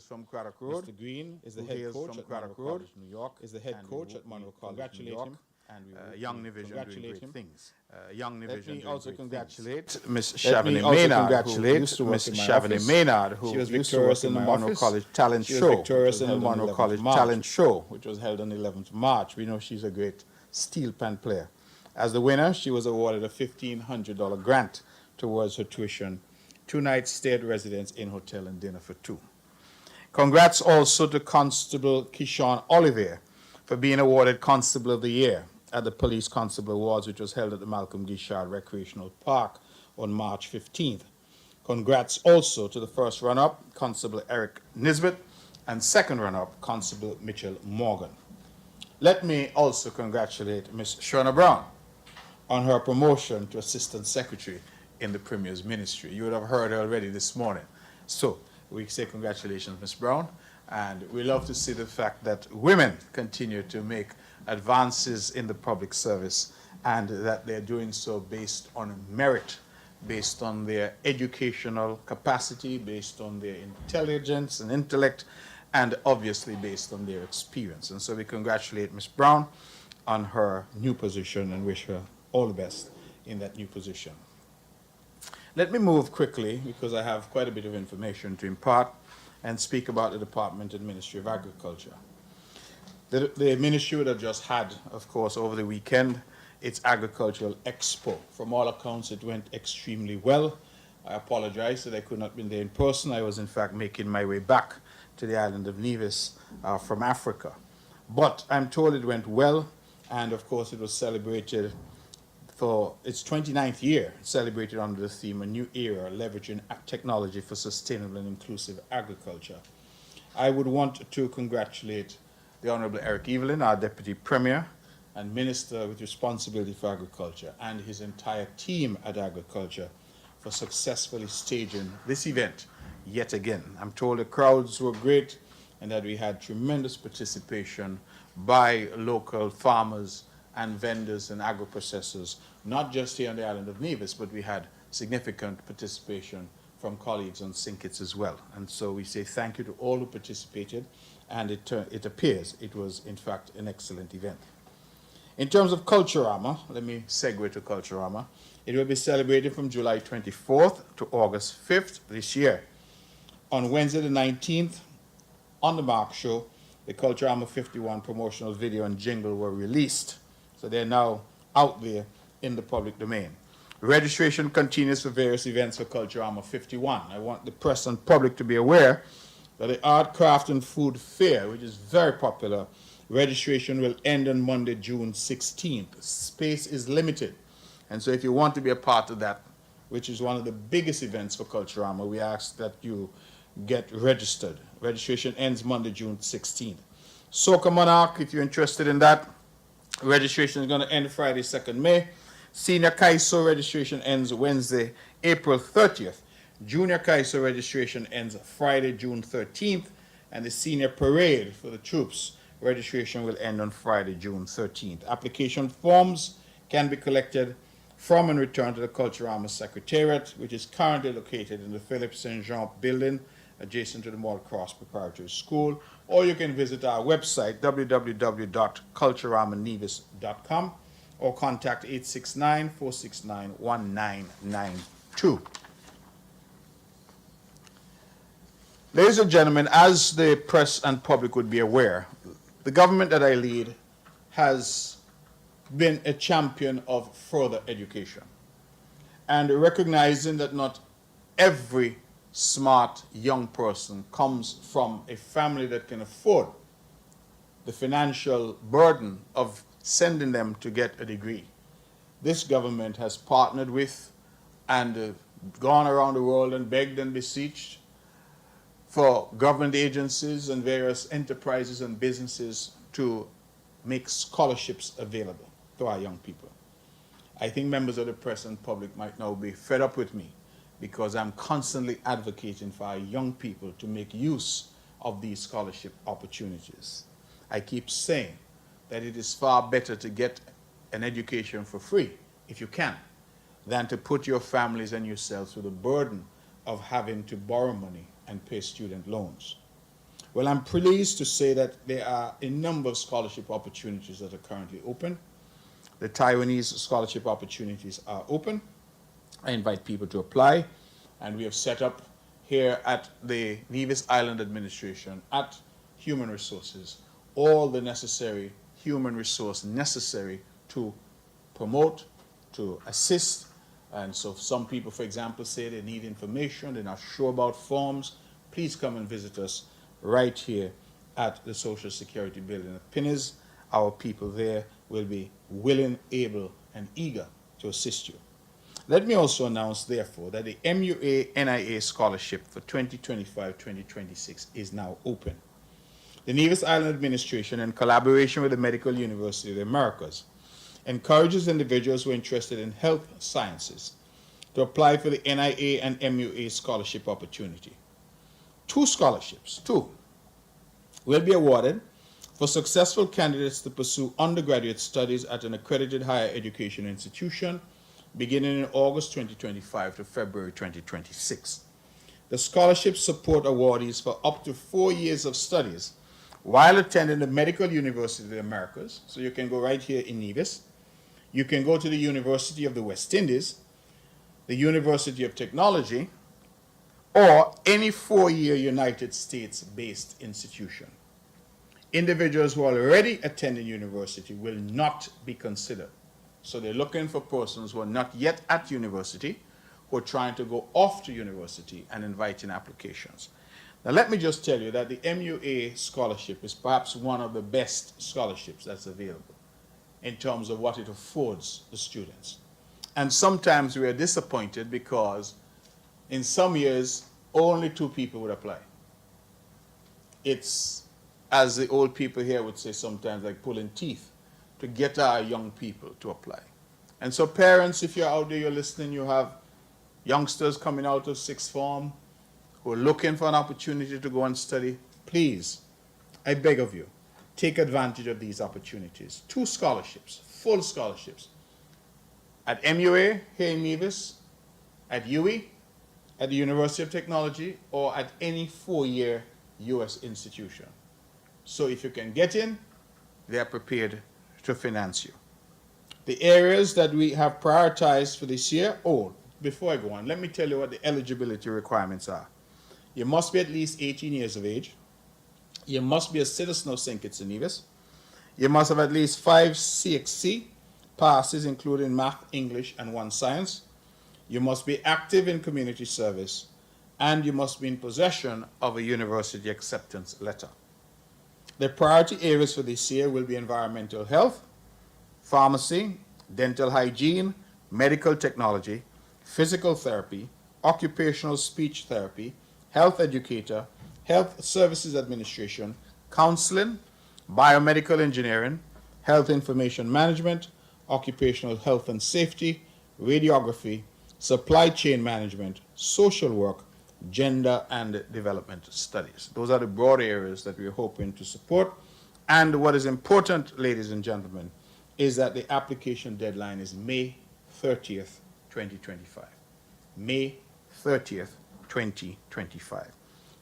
from Craddock Road. Mr. Green Is the who head hails coach from at Craddock Monroe Road, College, New York. is the head And coach at Monroe College, New congratulate York, him. and Young we Division doing congratulate great him. things. Young Let Division me doing also great congratulate things. Miss Let me Shavani also Maynard, congratulate Miss Miss Shavani Shavani Maynard, who She was used to work victorious in in the my Monroe office. College Talent She was Show, victorious which was in the held on Monroe 11th College March. Talent Show, which was held on 11th March. We know she's a great steel pan player. As the winner, she was awarded a $1,500 grant towards her tuition, 2-night stay at residence in hotel and dinner for two. Congrats also to Constable Keyshawn Olivier for being awarded Constable of the Year at the Police Constable Awards, which was held at the Malcolm Guichard Recreational Park on March 15th. Congrats also to the first runner-up, Constable Eric Nisbet, and second runner-up, Constable Mitchell Morgan. Let me also congratulate Ms. Shona Brown on her promotion to Assistant Secretary in the Premier's Ministry. You would have heard her already this morning. So we say congratulations, Ms. Brown, and we love to see the fact that women continue to make advances in the public service and that they're doing so based on merit, based on their educational capacity, based on their intelligence and intellect, and obviously based on their experience. And so we congratulate Ms. Brown on her new position and wish her all the best in that new position. Let me move quickly, because I have quite a bit of information to impart, and speak about the Department and Ministry of Agriculture. The ministry would have just had, of course, over the weekend, its Agricultural Expo. From all accounts, it went extremely well. I apologize that I could not be there in person. I was, in fact, making my way back to the island of Nevis from Africa. But I'm told it went well, and of course, it was celebrated for its 29th year, celebrated under the theme A New Era, Leveraging Technology for Sustainable and Inclusive Agriculture. I would want to congratulate the Honorable Eric Evelyn, our Deputy Premier and Minister with responsibility for agriculture, and his entire team at Agriculture for successfully staging this event yet again. I'm told the crowds were great and that we had tremendous participation by local farmers and vendors and agro-processors, not just here on the island of Nevis, but we had significant participation from colleagues on St. Kitts as well. And so we say thank you to all who participated, and it appears it was, in fact, an excellent event. In terms of Culturama, let me segue to Culturama. It will be celebrated from July 24th to August 5th this year. On Wednesday the 19th, on the Mark Show, the Culturama 51 promotional video and jingle were released. So they're now out there in the public domain. Registration continues for various events for Culturama 51. I want the press and public to be aware that the Art, Craft and Food Fair, which is very popular, registration will end on Monday, June 16th. Space is limited. And so if you want to be a part of that, which is one of the biggest events for Culturama, we ask that you get registered. Registration ends Monday, June 16th. Soca Monarch, if you're interested in that, registration is going to end Friday, 2nd May. Senior Kaiso registration ends Wednesday, April 30th. Junior Kaiso registration ends Friday, June 13th. And the Senior Parade for the troops registration will end on Friday, June 13th. Application forms can be collected from and returned to the Culturama Secretariat, which is currently located in the Philip St. Jean building, adjacent to the Mall Cross Preparatory School, or you can visit our website, www.culturamanevis.com, or contact 869-469-1992. Ladies and gentlemen, as the press and public would be aware, the government that I lead has been a champion of further education, and recognizing that not every smart young person comes from a family that can afford the financial burden of sending them to get a degree. This government has partnered with and gone around the world and begged and beseeched for government agencies and various enterprises and businesses to make scholarships available to our young people. I think members of the press and public might now be fed up with me because I'm constantly advocating for our young people to make use of these scholarship opportunities. I keep saying that it is far better to get an education for free, if you can, than to put your families and yourselves with the burden of having to borrow money and pay student loans. Well, I'm pleased to say that there are a number of scholarship opportunities that are currently open. The Taiwanese scholarship opportunities are open. I invite people to apply, and we have set up here at the Nevis Island Administration at Human Resources all the necessary human resource necessary to promote, to assist. And so if some people, for example, say they need information, they're not sure about forms, please come and visit us right here at the Social Security Building at Pinnes. Our people there will be willing, able, and eager to assist you. Let me also announce, therefore, that the MUA-NIA scholarship for 2025-2026 is now open. The Nevis Island Administration, in collaboration with the Medical University of the Americas, encourages individuals who are interested in health sciences to apply for the NIA and MUA scholarship opportunity. 2 scholarships, will be awarded for successful candidates to pursue undergraduate studies at an accredited higher education institution beginning in August 2025 to February 2026. The scholarships support awardees for up to 4 years of studies while attending the Medical University of the Americas. So you can go right here in Nevis. You can go to the University of the West Indies, the University of Technology, or any 4-year United States-based institution. Individuals who are already attending university will not be considered. So they're looking for persons who are not yet at university, who are trying to go off to university and inviting applications. Now let me just tell you that the MUA scholarship is perhaps one of the best scholarships that's available in terms of what it affords the students. And sometimes we are disappointed because in some years only 2 people would apply. It's, as the old people here would say sometimes, like pulling teeth to get our young people to apply. And so parents, if you're out there, you're listening, you have youngsters coming out of 6th form who are looking for an opportunity to go and study, please, I beg of you, take advantage of these opportunities. 2 scholarships, full scholarships, at MUA here in Nevis, at UE, at the University of Technology, or at any 4-year U.S. institution. So if you can get in, they are prepared to finance you. The areas that we have prioritized for this year, before I go on, let me tell you what the eligibility requirements are. You must be at least 18 years of age. You must be a citizen of St. Kitts and Nevis. You must have at least 5 CXC passes, including math, English, and 1 science. You must be active in community service, and you must be in possession of a university acceptance letter. The priority areas for this year will be environmental health, pharmacy, dental hygiene, medical technology, physical therapy, occupational speech therapy, health educator, health services administration, counseling, biomedical engineering, health information management, occupational health and safety, radiography, supply chain management, social work, gender and development studies. Those are the broad areas that we're hoping to support. And what is important, ladies and gentlemen, is that the application deadline is May 30th, 2025. May 30th, 2025.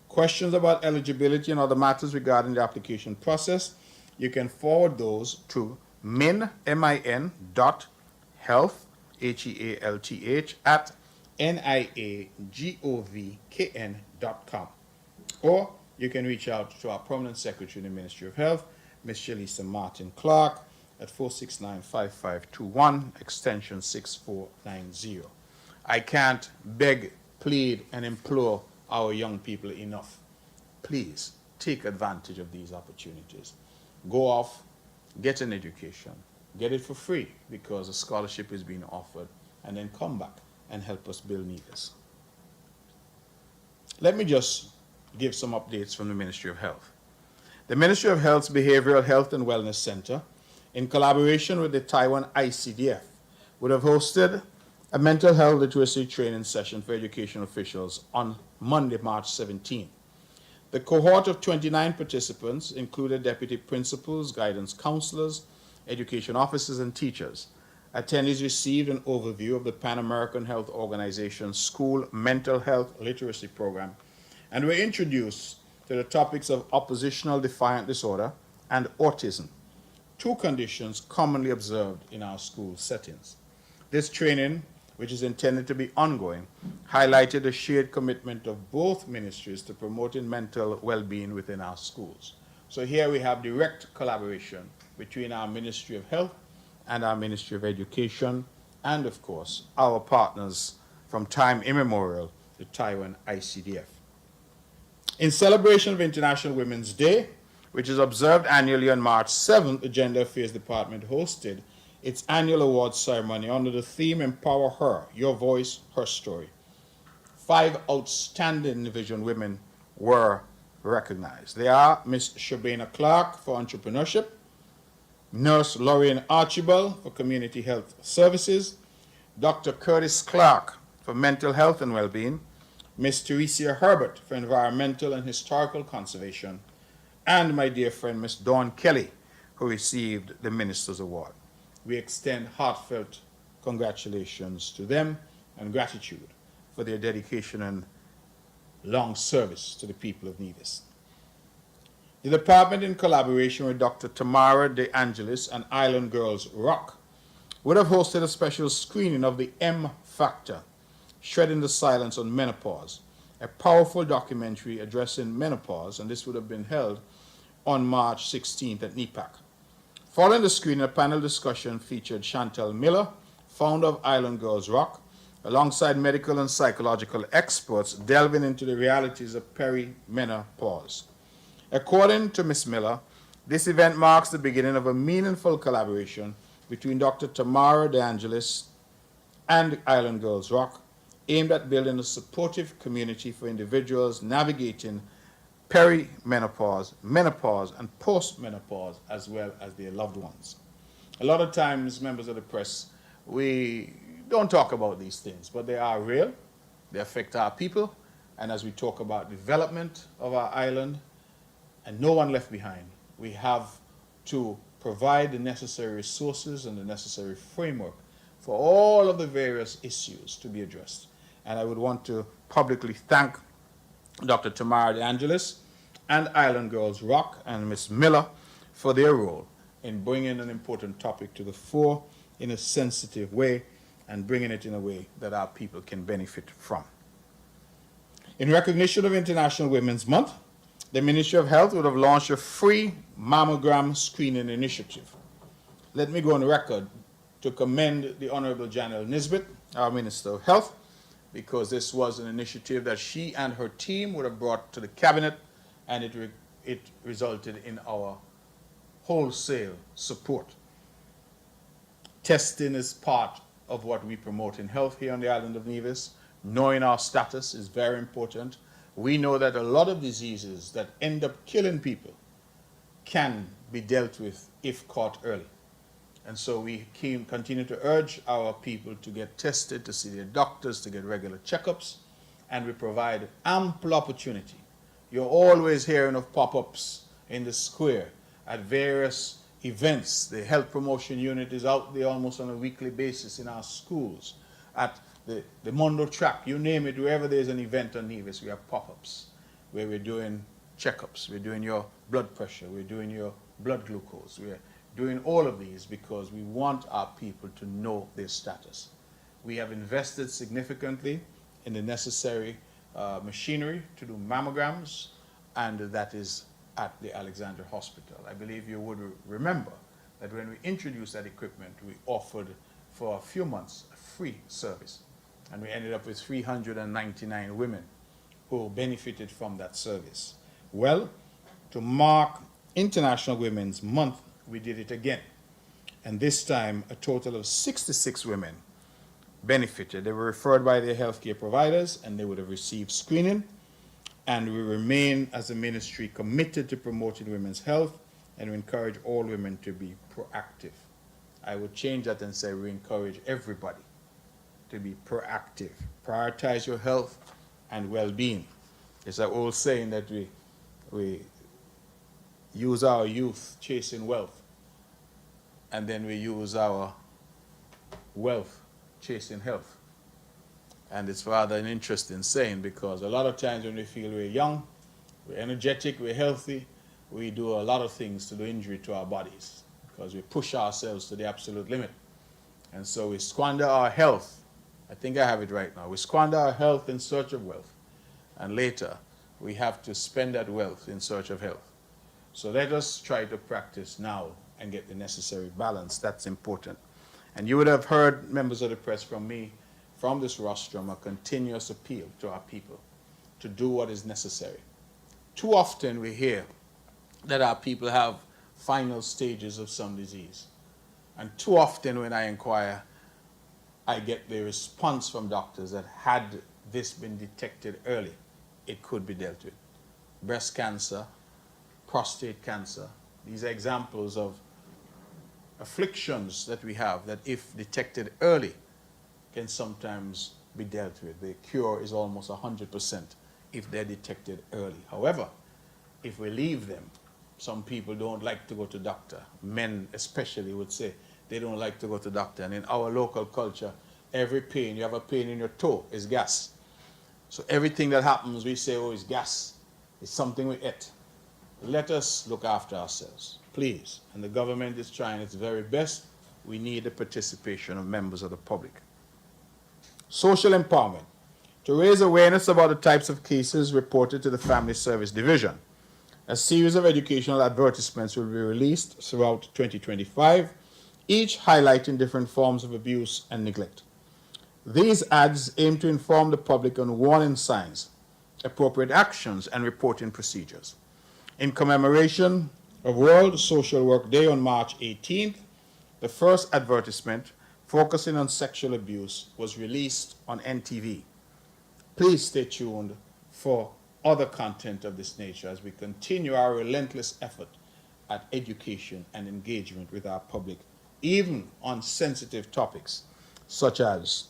Questions about eligibility and other matters regarding the application process, you can forward those to min.health, H-E-A-L-T-H, at niagovkn.com. Or you can reach out to our permanent secretary in the Ministry of Health, Ms. Shalisa Martin Clark, at 469-5521, extension 6490. I can't beg, plead, and implore our young people enough. Please take advantage of these opportunities. Go off, get an education, get it for free because a scholarship is being offered, and then come back and help us build Nevis. Let me just give some updates from the Ministry of Health. The Ministry of Health's Behavioral Health and Wellness Center, in collaboration with the Taiwan ICDF, would have hosted a mental health literacy training session for education officials on Monday, March 17. The cohort of 29 participants included deputy principals, guidance counselors, education officers, and teachers. Attendees received an overview of the Pan American Health Organization's School Mental Health Literacy Program and were introduced to the topics of oppositional defiant disorder and autism, two conditions commonly observed in our school settings. This training, which is intended to be ongoing, highlighted the shared commitment of both ministries to promoting mental well-being within our schools. So here we have direct collaboration between our Ministry of Health and our Ministry of Education, and of course, our partners from time immemorial, the Taiwan ICDF. In celebration of International Women's Day, which is observed annually on March 7th, the Gender Affairs Department hosted its annual awards ceremony under the theme Empower Her, Your Voice, Her Story. 5 outstanding Division women were recognized. They are Miss Shabana Clark for entrepreneurship, Nurse Lorraine Archibald for community health services, Dr. Curtis Clark for mental health and well-being, Miss Teresia Herbert for environmental and historical conservation, and my dear friend Miss Dawn Kelly, who received the Minister's Award. We extend heartfelt congratulations to them and gratitude for their dedication and long service to the people of Nevis. The department, in collaboration with Dr. Tamara De Angelis and Island Girls Rock, would have hosted a special screening of the M Factor, Shredding the Silence on Menopause, a powerful documentary addressing menopause, and this would have been held on March 16th at NEPAC. Following the screening, a panel discussion featured Chantel Miller, founder of Island Girls Rock, alongside medical and psychological experts delving into the realities of perimenopause. According to Ms. Miller, this event marks the beginning of a meaningful collaboration between Dr. Tamara De Angelis and Island Girls Rock, aimed at building a supportive community for individuals navigating perimenopause, menopause, and postmenopause, as well as their loved ones. A lot of times, members of the press, we don't talk about these things, but they are real. They affect our people. And as we talk about development of our island, and no one left behind, we have to provide the necessary resources and the necessary framework for all of the various issues to be addressed. And I would want to publicly thank Dr. Tamara De Angelis and Island Girls Rock and Ms. Miller for their role in bringing an important topic to the fore in a sensitive way and bringing it in a way that our people can benefit from. In recognition of International Women's Month, the Ministry of Health would have launched a free mammogram screening initiative. Let me go on record to commend the Honorable Janelle Nisbet, our Minister of Health, because this was an initiative that she and her team would have brought to the Cabinet, and it resulted in our wholesale support. Testing is part of what we promote in health here on the island of Nevis. Knowing our status is very important. We know that a lot of diseases that end up killing people can be dealt with if caught early. And so we continue to urge our people to get tested, to see their doctors, to get regular checkups, and we provide ample opportunity. You're always hearing of pop-ups in the square at various events. The health promotion unit is out there almost on a weekly basis in our schools, at the Mondo track, you name it, wherever there's an event on Nevis, we have pop-ups where we're doing checkups, we're doing your blood pressure, we're doing your blood glucose, we're doing all of these because we want our people to know their status. We have invested significantly in the necessary machinery to do mammograms, and that is at the Alexandra Hospital. I believe you would remember that when we introduced that equipment, we offered for a few months a free service. And we ended up with 399 women who benefited from that service. Well, to mark International Women's Month, we did it again. And this time, a total of 66 women benefited. They were referred by their healthcare providers, and they would have received screening. And we remain, as a ministry, committed to promoting women's health, and we encourage all women to be proactive. I would change that and say we encourage everybody to be proactive. Prioritize your health and well-being. It's an old saying that we use our youth chasing wealth, and then we use our wealth chasing health. And it's rather an interesting saying, because a lot of times when we feel we're young, We're energetic, we're healthy, we do a lot of things to do injury to our bodies because we push ourselves to the absolute limit. And so we squander our health. I think I have it right now. We squander our health in search of wealth. And later, we have to spend that wealth in search of health. So let us try to practice now and get the necessary balance. That's important. And you would have heard, members of the press, from me, from this rostrum, a continuous appeal to our people to do what is necessary. Too often we hear that our people have final stages of some disease. And too often when I inquire, I get the response from doctors that had this been detected early, it could be dealt with. Breast cancer, prostate cancer, these are examples of afflictions that we have that if detected early can sometimes be dealt with. The cure is almost 100% if they're detected early. However, if we leave them, some people don't like to go to doctor. Men especially would say they don't like to go to doctor. And in our local culture, every pain, you have a pain in your toe, is gas. So everything that happens, we say, oh, it's gas. It's something we ate. Let us look after ourselves, please. And the government is trying its very best. We need the participation of members of the public. Social empowerment. To raise awareness about the types of cases reported to the Family Service Division, a series of educational advertisements will be released throughout 2025, each highlighting different forms of abuse and neglect. These ads aim to inform the public on warning signs, appropriate actions, and reporting procedures. In commemoration of World Social Work Day on March 18th, the first advertisement focusing on sexual abuse was released on NTV. Please stay tuned for other content of this nature as we continue our relentless effort at education and engagement with our public, even on sensitive topics such as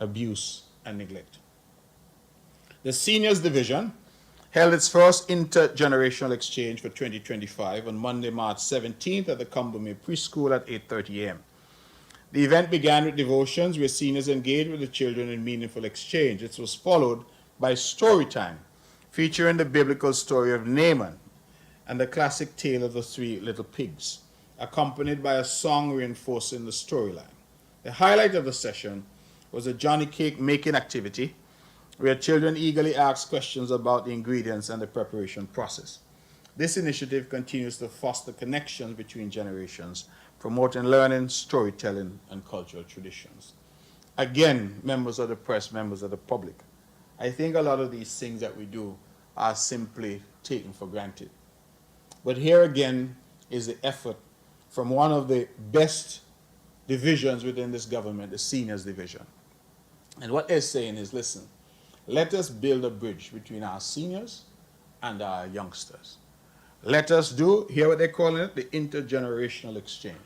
abuse and neglect. The Seniors Division held its first intergenerational exchange for 2025 on Monday, March 17th at the Kumbume Preschool at 8:30 a.m. The event began with devotions where seniors engaged with the children in meaningful exchange. It was followed by story time, featuring the biblical story of Naaman and the classic tale of the three little pigs, accompanied by a song reinforcing the storyline. The highlight of the session was a Johnny cake making activity where children eagerly asked questions about the ingredients and the preparation process. This initiative continues to foster connections between generations, promoting learning, storytelling, and cultural traditions. Again, members of the press, members of the public, I think a lot of these things that we do are simply taken for granted. But here again is the effort from one of the best divisions within this government, the Seniors Division. And what they're saying is, listen, let us build a bridge between our seniors and our youngsters. Let us do, hear what they're calling it, the intergenerational exchange.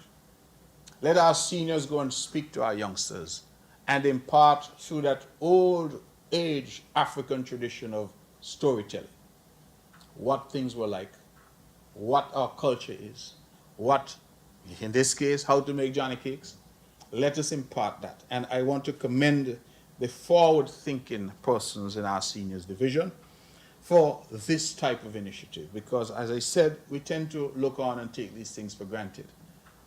Let our seniors go and speak to our youngsters and impart through that old age African tradition of storytelling what things were like, what our culture is, what, in this case, how to make Johnny cakes. Let us impart that. And I want to commend the forward-thinking persons in our Seniors Division for this type of initiative, because as I said, we tend to look on and take these things for granted.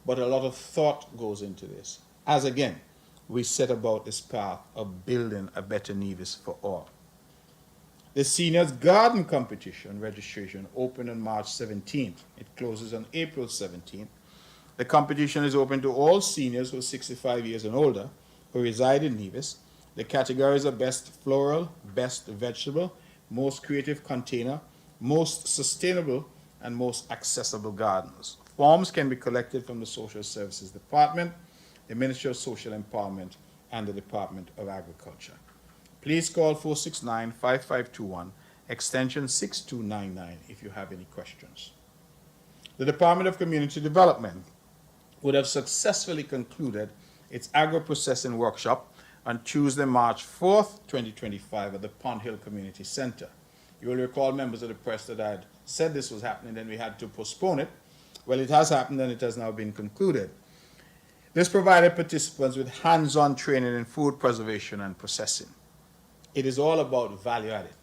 But a lot of thought goes into this, as again, we set about this path of building a better Nevis for all. The Seniors Garden Competition registration opened on March 17th. It closes on April 17th. The competition is open to all seniors who are 65 years and older who reside in Nevis. The categories are Best Floral, Best Vegetable, Most Creative Container, Most Sustainable, and Most Accessible Gardens. Forms can be collected from the Social Services Department, the Ministry of Social Empowerment, and the Department of Agriculture. Please call 469-5521, extension 6299 if you have any questions. The Department of Community Development would have successfully concluded its agro-processing workshop on Tuesday, March 4th, 2025 at the Pond Hill Community Center. You will recall, members of the press, that I had said this was happening, then we had to postpone it. Well, it has happened and it has now been concluded. This provided participants with hands-on training in food preservation and processing. It is all about value added.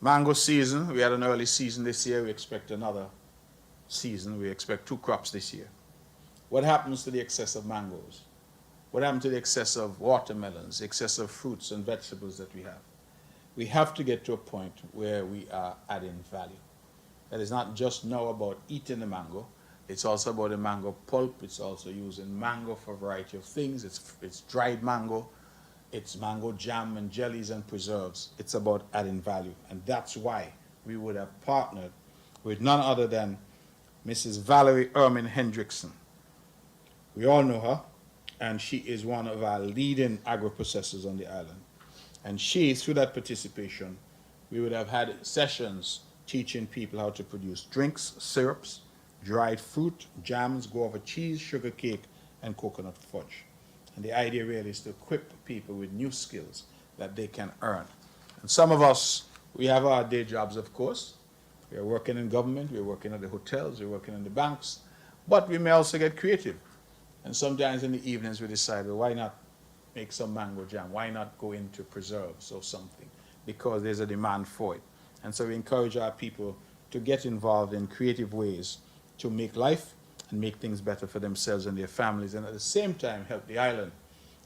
Mango season, we had an early season this year. We expect another season. We expect 2 crops this year. What happens to the excess of mangoes? What happens to the excess of watermelons, the excess of fruits and vegetables that we have? We have to get to a point where we are adding value. That is not just now about eating the mango. It's also about the mango pulp. It's also using mango for a variety of things. It's dried mango. It's mango jam and jellies and preserves. It's about adding value. And that's why we would have partnered with none other than Mrs. Valerie Ermin Hendrickson. We all know her, and she is one of our leading agro-processors on the island. And she, through that participation, we would have had sessions teaching people how to produce drinks, syrups, dried fruit, jams, guava cheese, sugar cake, and coconut fudge. And the idea really is to equip people with new skills that they can earn. And some of us, we have our day jobs, of course. We are working in government, we're working at the hotels, we're working in the banks, but we may also get creative. And sometimes in the evenings we decide, well, why not make some mango jam? Why not go into preserves or something? Because there's a demand for it. And so we encourage our people to get involved in creative ways to make life and make things better for themselves and their families, and at the same time help the island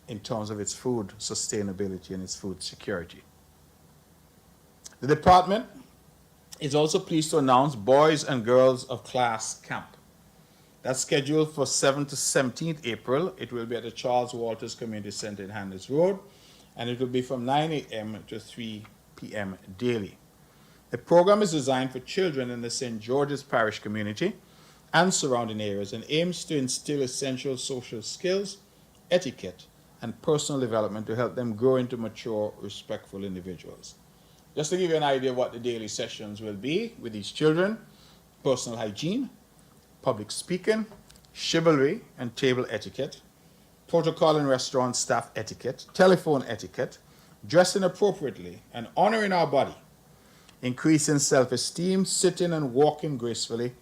in terms of its food sustainability and its food security. The department is also pleased to announce Boys and Girls of Class Camp. That's scheduled for 7th to 17th April. It will be at the Charles Walters Community Center in Handels Road, and it will be from 9 a.m. to 3 p.m. daily. The program is designed for children in the St. George's Parish community and surrounding areas and aims to instill essential social skills, etiquette, and personal development to help them grow into mature, respectful individuals. Just to give you an idea of what the daily sessions will be with these children: personal hygiene, public speaking, chivalry and table etiquette, protocol and restaurant staff etiquette, telephone etiquette, dressing appropriately and honoring our body, increasing self-esteem, sitting and walking gracefully,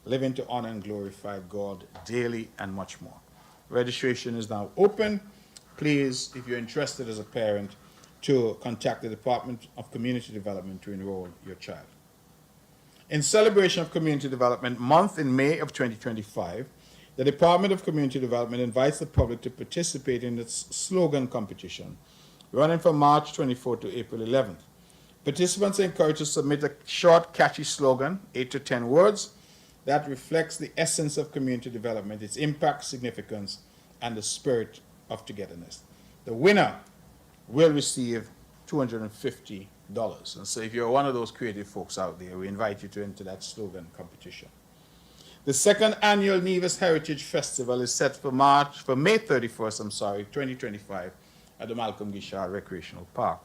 living to honor and glorify God daily, and much more. Registration is now open. Please, if you're interested as a parent, to contact the Department of Community Development to enroll your child. In celebration of Community Development Month in May of 2025, the Department of Community Development invites the public to participate in its slogan competition, running from March 24 to April 11th. Participants are encouraged to submit a short, catchy slogan, 8 to 10 words, that reflects the essence of community development, its impact, significance, and the spirit of togetherness. The winner will receive $250. And so if you're one of those creative folks out there, we invite you to enter that slogan competition. The second annual Nevis Heritage Festival is set for May 31st, 2025, at the Malcolm Gishard Recreational Park.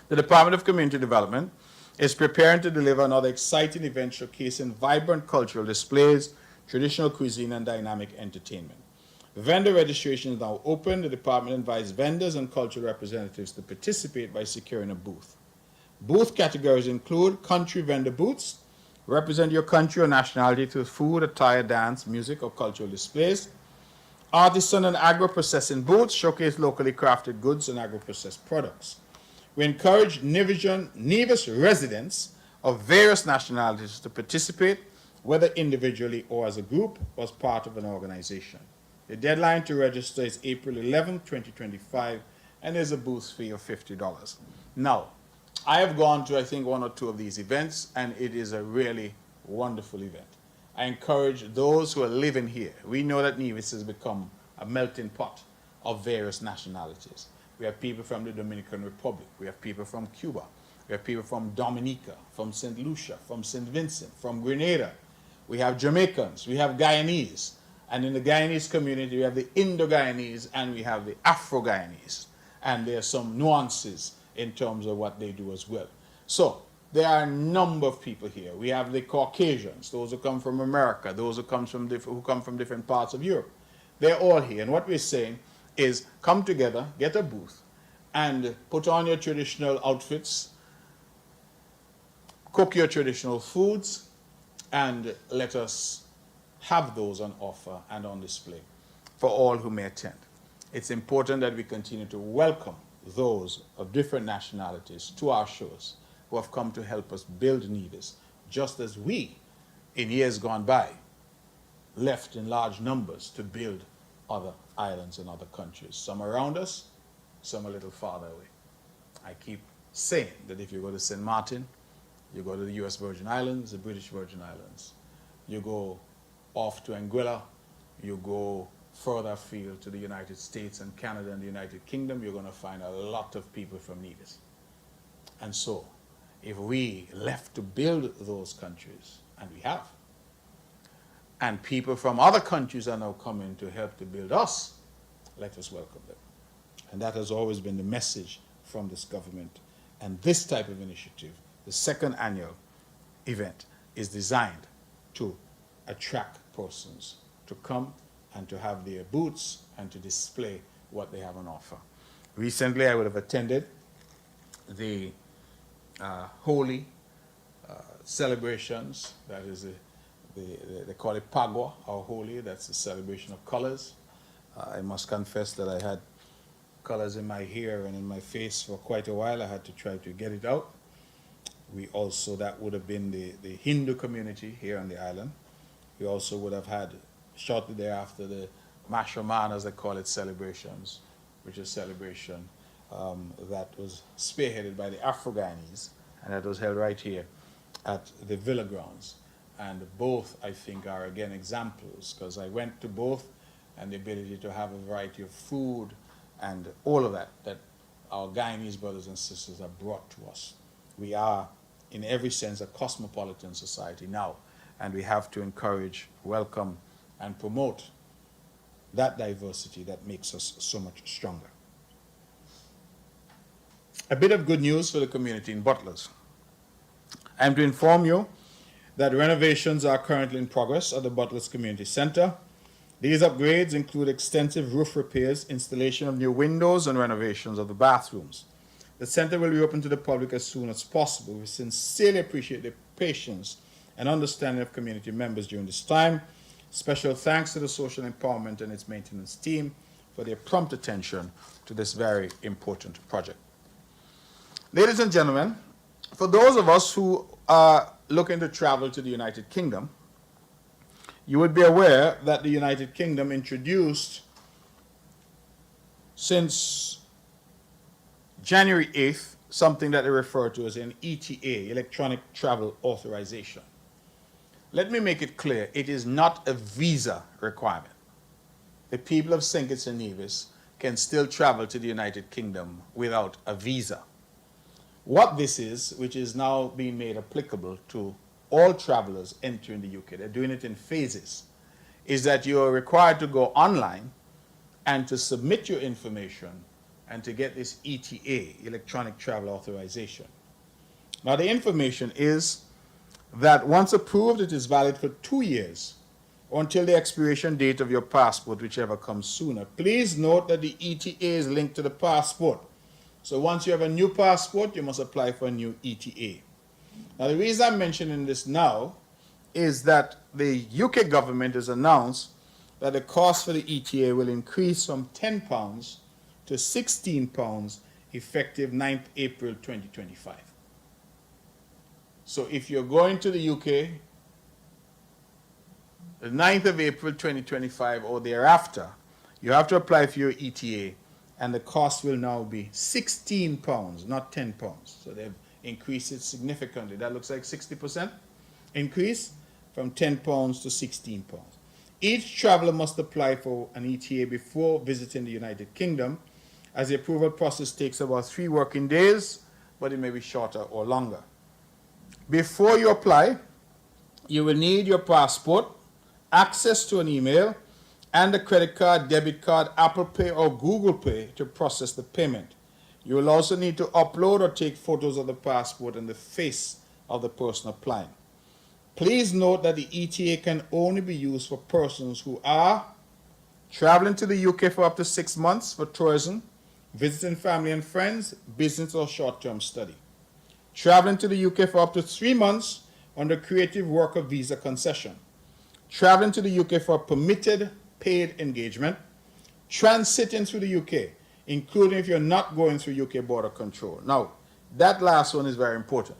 The Department of Community Development is preparing to deliver another exciting event showcasing vibrant cultural displays, traditional cuisine, and dynamic entertainment. Vendor registration is now open. The department invites vendors and cultural representatives to participate by securing a booth. Booth categories include country vendor booths, represent your country or nationality through food, attire, dance, music, or cultural displays. Artisan and agro-processing booths showcase locally crafted goods and agro-processed products. We encourage Nevis residents of various nationalities to participate, whether individually or as a group or as part of an organization. The deadline to register is April 11, 2025, and there's a booth fee of $50. Now, I have gone to, I think, 1 or 2 of these events, and it is a really wonderful event. I encourage those who are living here. We know that Nevis has become a melting pot of various nationalities. We have people from the Dominican Republic. We have people from Cuba. We have people from Dominica, from St. Lucia, from St. Vincent, from Grenada. We have Jamaicans. We have Guyanese. And in the Guyanese community, we have the Indo-Guyanese and we have the Afro-Guyanese. And there are some nuances in terms of what they do as well. So there are a number of people here. We have the Caucasians, those who come from America, those who come from different parts of Europe. They're all here. And what we're saying is come together, get a booth, and put on your traditional outfits, cook your traditional foods, and let us have those on offer and on display for all who may attend. It's important that we continue to welcome those of different nationalities to our shows. who have come to help us build Nevis, just as we, in years gone by, left in large numbers to build other islands and other countries. Some around us, some a little farther away. I keep saying that if you go to St. Martin, you go to the US Virgin Islands, the British Virgin Islands. You go off to Anguilla, you go further afield to the United States and Canada and the United Kingdom, you're going to find a lot of people from Nevis. And so, if we left to build those countries, and we have, and people from other countries are now coming to help to build us, let us welcome them. And that has always been the message from this government. And this type of initiative, the second annual event, is designed to attract persons to come and to have their booths and to display what they have on offer. Recently, I would have attended the holy celebrations. That is, they call it Pagua, or holy. That's the celebration of colors. I must confess that I had colors in my hair and in my face for quite a while. I had to try to get it out. We also, that would have been the Hindu community here on the island. We also would have had, shortly thereafter, the Mashaman, as they call it, celebrations, which is a celebration that was spearheaded by the Afro-Guyanese, and that was held right here at the Villa Grounds. And both, I think, are again examples, because I went to both, and the ability to have a variety of food and all of that our Guyanese brothers and sisters have brought to us. We are, in every sense, a cosmopolitan society now, and we have to encourage, welcome, and promote that diversity that makes us so much stronger. A bit of good news for the community in Butlers. I am to inform you that renovations are currently in progress at the Butlers Community Center. These upgrades include extensive roof repairs, installation of new windows, and renovations of the bathrooms. The center will be open to the public as soon as possible. We sincerely appreciate the patience and understanding of community members during this time. Special thanks to the Social Empowerment and its maintenance team for their prompt attention to this very important project. Ladies and gentlemen, for those of us who are looking to travel to the United Kingdom, you would be aware that the United Kingdom introduced, since January 8th, something that they refer to as an ETA, Electronic Travel Authorization. Let me make it clear, it is not a visa requirement. The people of St. Kitts and Nevis can still travel to the United Kingdom without a visa. What this is, which is now being made applicable to all travelers entering the UK, they're doing it in phases, is that you are required to go online and to submit your information and to get this ETA, Electronic Travel Authorization. Now, the information is that once approved, it is valid for 2 years or until the expiration date of your passport, whichever comes sooner. Please note that the ETA is linked to the passport. So once you have a new passport, you must apply for a new ETA. Now, the reason I'm mentioning this now is that the UK government has announced that the cost for the ETA will increase from £10 to £16 effective 9th April 2025. So if you're going to the UK, the 9th of April 2025 or thereafter, you have to apply for your ETA, and the cost will now be £16, not £10. So they've increased it significantly. That looks like 60% increase from £10 to £16. Each traveler must apply for an ETA before visiting the United Kingdom, as the approval process takes about 3 working days, but it may be shorter or longer. Before you apply, you will need your passport, access to an email, and a credit card, debit card, Apple Pay, or Google Pay to process the payment. You will also need to upload or take photos of the passport and the face of the person applying. Please note that the ETA can only be used for persons who are traveling to the UK for up to 6 months for tourism, visiting family and friends, business or short-term study. Traveling to the UK for up to 3 months under creative worker visa concession. Traveling to the UK for a permitted paid engagement. Transiting through the UK, including if you're not going through UK border control. Now, that last one is very important.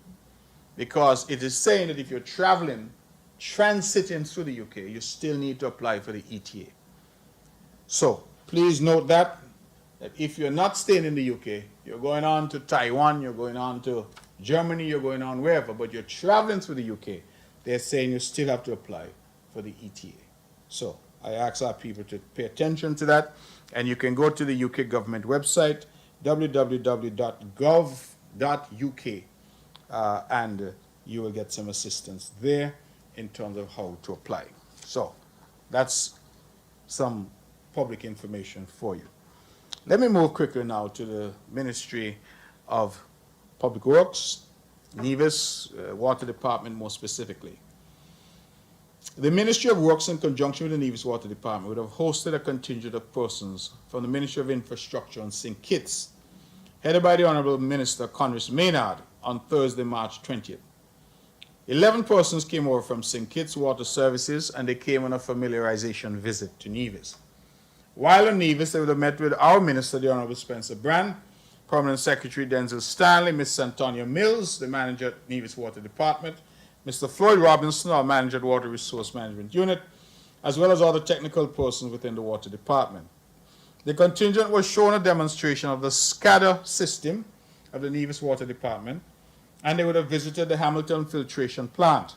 because it is saying that if you're traveling, transiting through the UK, you still need to apply for the ETA. So please note that if you're not staying in the UK, you're going on to Taiwan, you're going on to Germany, you're going on wherever, but you're traveling through the UK, they're saying you still have to apply for the ETA. So I ask our people to pay attention to that, and you can go to the UK government website, www.gov.uk, and you will get some assistance there in terms of how to apply. So that's some public information for you. Let me move quickly now to the Ministry of Public Works, Nevis, Water Department more specifically. The Ministry of Works, in conjunction with the Nevis Water Department, would have hosted a contingent of persons from the Ministry of Infrastructure on St. Kitts, headed by the Honourable Minister Conris Maynard, on Thursday, March 20th. 11 persons came over from St. Kitts Water Services, and they came on a familiarization visit to Nevis. While in Nevis, they would have met with our Minister, the Honourable Spencer Brand, Permanent Secretary Denzel Stanley, Ms. Antonia Mills, the Manager at Nevis Water Department, Mr. Floyd Robinson, our Manager at Water Resource Management Unit, as well as other technical persons within the Water Department. The contingent was shown a demonstration of the SCADA system of the Nevis Water Department, and they would have visited the Hamilton filtration plant,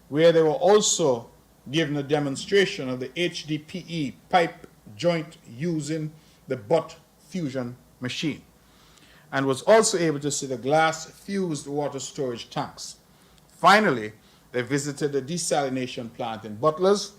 where they were also given a demonstration of the HDPE pipe joint using the butt fusion machine, and was also able to see the glass fused water storage tanks. Finally, they visited the desalination plant in Butlers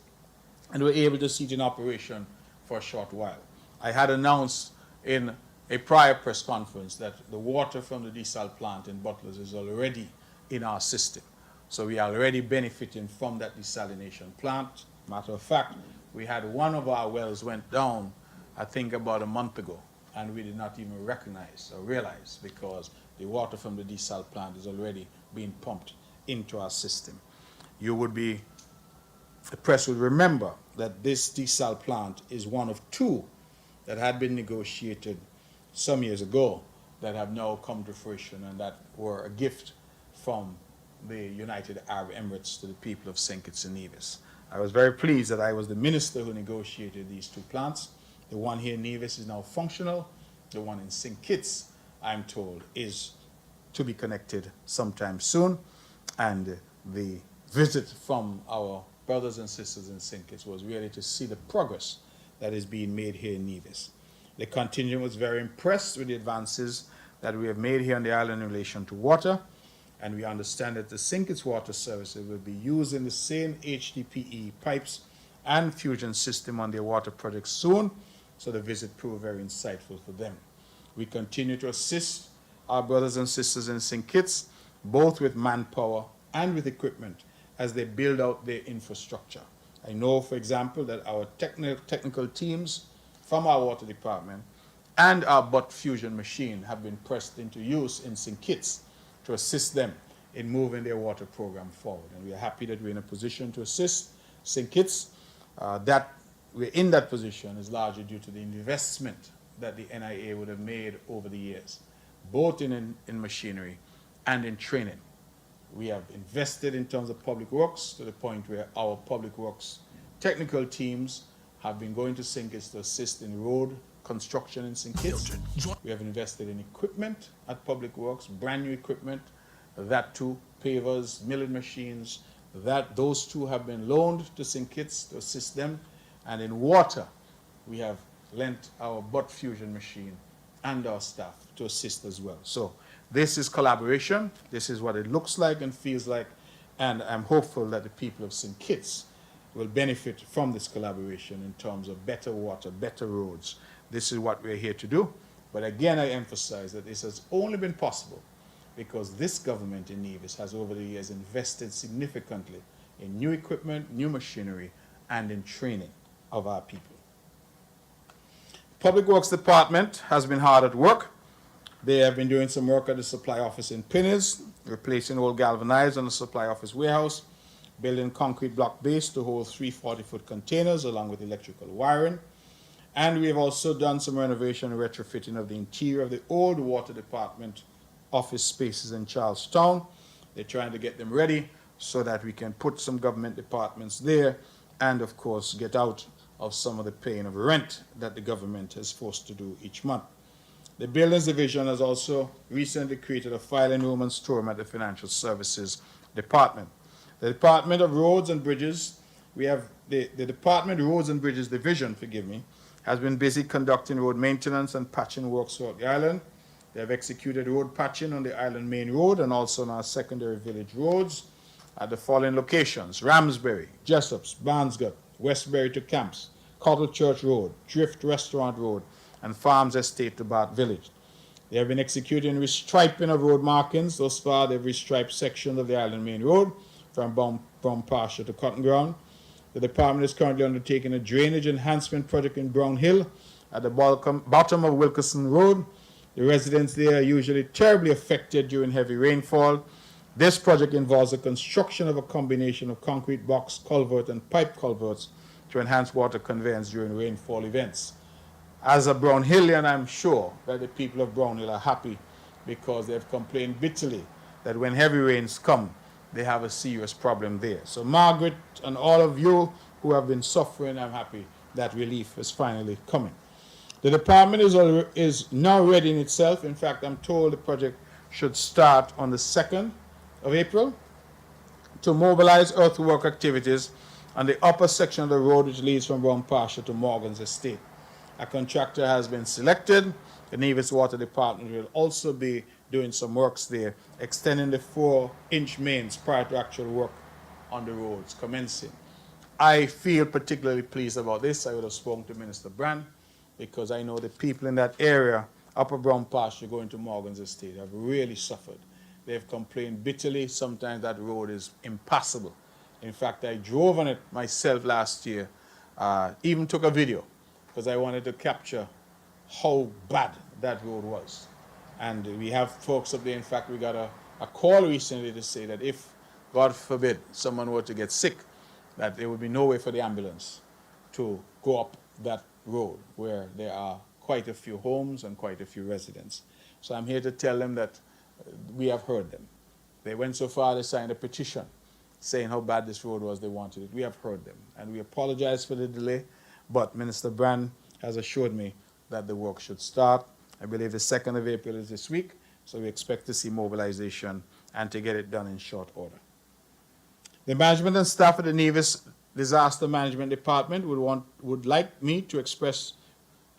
and were able to see it in operation for a short while. I had announced in a prior press conference that the water from the desal plant in Butlers is already in our system. So we are already benefiting from that desalination plant. Matter of fact, we had one of our wells went down, I think about a month ago, and we did not even recognize or realize, because the water from the desal plant is already being pumped into our system. The press would remember that this desal plant is one of two that had been negotiated some years ago that have now come to fruition, and that were a gift from the United Arab Emirates to the people of St. Kitts and Nevis. I was very pleased that I was the minister who negotiated these two plants. The one here in Nevis is now functional. The one in St. Kitts, I'm told, is to be connected sometime soon. And the visit from our brothers and sisters in St. Kitts was really to see the progress that is being made here in Nevis. The contingent was very impressed with the advances that we have made here on the island in relation to water, and we understand that the St. Kitts Water Services will be using the same HDPE pipes and fusion system on their water projects soon, so the visit proved very insightful for them. We continue to assist our brothers and sisters in St. Kitts, both with manpower and with equipment, as they build out their infrastructure. I know, for example, that our technical teams from our water department and our butt fusion machine have been pressed into use in St. Kitts to assist them in moving their water program forward. And we are happy that we're in a position to assist St. Kitts. That we're in that position is largely due to the investment that the NIA would have made over the years, both in machinery and in training. We have invested in terms of public works to the point where our public works technical teams have been going to St. Kitts to assist in road construction in St. Kitts. We have invested in equipment at public works, brand new equipment, that too, pavers, milling machines, those two have been loaned to St. Kitts to assist them. And in water, we have lent our butt fusion machine and our staff to assist as well. So this is collaboration. This is what it looks like and feels like. And I'm hopeful that the people of St. Kitts will benefit from this collaboration in terms of better water, better roads. This is what we're here to do. But again, I emphasize that this has only been possible because this government in Nevis has over the years invested significantly in new equipment, new machinery, and in training of our people. Public Works Department has been hard at work. They have been doing some work at the supply office in Pinnes, replacing old galvanized on the supply office warehouse, building concrete block base to hold 3 40-foot containers along with electrical wiring. And we have also done some renovation and retrofitting of the interior of the old water department office spaces in Charlestown. They're trying to get them ready so that we can put some government departments there and, of course, get out of some of the paying of rent that the government is forced to do each month. The Buildings Division has also recently created a filing room and storeroom at the Financial Services Department. The Department of Roads and Bridges, we have the Department Roads and Bridges Division, has been busy conducting road maintenance and patching works throughout the island. They have executed road patching on the island main road and also on our secondary village roads at the following locations: Ramsbury, Jessops, Barnesgate, Westbury to Camps, Cottle Church Road, Drift Restaurant Road, and Farms Estate to Bath Village. They have been executing restriping of road markings. Thus far, they've restriped sections of the island main road from Brown Pasture to Cotton Ground. The department is currently undertaking a drainage enhancement project in Brown Hill at the bottom of Wilkerson Road. The residents there are usually terribly affected during heavy rainfall. This project involves the construction of a combination of concrete box culvert and pipe culverts to enhance water conveyance during rainfall events. As a Brown Hillian, I'm sure that the people of Brown Hill are happy because they've complained bitterly that when heavy rains come, they have a serious problem there. So Margaret and all of you who have been suffering, I'm happy that relief is finally coming. The department is now ready in itself. In fact, I'm told the project should start on the 2nd of April to mobilize earthwork activities on the upper section of the road which leads from Brown Pasture to Morgan's Estate. A contractor has been selected. The Nevis Water Department will also be doing some works there, extending the 4-inch mains prior to actual work on the roads commencing. I feel particularly pleased about this. I would have spoken to Minister Brand because I know the people in that area, Upper Brown Pasture going to Morgan's Estate, have really suffered. They've complained bitterly. Sometimes that road is impassable. In fact, I drove on it myself last year, even took a video, because I wanted to capture how bad that road was. And we have folks up there. In fact, we got a call recently to say that if, God forbid, someone were to get sick, that there would be no way for the ambulance to go up that road where there are quite a few homes and quite a few residents. So I'm here to tell them that we have heard them. They went so far they signed a petition saying how bad this road was, they wanted it. We have heard them. And we apologize for the delay. But Minister Brand has assured me that the work should start. I believe the 2nd of April is this week, so we expect to see mobilization and to get it done in short order. The management and staff of the Nevis Disaster Management Department would like me to express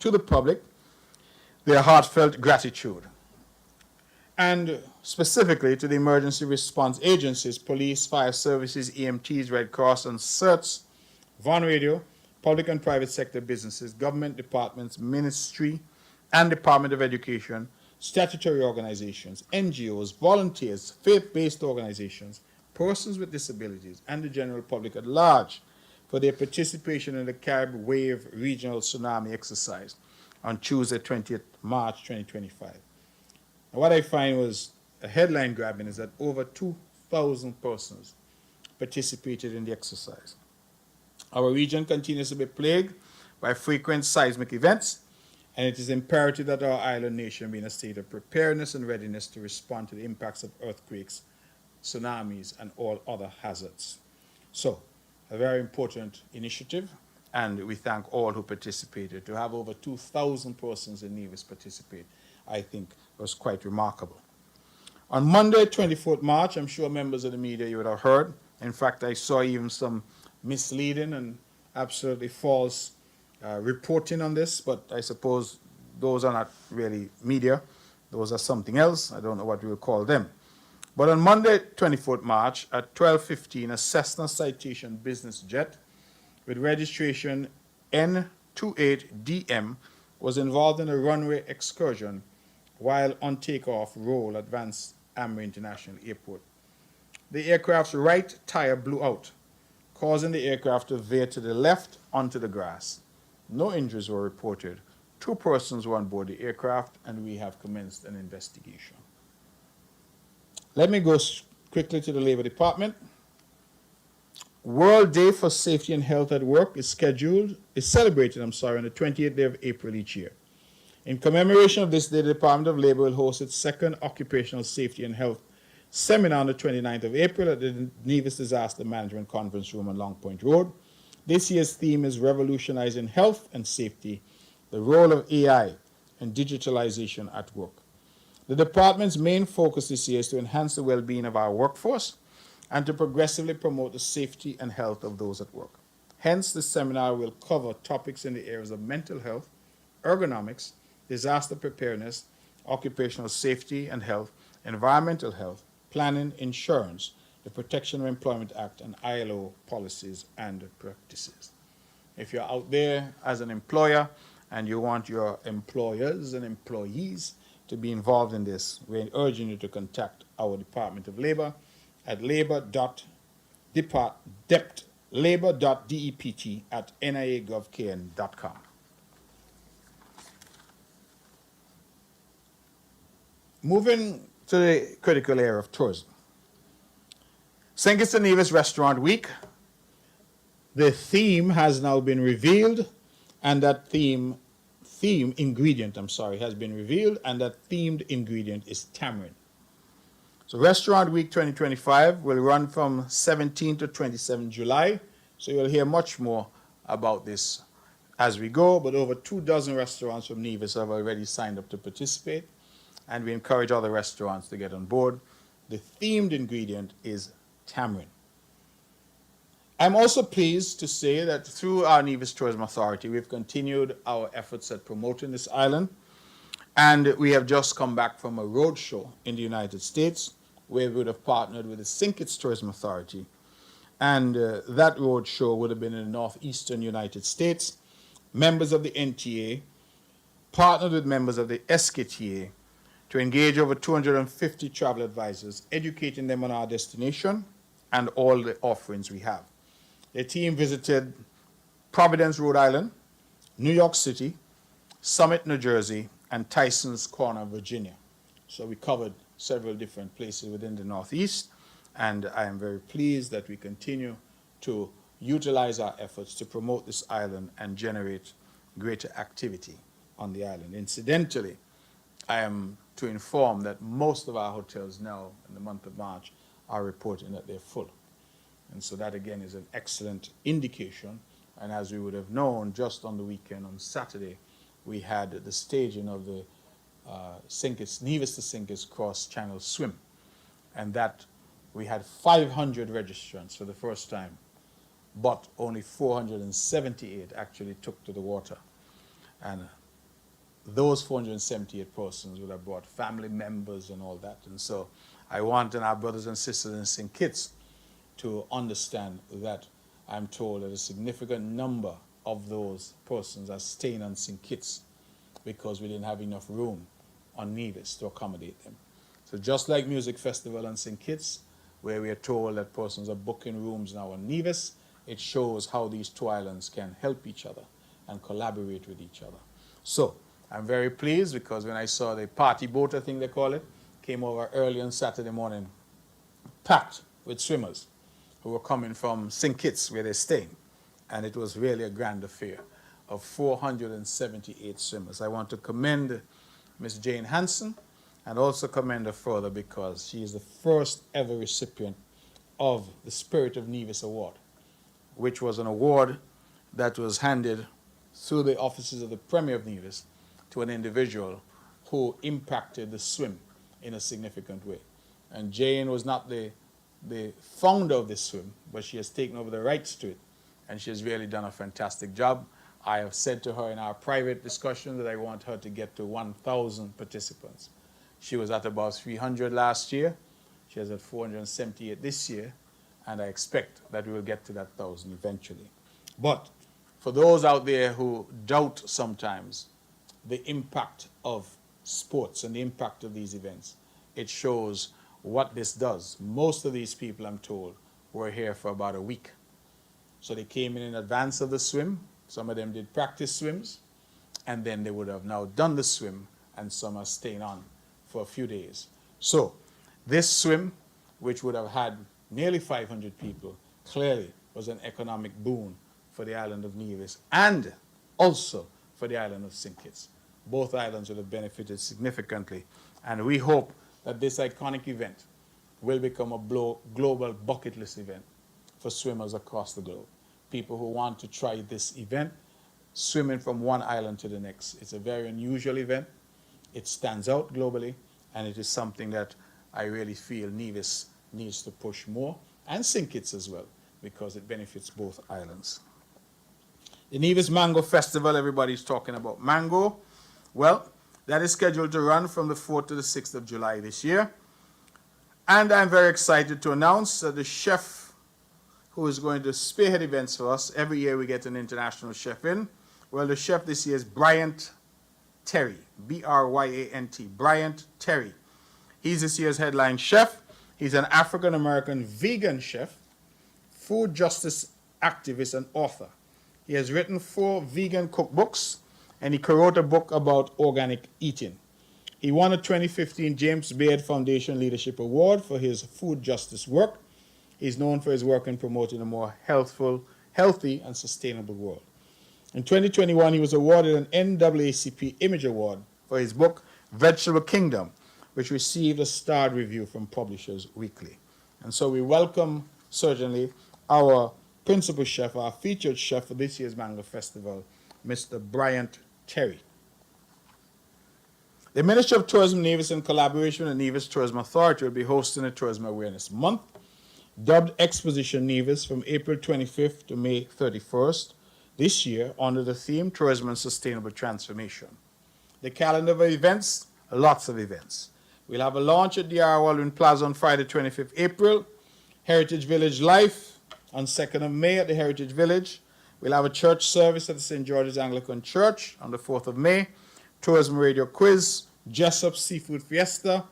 to the public their heartfelt gratitude, and specifically to the emergency response agencies, police, fire services, EMTs, Red Cross, and CERTs, Von Radio, public and private sector businesses, government departments, ministry and Department of Education, statutory organizations, NGOs, volunteers, faith-based organizations, persons with disabilities, and the general public at large for their participation in the Carib Wave Regional Tsunami Exercise on Tuesday, 20th March 2025. And what I find was a headline grabbing is that over 2,000 persons participated in the exercise. Our region continues to be plagued by frequent seismic events, and it is imperative that our island nation be in a state of preparedness and readiness to respond to the impacts of earthquakes, tsunamis, and all other hazards. So, a very important initiative, and we thank all who participated. To have over 2,000 persons in Nevis participate, I think was quite remarkable. On Monday, 24th March, I'm sure members of the media you would have heard. In fact, I saw even some misleading and absolutely false reporting on this, but I suppose those are not really media. Those are something else. I don't know what we will call them. But on Monday, 24th March, at 12:15, a Cessna Citation business jet with registration N28DM was involved in a runway excursion while on takeoff roll at Vance Amri International Airport. The aircraft's right tire blew out, causing the aircraft to veer to the left onto the grass. No injuries were reported. 2 persons were on board the aircraft, and we have commenced an investigation. Let me go quickly to the Labor Department. World Day for Safety and Health at Work is celebrated on the 28th day of April each year. In commemoration of this day, the Department of Labor will host its 2nd Occupational Safety and Health seminar on the 29th of April at the Nevis Disaster Management Conference Room on Long Point Road. This year's theme is Revolutionizing Health and Safety, the Role of AI and Digitalization at Work. The department's main focus this year is to enhance the well-being of our workforce and to progressively promote the safety and health of those at work. Hence, the seminar will cover topics in the areas of mental health, ergonomics, disaster preparedness, occupational safety and health, environmental health, planning, insurance, the Protection of Employment Act, and ILO policies and practices. If you're out there as an employer and you want your employers and employees to be involved in this, we're urging you to contact our Department of Labor at labor.dept@nia.gov.kn.com. Moving to the critical area of tourism. St. Kitts and Nevis Restaurant Week, the theme has now been revealed, and that theme ingredient has been revealed, and that themed ingredient is tamarind. So Restaurant Week 2025 will run from 17 to 27 July, so you'll hear much more about this as we go, but over 24 restaurants from Nevis have already signed up to participate, and we encourage other restaurants to get on board. The themed ingredient is tamarind. I'm also pleased to say that through our Nevis Tourism Authority, we've continued our efforts at promoting this island, and we have just come back from a road show in the United States where we would have partnered with the St. Kitts Tourism Authority, and that road show would have been in the northeastern United States. Members of the NTA partnered with members of the SKTA to engage over 250 travel advisors, educating them on our destination and all the offerings we have. The team visited Providence, Rhode Island, New York City, Summit, New Jersey, and Tyson's Corner, Virginia. So we covered several different places within the Northeast, and I am very pleased that we continue to utilize our efforts to promote this island and generate greater activity on the island. Incidentally, I am to inform that most of our hotels now in the month of March are reporting that they're full. And so that again is an excellent indication. And as we would have known, just on the weekend on Saturday, we had the staging of the Nevis to St. Kitts Cross Channel swim. And that we had 500 registrants for the first time, but only 478 actually took to the water. And those 478 persons would have brought family members and all that. And so I want our brothers and sisters in St. Kitts to understand that I'm told that a significant number of those persons are staying on St. Kitts because we didn't have enough room on Nevis to accommodate them. So just like Music Festival on St. Kitts, where we are told that persons are booking rooms now on Nevis, it shows how these two islands can help each other and collaborate with each other. So I'm very pleased because when I saw the party boat, I think they call it, came over early on Saturday morning, packed with swimmers who were coming from St. Kitts, where they're staying. And it was really a grand affair of 478 swimmers. I want to commend Ms. Jane Hansen and also commend her further because she is the first ever recipient of the Spirit of Nevis Award, which was an award that was handed through the offices of the Premier of Nevis to an individual who impacted the swim in a significant way. And Jane was not the founder of this swim, but she has taken over the rights to it, and she has really done a fantastic job. I have said to her in our private discussion that I want her to get to 1,000 participants. She was at about 300 last year. She has at 478 this year, and I expect that we will get to that 1,000 eventually. But for those out there who doubt sometimes the impact of sports and the impact of these events, it shows what this does. Most of these people, I'm told, were here for about a week. So they came in advance of the swim. Some of them did practice swims, and then they would have now done the swim, and some are staying on for a few days. So this swim, which would have had nearly 500 people, clearly was an economic boon for the island of Nevis and also for the island of St. Kitts. Both islands would have benefited significantly, and we hope that this iconic event will become a global bucket list event for swimmers across the globe. People who want to try this event, swimming from one island to the next. It's a very unusual event. It stands out globally, and it is something that I really feel Nevis needs to push more, and St. Kitts as well, because it benefits both islands. The Nevis Mango Festival, everybody's talking about mango. Well, that is scheduled to run from the 4th to the 6th of July this year. And I'm very excited to announce that the chef who is going to spearhead events for us, every year we get an international chef in. Well, the chef this year is Bryant Terry, B-R-Y-A-N-T, Bryant Terry. He's this year's headline chef. He's an African-American vegan chef, food justice activist, and author. He has written 4 vegan cookbooks, and he co-wrote a book about organic eating. He won a 2015 James Beard Foundation Leadership Award for his food justice work. He's known for his work in promoting a more healthy, and sustainable world. In 2021, he was awarded an NAACP Image Award for his book, Vegetable Kingdom, which received a starred review from Publishers Weekly. And so we welcome, certainly, our principal chef, our featured chef for this year's Mango Festival, Mr. Bryant Terry. The Ministry of Tourism Nevis, in collaboration with the Nevis Tourism Authority, will be hosting a Tourism Awareness Month, dubbed Exposition Nevis, from April 25th to May 31st this year, under the theme Tourism and Sustainable Transformation. The calendar of events, lots of events. We'll have a launch at DR Waldron Plaza on Friday, 25th April, Heritage Village Life on 2nd of May at the Heritage Village. We'll have a church service at the St. George's Anglican Church on the 4th of May, Tourism Radio Quiz, Jessup Seafood Fiesta,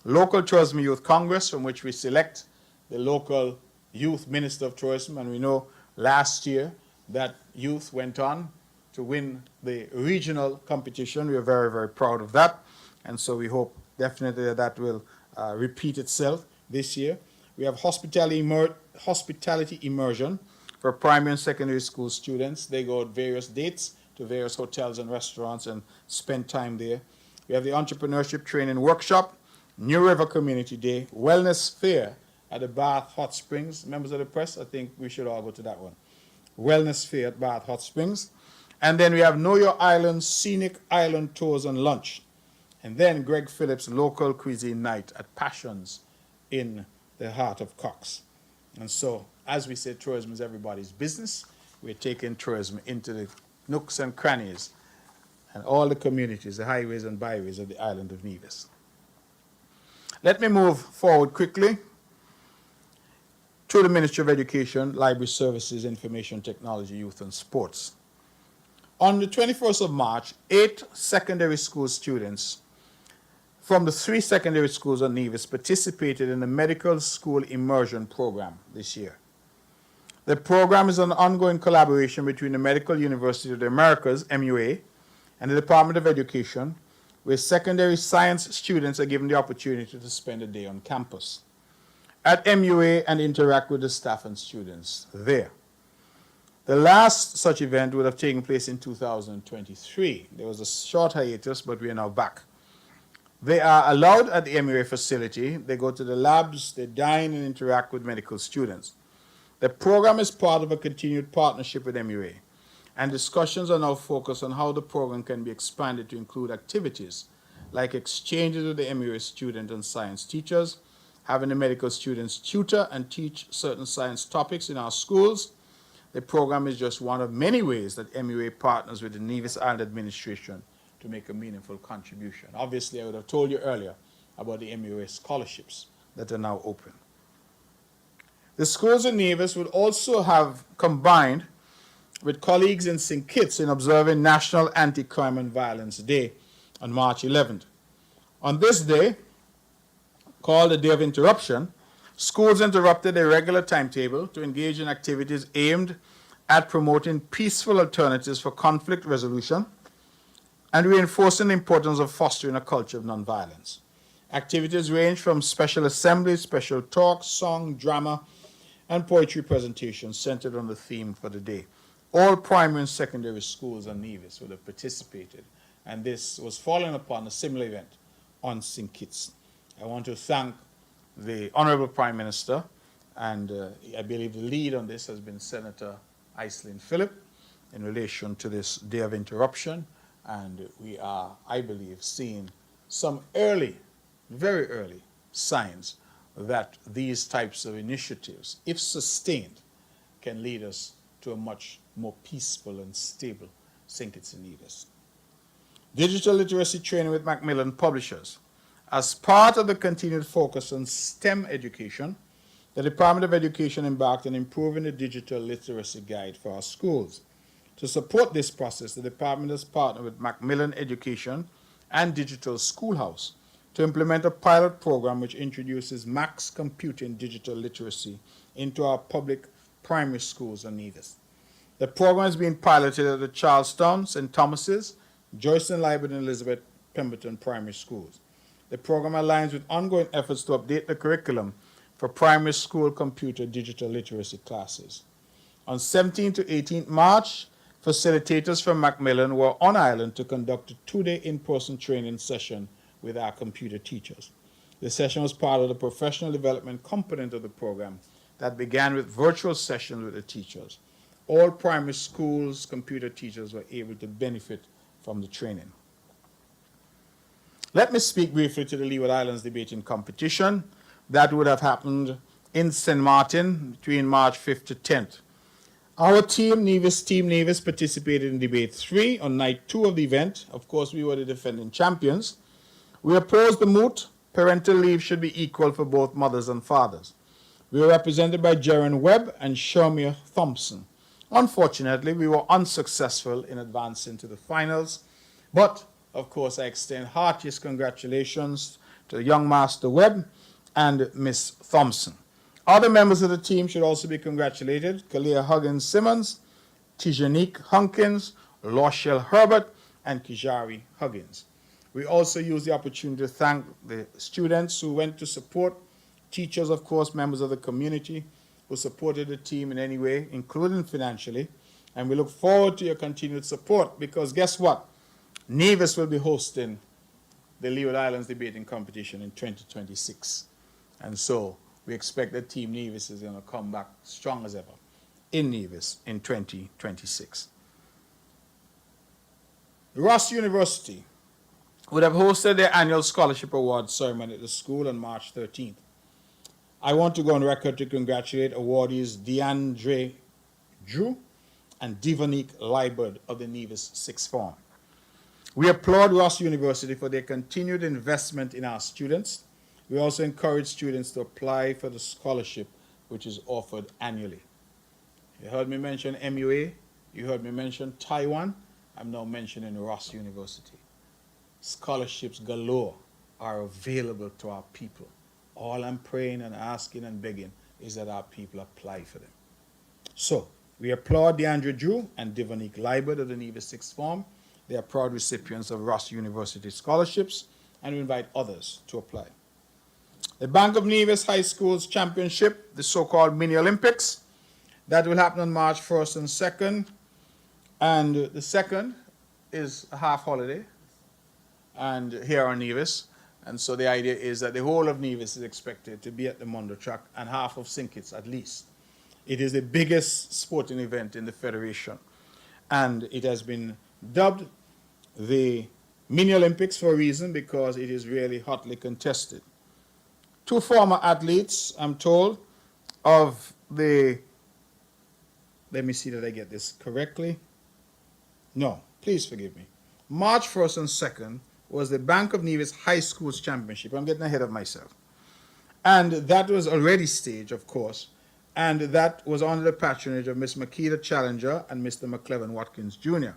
local Tourism Youth Congress, from which we select the local youth minister of tourism. And we know last year that youth went on to win the regional competition. We are very, very proud of that. And so we hope definitely that that will repeat itself this year. We have hospitality immersion for primary and secondary school students. They go at various dates to various hotels and restaurants and spend time there. We have the entrepreneurship training workshop, New River Community Day, wellness fair at the Bath Hot Springs. Members of the press, I think we should all go to that one. Wellness fair at Bath Hot Springs. And then we have Know Your Island, scenic island tours and lunch. And then Greg Phillips' local cuisine night at Passions in the heart of Cox. And so, as we say, tourism is everybody's business. We're taking tourism into the nooks and crannies and all the communities, the highways and byways of the island of Nevis. Let me move forward quickly to the Ministry of Education, Library Services, Information Technology, Youth and Sports. On the 21st of March, 8 secondary school students from the 3 secondary schools on Nevis participated in the Medical School Immersion Program this year. The program is an ongoing collaboration between the Medical University of the Americas, MUA, and the Department of Education, where secondary science students are given the opportunity to spend a day on campus at MUA and interact with the staff and students there. The last such event would have taken place in 2023. There was a short hiatus, but we are now back. They are allowed at the MUA facility. They go to the labs, they dine and interact with medical students. The program is part of a continued partnership with MUA, and discussions are now focused on how the program can be expanded to include activities like exchanges with the MUA student and science teachers, having the medical students tutor and teach certain science topics in our schools. The program is just one of many ways that MUA partners with the Nevis Island Administration to make a meaningful contribution. Obviously, I would have told you earlier about the MUA scholarships that are now open. The schools in Nevis would also have combined with colleagues in St. Kitts in observing National Anti-Crime and Violence Day on March 11th. On this day, called the Day of Interruption, schools interrupted their regular timetable to engage in activities aimed at promoting peaceful alternatives for conflict resolution and reinforcing the importance of fostering a culture of nonviolence. Activities range from special assemblies, special talks, song, drama, and poetry presentations centered on the theme for the day. All primary and secondary schools on Nevis would have participated, and this was following upon a similar event on St. Kitts. I want to thank the Honorable Prime Minister, and I believe the lead on this has been Senator Iselin Phillip in relation to this day of interruption, and we are, I believe, seeing some early, very early signs that these types of initiatives, if sustained, can lead us to a much more peaceful and stable St. Kitts and Nevis. Digital literacy training with Macmillan Publishers. As part of the continued focus on STEM education, the Department of Education embarked on improving the digital literacy guide for our schools. To support this process, the department has partnered with Macmillan Education and Digital Schoolhouse to implement a pilot program which introduces max computing digital literacy into our public primary schools in Nevis. The program is being piloted at the Charlestown, St. Thomas's, Joyce and Liebert and Elizabeth Pemberton primary schools. The program aligns with ongoing efforts to update the curriculum for primary school computer digital literacy classes. On 17 to 18 March, facilitators from Macmillan were on island to conduct a two-day in-person training session with our computer teachers. The session was part of the professional development component of the program that began with virtual sessions with the teachers. All primary schools computer teachers were able to benefit from the training. Let me speak briefly to the Leeward Islands debating competition. That would have happened in St. Martin between March 5th to 10th. Our Team Nevis, participated in debate 3 on night 2 of the event. Of course, we were the defending champions. We opposed the moot. Parental leave should be equal for both mothers and fathers. We were represented by Jaron Webb and Shamir Thompson. Unfortunately, we were unsuccessful in advancing to the finals, but of course I extend heartiest congratulations to young Master Webb and Miss Thompson. Other members of the team should also be congratulated: Kalia Huggins Simmons, Tijanique Hunkins, Loshelle Herbert, and Kijari Huggins. We also use the opportunity to thank the students who went to support, teachers, of course, members of the community who supported the team in any way, including financially. And we look forward to your continued support, because guess what? Nevis will be hosting the Leeward Islands debating competition in 2026. And so we expect that Team Nevis is going to come back strong as ever in Nevis in 2026. Ross University would have hosted their annual scholarship award ceremony at the school on March 13th. I want to go on record to congratulate awardees DeAndre Drew and Divonique Liebert of the Nevis Sixth Form. We applaud Ross University for their continued investment in our students. We also encourage students to apply for the scholarship which is offered annually. You heard me mention MUA, you heard me mention Taiwan, I'm now mentioning Ross University. Scholarships galore are available to our people. All I'm praying and asking and begging is that our people apply for them. So, we applaud DeAndre Drew and Divonique Liebert of the Nevis Sixth Form. They are proud recipients of Ross University scholarships, and we invite others to apply. The Bank of Nevis High School's Championship, the so-called Mini Olympics, that will happen on March 1st and 2nd. And the 2nd is a half holiday, and here on Nevis. And so the idea is that the whole of Nevis is expected to be at the Mondo track, and half of St. Kitts at least. It is the biggest sporting event in the Federation, and it has been dubbed the Mini Olympics for a reason, because it is really hotly contested. 2 former athletes, I'm told, of the, let me see that I get this correctly. No, please forgive me. March 1st and 2nd was the Bank of Nevis High School's Championship. I'm getting ahead of myself. And that was already staged, of course, and that was under the patronage of Miss Makita Challenger and Mr. McClevin Watkins Jr.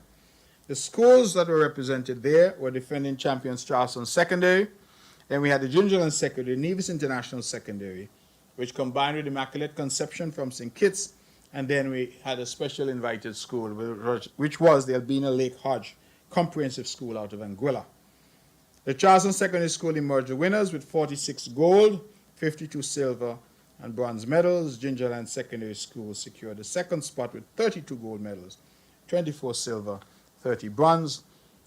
The schools that were represented there were defending champions Charleston Secondary, then we had the Gingerland Secondary, Nevis International Secondary, which combined with Immaculate Conception from St. Kitts, and then we had a special invited school, which was the Albina Lake Hodge Comprehensive School out of Anguilla. The Charleston Secondary School emerged the winners with 46 gold, 52 silver, and bronze medals. Gingerland Secondary School secured the second spot with 32 gold medals, 24 silver, 30 bronze.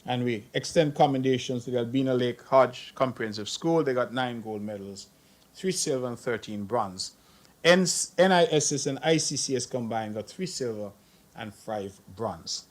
And we extend commendations to the Albina Lake Hodge Comprehensive School. They got 9 gold medals, 3 silver and 13 bronze. NISS and ICCS combined got 3 silver and 5 bronze.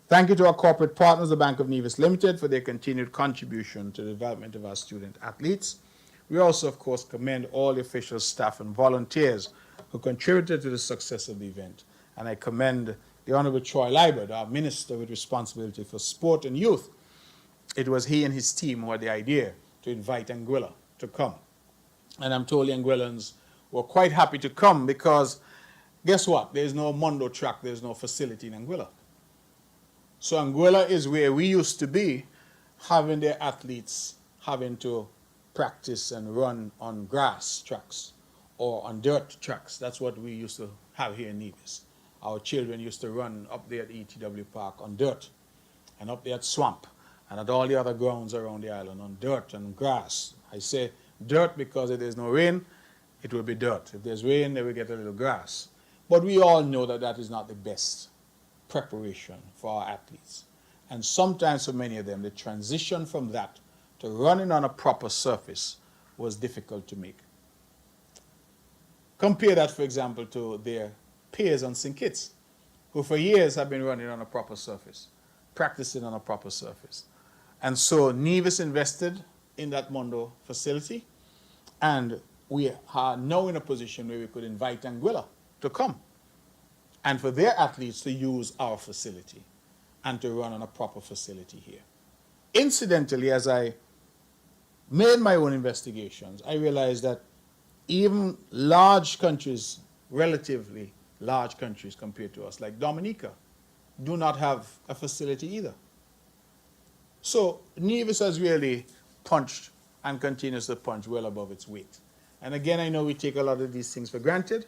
Thank you to our corporate partners, the Bank of Nevis Limited, for their continued contribution to the development of our student athletes. We also, of course, commend all the official staff and volunteers who contributed to the success of the event. And I commend the Honorable Troy Liebert, our Minister with responsibility for sport and youth. It was he and his team who had the idea to invite Anguilla to come. And I'm told the Anguillans were quite happy to come because, guess what? There's no Mondo track, there's no facility in Anguilla. So Anguilla is where we used to be, having their athletes having to practice and run on grass tracks or on dirt tracks. That's what we used to have here in Nevis. Our children used to run up there at ETW Park on dirt, and up there at Swamp, and at all the other grounds around the island on dirt and grass. I say dirt because if there's no rain, it will be dirt. If there's rain, then we get a little grass. But we all know that that is not the best preparation for our athletes. And sometimes for many of them, the transition from that to running on a proper surface was difficult to make. Compare that, for example, to their peers on St. Kitts, who for years have been running on a proper surface, practicing on a proper surface. And so Nevis invested in that Mondo facility, and we are now in a position where we could invite Anguilla to come and for their athletes to use our facility and to run on a proper facility here. Incidentally, as I made my own investigations, I realized that even large countries, relatively large countries compared to us, like Dominica, do not have a facility either. So Nevis has really punched and continues to punch well above its weight. And again, I know we take a lot of these things for granted,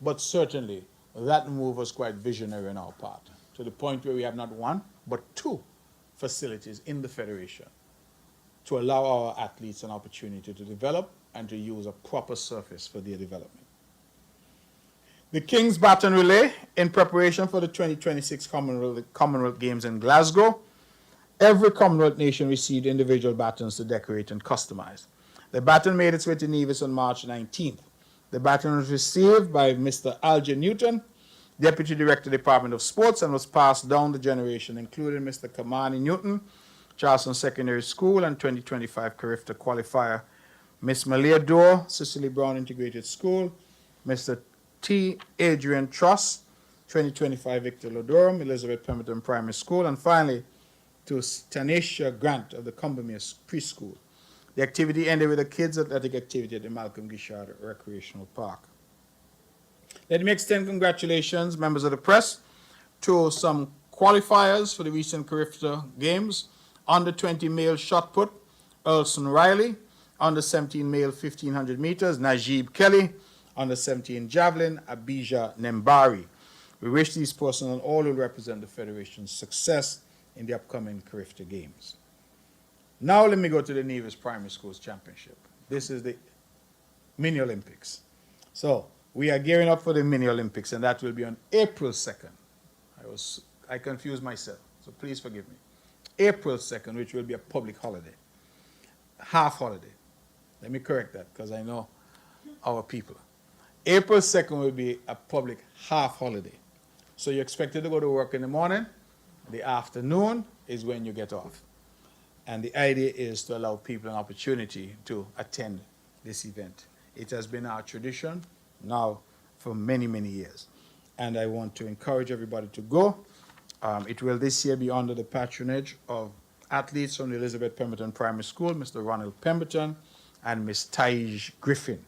but certainly that move was quite visionary on our part, to the point where we have not one, but 2 facilities in the Federation to allow our athletes an opportunity to develop and to use a proper surface for their development. The King's Baton Relay, in preparation for the 2026 Commonwealth Games in Glasgow, every Commonwealth nation received individual batons to decorate and customize. The baton made its way to Nevis on March 19th. The baton was received by Mr. Alger Newton, Deputy Director, Department of Sports, and was passed down the generation, including Mr. Kamani Newton, Charleston Secondary School and 2025 Carifta qualifier, Miss Malia Dorr, Cicely Brown Integrated School, Mr. T. Adrian Truss, 2025 Victor Lodorum, Elizabeth Pemberton Primary School, and finally to Tanisha Grant of the Cumbermere Preschool. The activity ended with a kids' athletic activity at the Malcolm Gishard Recreational Park. Let me extend congratulations, members of the press, to some qualifiers for the recent Carifta Games. Under 20 male shot put, Erlson Riley. Under 17 male 1500 meters, Najib Kelly. Under 17 javelin, Abija Nembari. We wish these persons and all who represent the Federation's success in the upcoming Carifta Games. Now let me go to the Nevis Primary Schools Championship. This is the Mini Olympics. So we are gearing up for the Mini Olympics, and that will be on April 2nd. I confused myself, so please forgive me. April 2nd, which will be a public holiday, half holiday. Let me correct that because I know our people. April 2nd will be a public half holiday. So you're expected to go to work in the morning. The afternoon is when you get off. And the idea is to allow people an opportunity to attend this event. It has been our tradition now for many, many years. And I want to encourage everybody to go. It will this year be under the patronage of athletes from the Elizabeth Pemberton Primary School, Mr. Ronald Pemberton and Ms. Taij Griffin.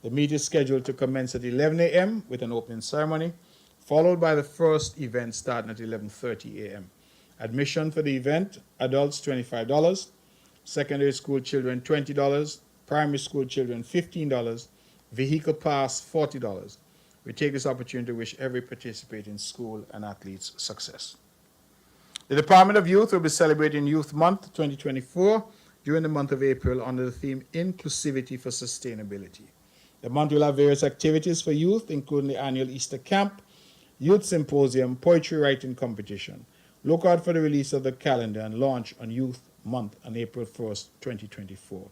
The meet is scheduled to commence at 11 a.m. with an opening ceremony, followed by the first event starting at 11:30 a.m. Admission for the event, adults $25, secondary school children $20, primary school children $15, vehicle pass $40. We take this opportunity to wish every participating school and athletes success. The Department of Youth will be celebrating Youth Month 2024 during the month of April under the theme Inclusivity for Sustainability. The month will have various activities for youth, including the annual Easter Camp, Youth Symposium, Poetry Writing Competition. Look out for the release of the calendar and launch on Youth Month on April 1st, 2024.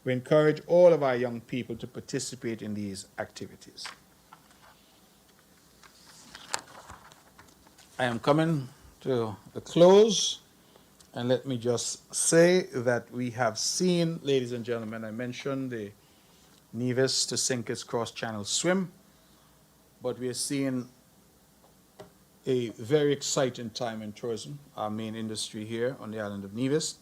We encourage all of our young people to participate in these activities. I am coming to the close, and let me just say that we have seen, ladies and gentlemen, I mentioned the Nevis to Sinkers cross-channel swim, but we are seeing a very exciting time in tourism, our main industry here on the island of Nevis.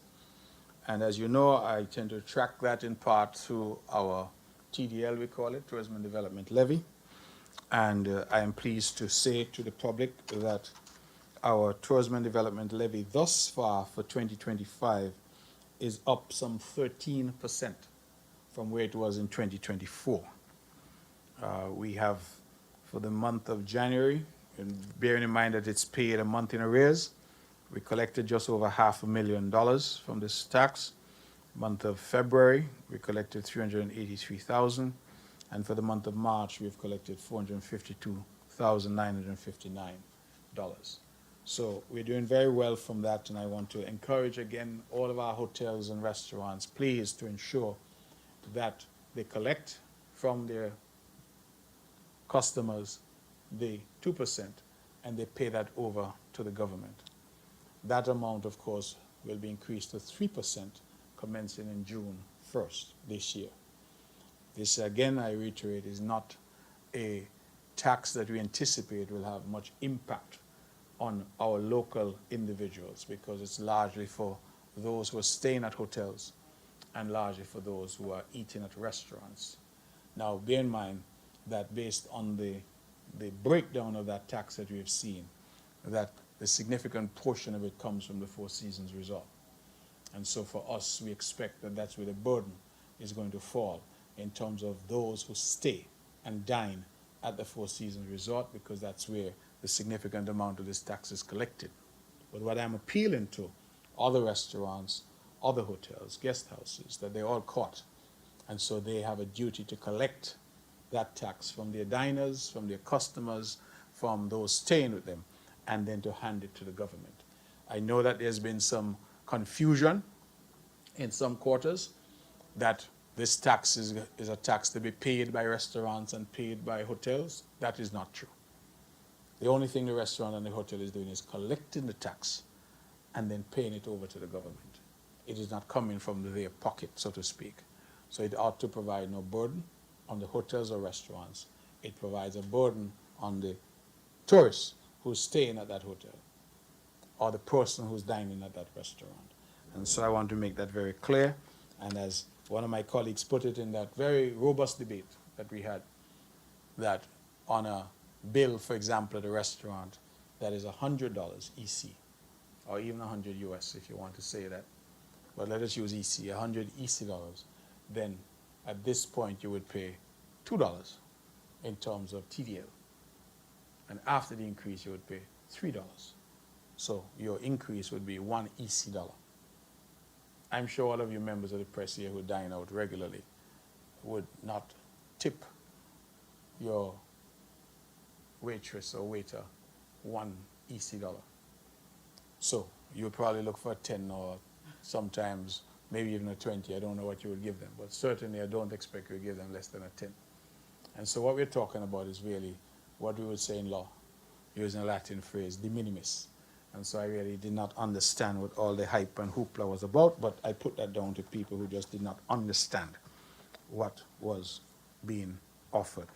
And as you know, I tend to track that in part through our TDL, we call it, Tourism and Development Levy. And I am pleased to say to the public that our Tourism and Development Levy thus far for 2025 is up some 13% from where it was in 2024. We have, for the month of January, and bearing in mind that it's paid a month in arrears, we collected just over $500,000 from this tax. Month of February, we collected $383,000, and for the month of March, we've collected $452,959. So we're doing very well from that, and I want to encourage again all of our hotels and restaurants, please, to ensure that they collect from their customers the 2% and they pay that over to the government. That amount, of course, will be increased to 3% commencing in June 1st this year. This, again, I reiterate, is not a tax that we anticipate will have much impact on our local individuals, because it's largely for those who are staying at hotels and largely for those who are eating at restaurants. Now, bear in mind that based on the breakdown of that tax that we've seen, that the significant portion of it comes from the Four Seasons Resort. And so for us, we expect that that's where the burden is going to fall in terms of those who stay and dine at the Four Seasons Resort, because that's where the significant amount of this tax is collected. But what I'm appealing to other restaurants, other hotels, guest houses, that they're all caught. And so they have a duty to collect that tax from their diners, from their customers, from those staying with them, and then to hand it to the government. I know that there's been some confusion in some quarters that this tax is a tax to be paid by restaurants and paid by hotels. That is not true. The only thing the restaurant and the hotel is doing is collecting the tax and then paying it over to the government. It is not coming from their pocket, so to speak. So it ought to provide no burden on the hotels or restaurants. It provides a burden on the tourist who's staying at that hotel or the person who's dining at that restaurant. And so I want to make that very clear. And as one of my colleagues put it in that very robust debate that we had, that on a bill, for example, at a restaurant, that is $100 EC, or even 100 US if you want to say that. But let us use EC, 100 EC dollars. Then at this point you would pay $2 in terms of TDL. And after the increase you would pay $3. So your increase would be 1 EC dollar. I'm sure all of you members of the press here who dine out regularly would not tip your waitress or waiter 1 EC dollar. So you would probably look for a 10 or sometimes maybe even a 20. I don't know what you would give them, but certainly I don't expect you to give them less than a 10. And so what we're talking about is really what we would say in law, using a Latin phrase, de minimis. And so I really did not understand what all the hype and hoopla was about, but I put that down to people who just did not understand what was being offered.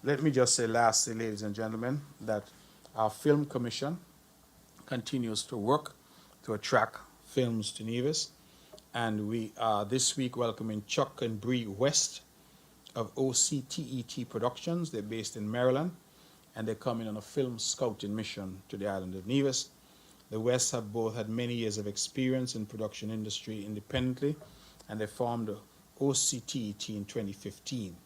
Let me just say lastly, ladies and gentlemen, that our film commission continues to work to attract films to Nevis. And we are this week welcoming Chuck and Bree West of OCTET Productions. They're based in Maryland, and they're coming on a film scouting mission to the island of Nevis. The Wests have both had many years of experience in production industry independently, and they formed OCTET in 2015.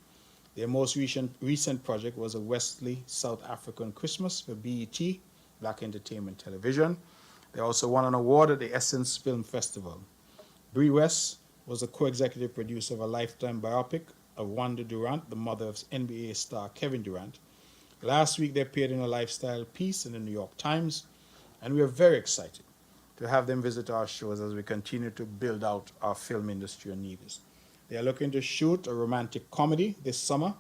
Their most recent project was a Wesley South African Christmas for BET, Black Entertainment Television. They also won an award at the Essence Film Festival. Bree West was a co-executive producer of a Lifetime biopic of Wanda Durant, the mother of NBA star Kevin Durant. Last week they appeared in a lifestyle piece in the New York Times, and we are very excited to have them visit our shows as we continue to build out our film industry in Nevis. They are looking to shoot a romantic comedy this summer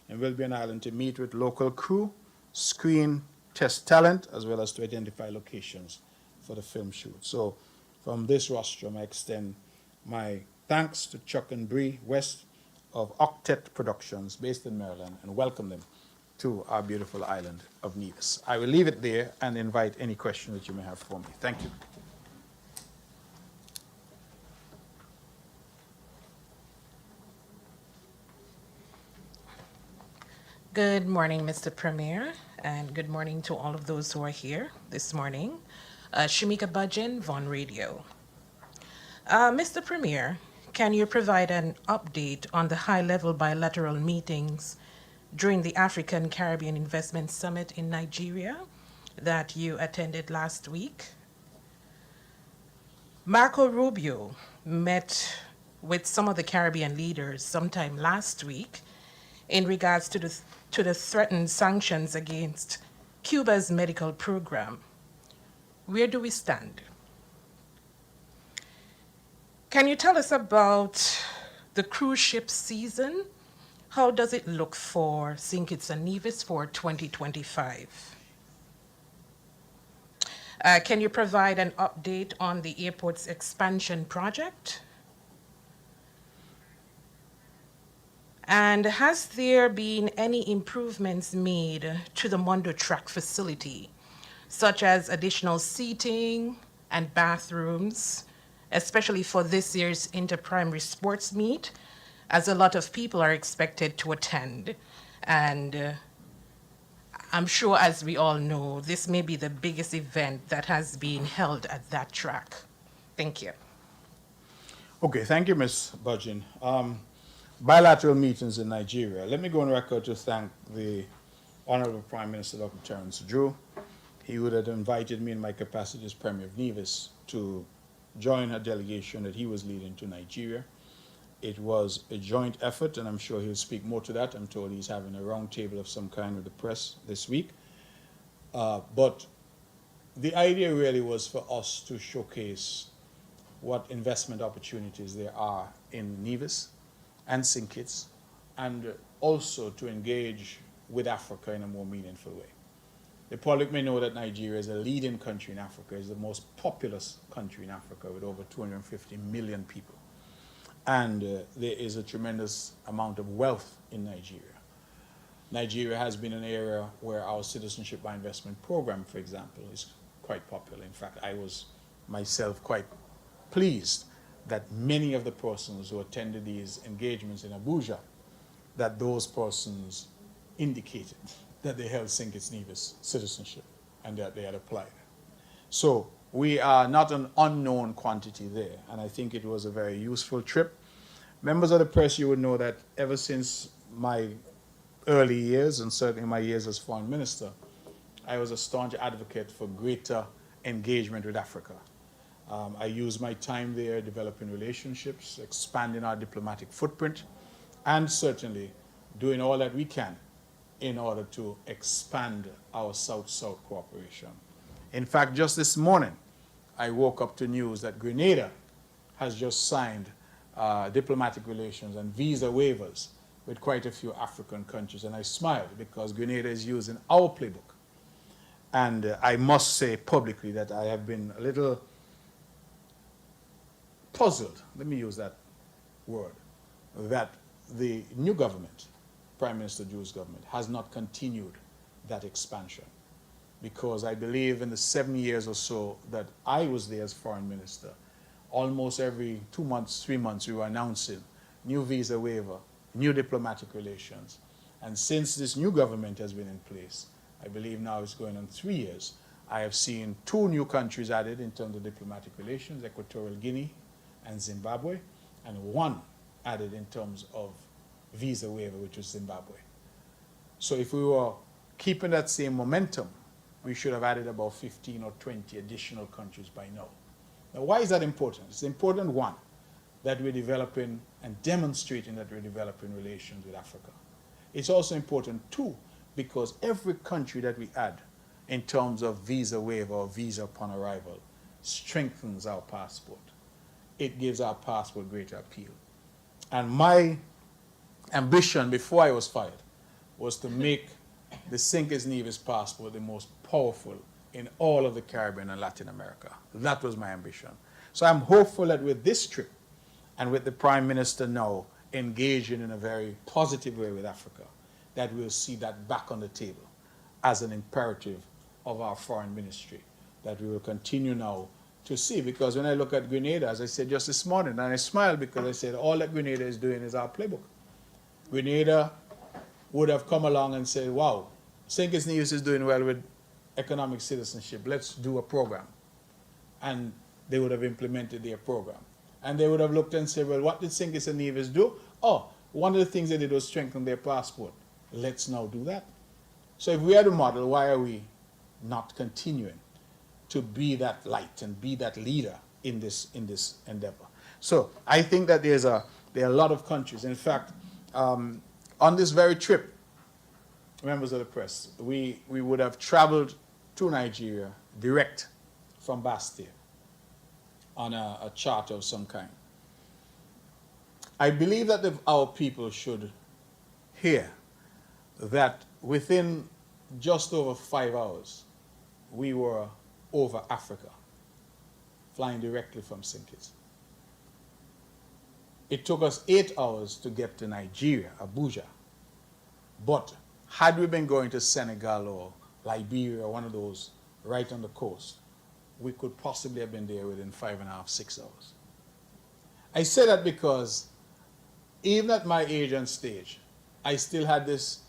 and will be on island to meet with local crew, screen, test talent, as well as to identify locations for the film shoot. So from this rostrum, I extend my thanks to Chuck and Bree West of Octet Productions based in Maryland and welcome them to our beautiful island of Nevis. I will leave it there and invite any questions that you may have for me. Thank you. Good morning, Mr. Premier, and good morning to all of those who are here this morning. Shamika Budgen, Von Radio. Mr. Premier, can you provide an update on the high-level bilateral meetings during the African Caribbean Investment Summit in Nigeria that you attended last week? Marco Rubio met with some of the Caribbean leaders sometime last week in regards to the threatened sanctions against Cuba's medical program. Where do we stand? Can you tell us about the cruise ship season? How does it look for St. Kitts and Nevis for 2025? Can you provide an update on the airport's expansion project? And has there been any improvements made to the Mondo Track facility, such as additional seating and bathrooms, especially for this year's inter-primary sports meet, as a lot of people are expected to attend? And I'm sure, as we all know, this may be the biggest event that has been held at that track. Thank you. Okay, thank you, Ms. Budgen. Bilateral meetings in Nigeria. Let me go on record to thank the Honorable Prime Minister, Dr. Terence Drew. He would have invited me in my capacity as Premier of Nevis to join a delegation that he was leading to Nigeria. It was a joint effort, and I'm sure he'll speak more to that. I'm told he's having a round table of some kind with the press this week. But the idea really was for us to showcase what investment opportunities there are in Nevis and St. Kitts, and also to engage with Africa in a more meaningful way. The public may know that Nigeria is a leading country in Africa, is the most populous country in Africa with over 250 million people. And there is a tremendous amount of wealth in Nigeria. Nigeria has been an area where our citizenship by investment program, for example, is quite popular. In fact, I was myself quite pleased that many of the persons who attended these engagements in Abuja, that those persons indicated that they held St. Kitts Nevis citizenship and that they had applied. So we are not an unknown quantity there, and I think it was a very useful trip. Members of the press, you would know that ever since my early years, and certainly my years as foreign minister, I was a staunch advocate for greater engagement with Africa. I used my time there developing relationships, expanding our diplomatic footprint, and certainly doing all that we can in order to expand our South-South cooperation. In fact, just this morning, I woke up to news that Grenada has just signed diplomatic relations and visa waivers with quite a few African countries, and I smiled because Grenada is using our playbook. And I must say publicly that I have been a little puzzled, let me use that word, that the new government, Prime Minister Drew's government, has not continued that expansion. Because I believe in the 7 years or so that I was there as foreign minister, almost every 2 months, 3 months, we were announcing new visa waiver, new diplomatic relations. And since this new government has been in place, I believe now it's going on 3 years, I have seen 2 new countries added in terms of diplomatic relations, Equatorial Guinea and Zimbabwe, and 1 added in terms of visa waiver, which was Zimbabwe. So if we were keeping that same momentum, we should have added about 15 or 20 additional countries by now. Now, why is that important? It's important, 1, that we're developing and demonstrating that we're developing relations with Africa. It's also important, 2, because every country that we add in terms of visa waiver or visa upon arrival strengthens our passport. It gives our passport greater appeal. And my ambition before I was fired was to make the Sinkers Nevis passport the most powerful in all of the Caribbean and Latin America. That was my ambition. So I'm hopeful that with this trip and with the Prime Minister now engaging in a very positive way with Africa, that we'll see that back on the table as an imperative of our foreign ministry, that we will continue now to see. Because when I look at Grenada, as I said just this morning, and I smiled because I said all that Grenada is doing is our playbook. Grenada would have come along and said, wow, St. Kitts Nevis is doing well with economic citizenship. Let's do a program. And they would have implemented their program. And they would have looked and said, well, what did St. Kitts and Nevis do? Oh, one of the things they did was strengthen their passport. Let's now do that. So if we are the model, why are we not continuing to be that light and be that leader in this endeavor? So I think that there are a lot of countries. In fact, on this very trip, members of the press, we would have traveled to Nigeria direct from Bastia on a charter of some kind. I believe that our people should hear that within just over 5 hours, we were over Africa, flying directly from St. Kitts. It took us 8 hours to get to Nigeria, Abuja. But had we been going to Senegal or Liberia or one of those right on the coast, we could possibly have been there within 5.5, 6 hours. I say that because even at my age and stage, I still had this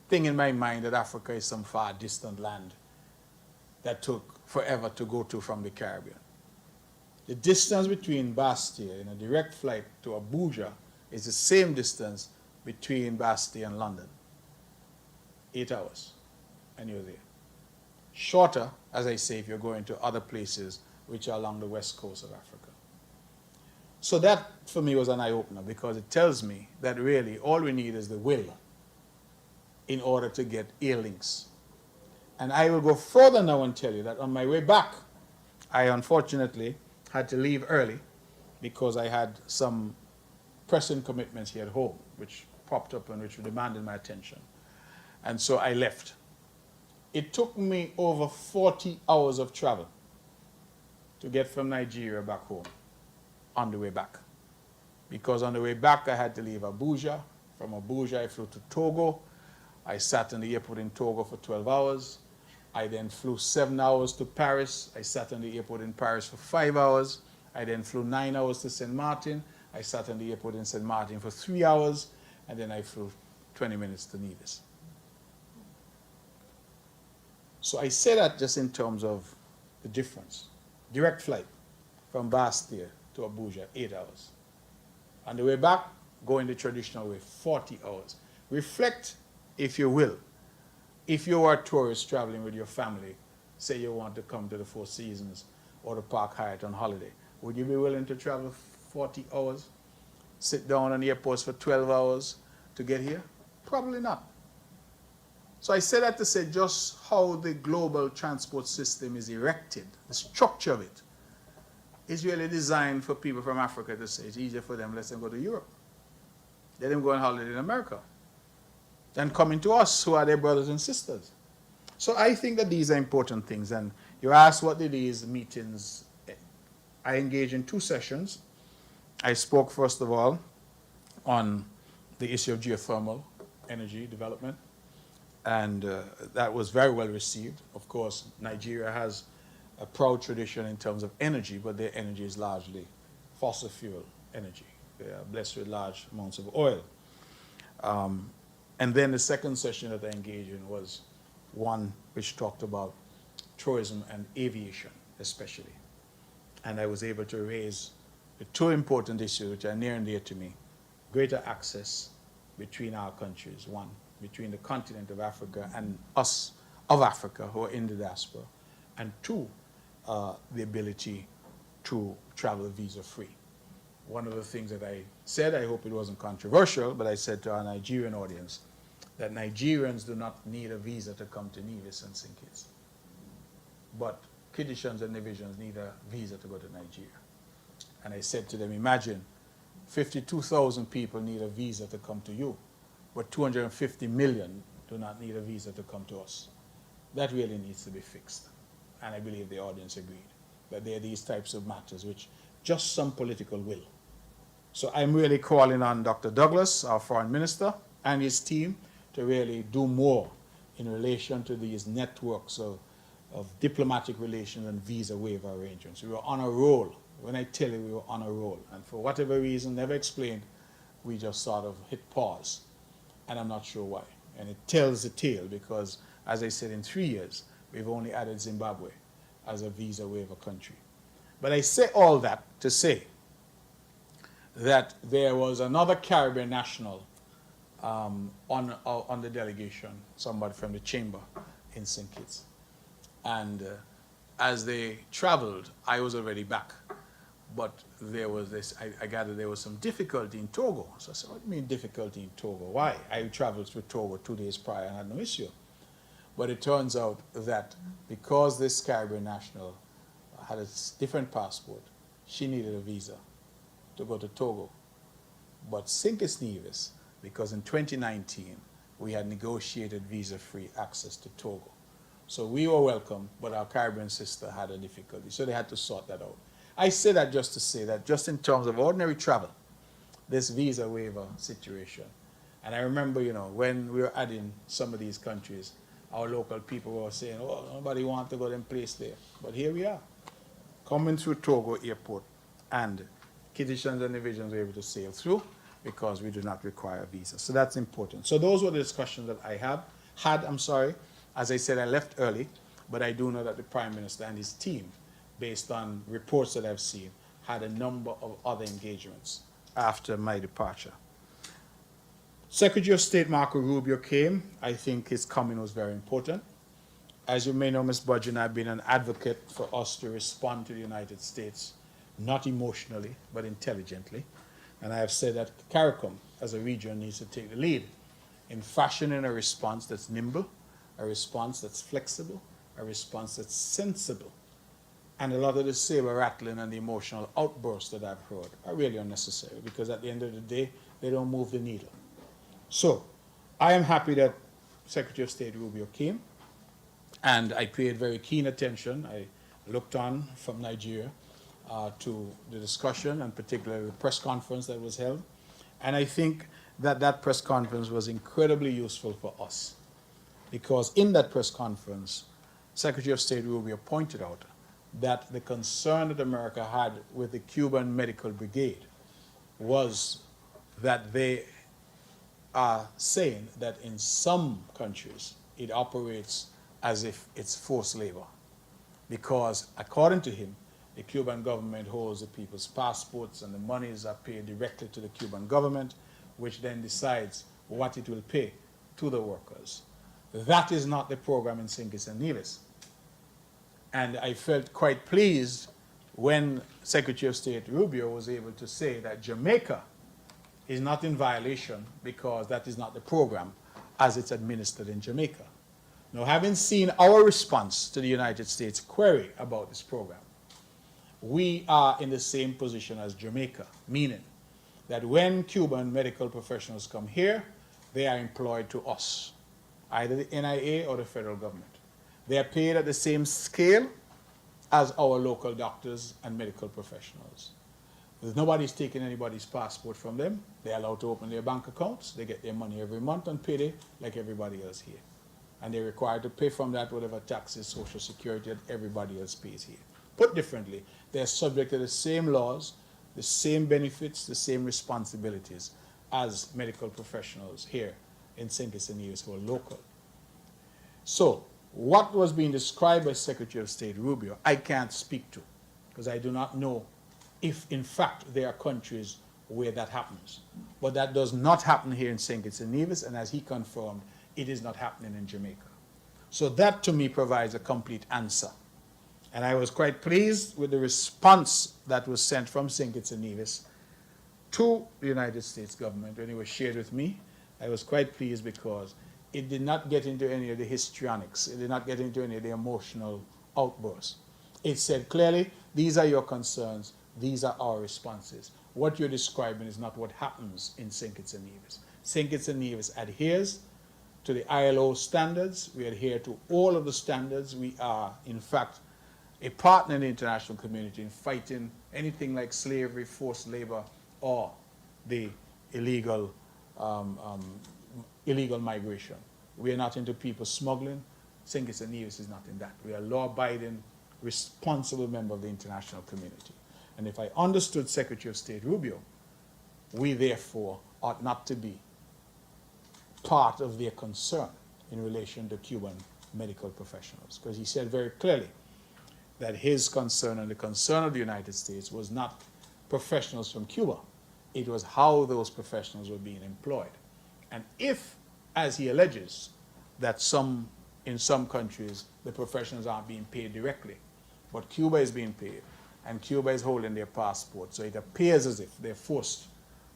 thing in my mind that Africa is some far distant land that took forever to go to from the Caribbean. The distance between Bastia in a direct flight to Abuja is the same distance between Bastia and London. 8 hours, and you're there. Shorter, as I say, if you're going to other places which are along the west coast of Africa. So that, for me, was an eye-opener because it tells me that really all we need is the will in order to get air links. And I will go further now and tell you that on my way back, I unfortunately had to leave early because I had some pressing commitments here at home, which popped up and which demanded my attention. And so I left. It took me over 40 hours of travel to get from Nigeria back home on the way back. Because on the way back, I had to leave Abuja. From Abuja, I flew to Togo. I sat in the airport in Togo for 12 hours. I then flew 7 hours to Paris. I sat in the airport in Paris for 5 hours. I then flew 9 hours to St. Martin. I sat in the airport in St. Martin for 3 hours. And then I flew 20 minutes to Nevis. So I say that just in terms of the difference. Direct flight from Bastia to Abuja, 8 hours. On the way back, going the traditional way, 40 hours. Reflect, if you will, if you are a tourist traveling with your family, say you want to come to the Four Seasons or the Park Hyatt on holiday, would you be willing to travel 40 hours, sit down on the airports for 12 hours to get here? Probably not. So I say that to say just how the global transport system is erected, the structure of it, is really designed for people from Africa to say it's easier for them, let them go to Europe. Let them go on holiday in America than coming to us who are their brothers and sisters. So I think that these are important things. And you asked what did these meetings, I engaged in 2 sessions. I spoke first of all on the issue of geothermal energy development. And that was very well received. Of course, Nigeria has a proud tradition in terms of energy, but their energy is largely fossil fuel energy. They are blessed with large amounts of oil. And then the second session that I engaged in was one which talked about tourism and aviation, especially. And I was able to raise the 2 important issues which are near and dear to me: greater access between our countries, one, between the continent of Africa and us of Africa who are in the diaspora, and 2, the ability to travel visa-free. One of the things that I said, I hope it wasn't controversial, but I said to our Nigerian audience that Nigerians do not need a visa to come to Nevis and St. Kitts. But Kittitians and Nevisians need a visa to go to Nigeria. And I said to them, imagine 52,000 people need a visa to come to you, but 250 million do not need a visa to come to us. That really needs to be fixed. And I believe the audience agreed that there are these types of matters which just some political will. So I'm really calling on Dr. Douglas, our foreign minister, and his team to really do more in relation to these networks of diplomatic relations and visa waiver arrangements. We were on a roll. When I tell you we were on a roll, and for whatever reason, never explained, we just sort of hit pause, and I'm not sure why. And it tells the tale because, as I said, in 3 years, we've only added Zimbabwe as a visa waiver country. But I say all that to say that there was another Caribbean national on the delegation, somebody from the chamber in St. Kitts. And as they traveled, I was already back. But there was this, I gathered there was some difficulty in Togo. So I said, what do you mean difficulty in Togo? Why? I traveled through Togo 2 days prior and had no issue. But it turns out that because this Caribbean national had a different passport, she needed a visa to go to Togo. But St. Kitts Nevis, because in 2019 we had negotiated visa-free access to Togo. So we were welcome, but our Caribbean sister had a difficulty, so they had to sort that out. I say that just to say that just in terms of ordinary travel, this visa waiver situation, and I remember, you know, when we were adding some of these countries, our local people were saying, oh, nobody wants to go and place there. But here we are, coming through Togo airport, and Kittitians and Nevisians were able to sail through because we do not require a visa. So that's important. So those were the discussions that I had. As I said, I left early, but I do know that the Prime Minister and his team, based on reports that I've seen, had a number of other engagements after my departure. Secretary of State Marco Rubio came. I think his coming was very important. As you may know, Ms. Budgen, I've been an advocate for us to respond to the United States, not emotionally, but intelligently. And I have said that CARICOM, as a region, needs to take the lead in fashioning a response that's nimble, a response that's flexible, a response that's sensible. And a lot of the saber rattling and the emotional outbursts that I've heard are really unnecessary because at the end of the day, they don't move the needle. So I am happy that Secretary of State Rubio came, and I paid very keen attention. I looked on from Nigeria to the discussion, and particularly the press conference that was held. And I think that that press conference was incredibly useful for us because in that press conference, Secretary of State Rubio pointed out that the concern that America had with the Cuban Medical Brigade was that they are saying that in some countries it operates as if it's forced labor because, according to him, the Cuban government holds the people's passports and the monies are paid directly to the Cuban government, which then decides what it will pay to the workers. That is not the program in St. Kitts and Nevis. And I felt quite pleased when Secretary of State Rubio was able to say that Jamaica is not in violation because that is not the program as it's administered in Jamaica. Now, having seen our response to the United States query about this program, we are in the same position as Jamaica, meaning that when Cuban medical professionals come here, they are employed to us, either the NIA or the federal government. They are paid at the same scale as our local doctors and medical professionals. Nobody's taking anybody's passport from them. They're allowed to open their bank accounts. They get their money every month on payday like everybody else here. And they're required to pay from that whatever taxes, Social Security, that everybody else pays here. Put differently, they're subject to the same laws, the same benefits, the same responsibilities as medical professionals here in St. Kitts and Nevis who are local. So, what was being described by Secretary of State Rubio, I can't speak to, because I do not know if, in fact, there are countries where that happens. But that does not happen here in St. Kitts and Nevis, and as he confirmed, it is not happening in Jamaica. So that, to me, provides a complete answer. And I was quite pleased with the response that was sent from St. Kitts and Nevis to the United States government when it was shared with me. I was quite pleased because it did not get into any of the histrionics. It did not get into any of the emotional outbursts. It said clearly, these are your concerns, these are our responses. what you're describing is not what happens in St. Kitts and Nevis. St. Kitts and Nevis adheres to the ILO standards. We adhere to all of the standards. We are, in fact, a partner in the international community in fighting anything like slavery, forced labor, or the illegal migration. We are not into people smuggling. St. Kitts and Nevis is not in that. We are a law-abiding, responsible member of the international community. And if I understood Secretary of State Rubio, we therefore ought not to be part of their concern in relation to Cuban medical professionals, because he said very clearly that his concern and the concern of the United States was not professionals from Cuba. It was how those professionals were being employed. And if, as he alleges, that in some countries the professionals aren't being paid directly, but Cuba is being paid, and Cuba is holding their passport, so it appears as if they're forced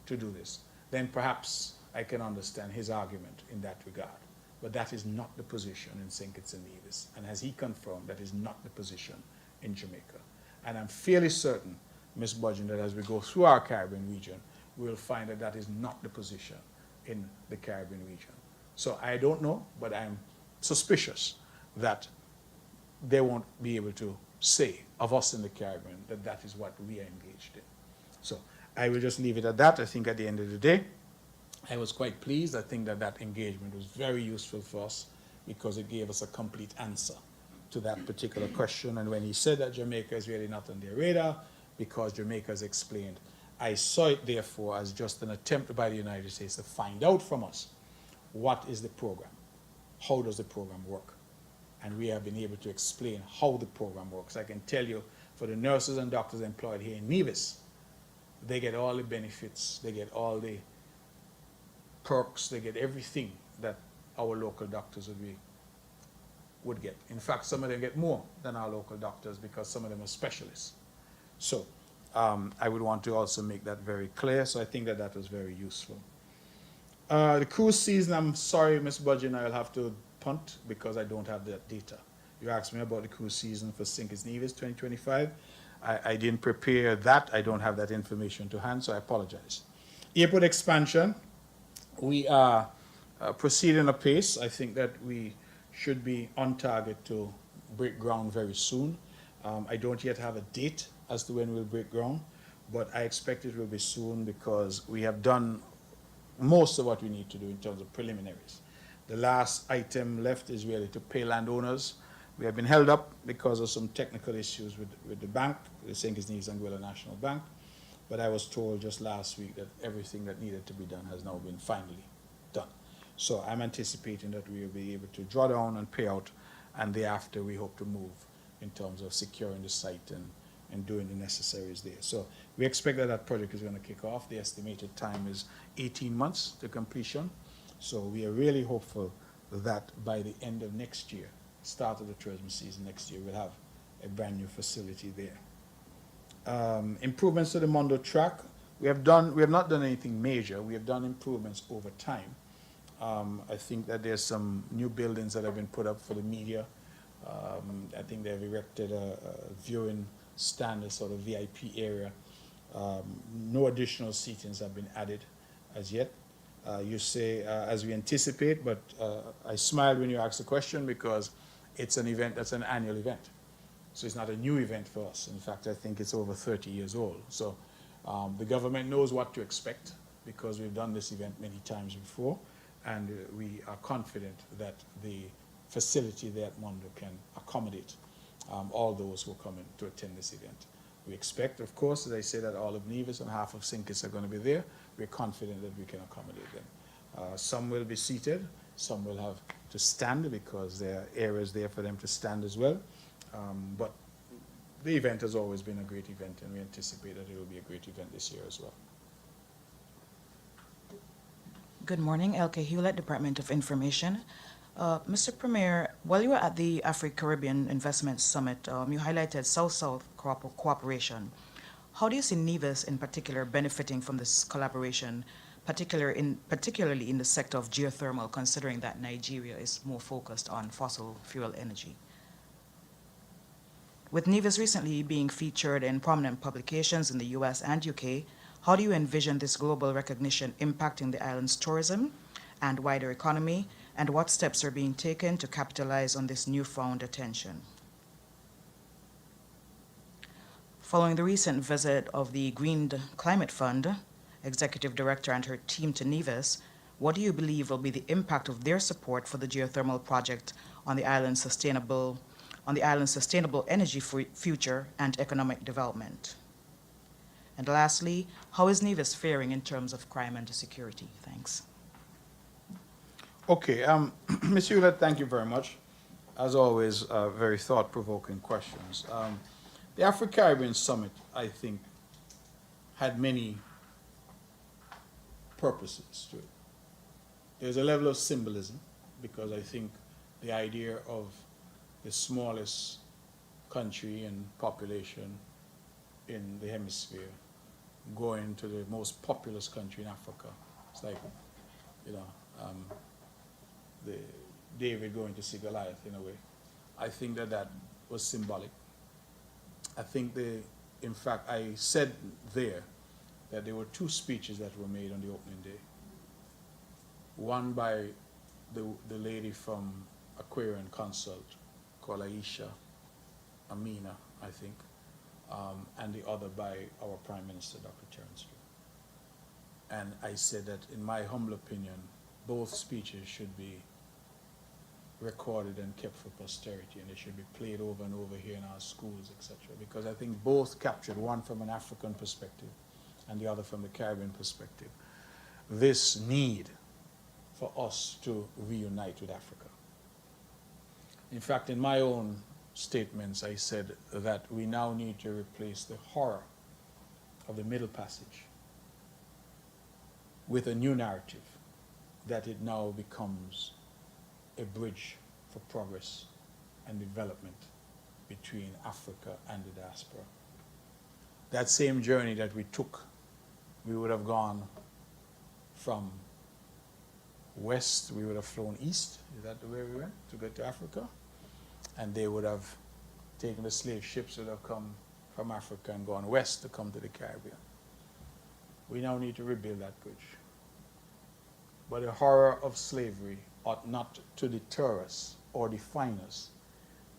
to do this, then perhaps I can understand his argument in that regard. But that is not the position in St. Kitts and Nevis. And as he confirmed, that is not the position in Jamaica. And I'm fairly certain, Ms. Budgeon, that as we go through our Caribbean region, we'll find that that is not the position in the Caribbean region. So I don't know, but I'm suspicious that they won't be able to say of us in the Caribbean that that is what we are engaged in. So I will just leave it at that. I think at the end of the day, I was quite pleased. I think that that engagement was very useful for us because it gave us a complete answer to that particular question. And when he said that Jamaica is really not on their radar because Jamaica has explained, I saw it therefore as just an attempt by the United States to find out from us what is the program, how does the program work. And we have been able to explain how the program works. I can tell you, for the nurses and doctors employed here in Nevis, they get all the benefits, they get all the perks, they get everything that our local doctors would get. In fact, some of them get more than our local doctors because some of them are specialists. So I would want to also make that very clear. So I think that that was very useful. The cruise season, I'm sorry, Ms. Budgeon, I'll have to punt because I don't have that data. You asked me about the cruise season for St. Kitts Nevis 2025. I didn't prepare that. I don't have that information to hand, so I apologize. Airport expansion, we are proceeding apace. I think that we should be on target to break ground very soon. I don't yet have a date as to when we'll break ground, but I expect it will be soon because we have done most of what we need to do in terms of preliminaries. The last item left is really to pay landowners. We have been held up because of some technical issues with the bank, the St. Kitts Nevis Anguilla National Bank, but I was told just last week that everything that needed to be done has now been finally done. So I'm anticipating that we will be able to draw down and pay out, and thereafter we hope to move in terms of securing the site and doing the necessaries there. So we expect that that project is going to kick off. The estimated time is 18 months to completion. So we are really hopeful that by the end of next year, start of the tourism season next year, we'll have a brand new facility there. Improvements to the Mondo track. We have not done anything major. We have done improvements over time. I think that there's some new buildings that have been put up for the media. I think they've erected a viewing stand, a sort of VIP area. No additional seatings have been added as yet. You say, as we anticipate, but I smiled when you asked the question because it's an event that's an annual event. So it's not a new event for us. In fact, I think it's over 30 years old. So the government knows what to expect because we've done this event many times before, and we are confident that the facility there at Mondo can accommodate all those who are coming to attend this event. We expect, of course, as I say, that all of Nevis and half of St. Kitts are going to be there. We're confident that we can accommodate them. Some will be seated, some will have to stand because there are areas there for them to stand as well. But the event has always been a great event, and we anticipate that it will be a great event this year as well. Good morning, L.K. Hewlett, Department of Information. Mr. Premier, while you were at the Afro-Caribbean Investment Summit, you highlighted South-South cooperation. How do you see Nevis in particular benefiting from this collaboration, particularly in the sector of geothermal, considering that Nigeria is more focused on fossil fuel energy? With Nevis recently being featured in prominent publications in the US and UK, How do you envision this global recognition impacting the island's tourism and wider economy, and what steps are being taken to capitalize on this newfound attention? Following the recent visit of the Green Climate Fund Executive Director and her team to Nevis, what do you believe will be the impact of their support for the geothermal project on the island's sustainable energy future and economic development? And lastly, how is Nevis faring in terms of crime and security? Thanks. Okay, Ms. Hewlett, thank you very much. As always, very thought-provoking questions. The Afro-Caribbean Summit, I think, had many purposes to it. There's a level of symbolism, because I think the idea of the smallest country and population in the hemisphere going to the most populous country in Africa, it's like, the David going to see Goliath in a way. I think that was symbolic. I think in fact, I said there that there were two speeches that were made on the opening day. One by the lady from Aquarian Consult called Aisha Amina, I think, and the other by our Prime Minister, Dr. Terence True. And I said that, in my humble opinion, both speeches should be recorded and kept for posterity, and they should be played over and over here in our schools, etc. Because I think both captured, one from an African perspective and the other from the Caribbean perspective, this need for us to reunite with Africa. In fact, in my own statements, I said that we now need to replace the horror of the Middle Passage with a new narrative, that it now becomes a bridge for progress and development between Africa and the diaspora. That same journey that we took, we would have gone from west, we would have flown east, is that the way we went, to get to Africa? And they would have taken the slave ships that have come from Africa and gone west to come to the Caribbean. We now need to rebuild that bridge. But the horror of slavery ought not to deter us or define us.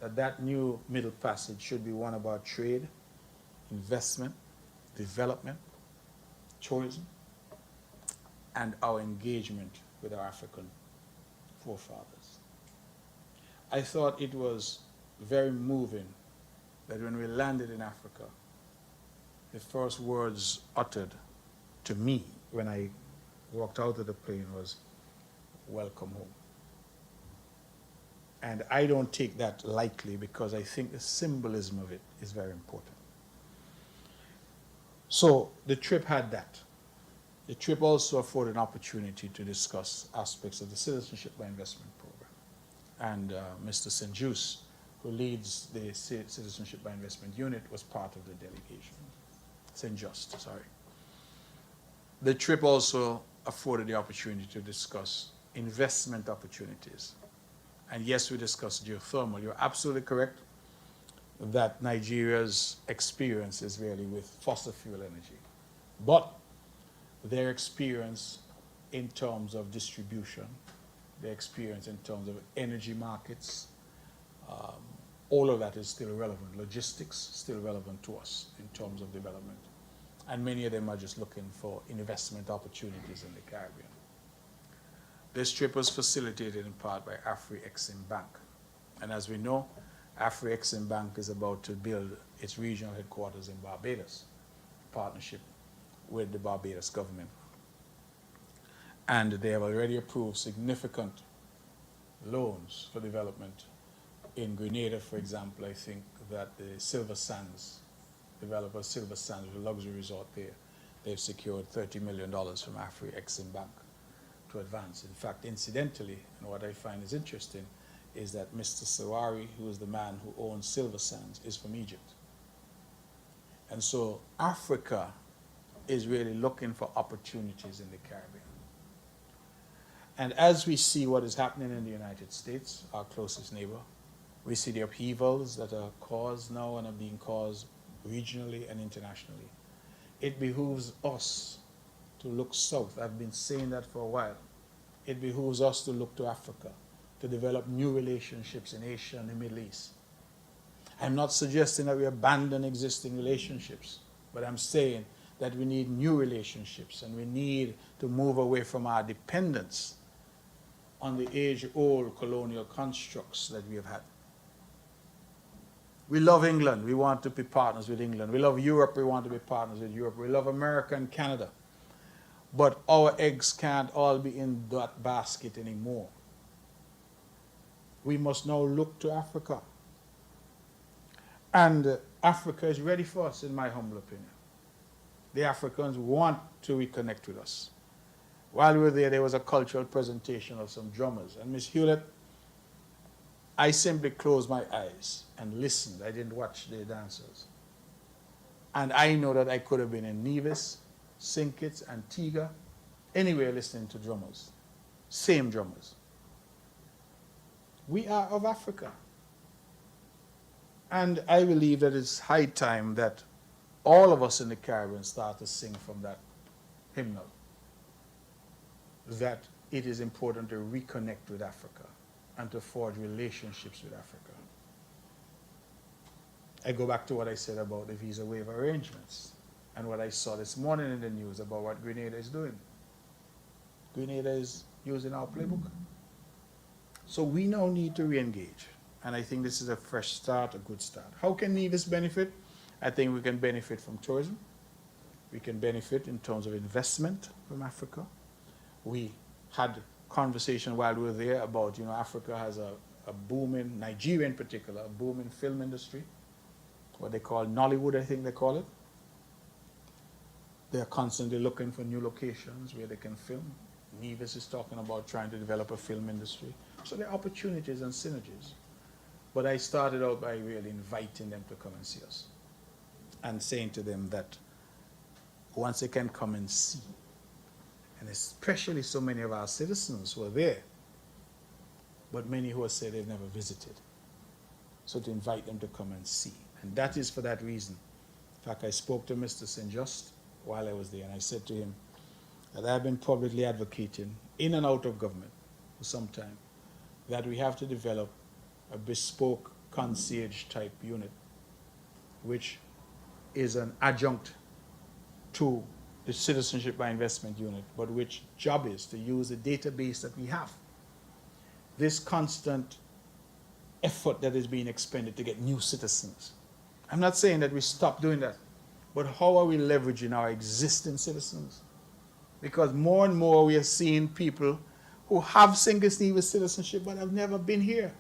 That new Middle Passage should be one about trade, investment, development, tourism, and our engagement with our African forefathers. I thought it was very moving that when we landed in Africa, the first words uttered to me when I walked out of the plane was, "Welcome home." And I don't take that lightly, because I think the symbolism of it is very important. So the trip had that. The trip also afforded an opportunity to discuss aspects of the Citizenship by Investment program. And Mr. St. Just, who leads the Citizenship by Investment unit, was part of the delegation. St. Just, sorry. The trip also afforded the opportunity to discuss investment opportunities. And yes, we discussed geothermal. You're absolutely correct that Nigeria's experience is really with fossil fuel energy. But their experience in terms of distribution, their experience in terms of energy markets, all of that is still relevant. Logistics, still relevant to us in terms of development. And many of them are just looking for investment opportunities in the Caribbean. This trip was facilitated in part by Afri-Exim Bank. And as we know, Afri-Exim Bank is about to build its regional headquarters in Barbados, in partnership with the Barbados government. And they have already approved significant loans for development. In Grenada, for example, I think that the Silver Sands, developer Silver Sands, a luxury resort there, they've secured $30 million from Afri-Exim Bank to advance. In fact, incidentally, and what I find is interesting, is that Mr. Sawari, who is the man who owns Silver Sands, is from Egypt. And so Africa is really looking for opportunities in the Caribbean. And as we see what is happening in the United States, our closest neighbor, we see the upheavals that are caused now and are being caused regionally and internationally. it behooves us to look south. I've been saying that for a while. It behooves us to look to Africa, to develop new relationships in Asia and the Middle East. I'm not suggesting that we abandon existing relationships, but I'm saying that we need new relationships and we need to move away from our dependence on the age-old colonial constructs that we have had. We love England. We want to be partners with England. We love Europe. We want to be partners with Europe. We love America and Canada. But our eggs can't all be in that basket anymore. We must now look to Africa. And Africa is ready for us, in my humble opinion. The Africans want to reconnect with us. While we were there was a cultural presentation of some drummers. And Miss Hewlett, I simply closed my eyes and listened. I didn't watch the dancers. And I know that I could have been in Nevis, St. Kitts, Antigua, anywhere listening to drummers. Same drummers. We are of Africa. And I believe that it's high time that all of us in the Caribbean start to sing from that hymnal, that it is important to reconnect with Africa and to forge relationships with Africa. I go back to what I said about the visa waiver arrangements and what I saw this morning in the news about what Grenada is doing. Grenada is using our playbook. So we now need to re-engage. And I think this is a fresh start, a good start. How can Nevis benefit? I think we can benefit from tourism. We can benefit in terms of investment from Africa. We had conversation while we were there about, Africa has a booming, Nigeria in particular, a booming film industry, what they call Nollywood, I think they call it. They're constantly looking for new locations where they can film. Nevis is talking about trying to develop a film industry. So there are opportunities and synergies. But I started out by really inviting them to come and see us and saying to them that once they can come and see, and especially so many of our citizens who are there, but many who have said they've never visited. So to invite them to come and see. And that is for that reason. In fact, I spoke to Mr. St. Just while I was there, and I said to him that I've been publicly advocating in and out of government for some time that we have to develop a bespoke concierge type unit, which is an adjunct to the citizenship by investment unit, but which job is to use the database that we have. This constant effort that is being expended to get new citizens. I'm not saying that we stop doing that, but how are we leveraging our existing citizens? Because more and more we are seeing people who have St. Nevis citizenship but have never been here.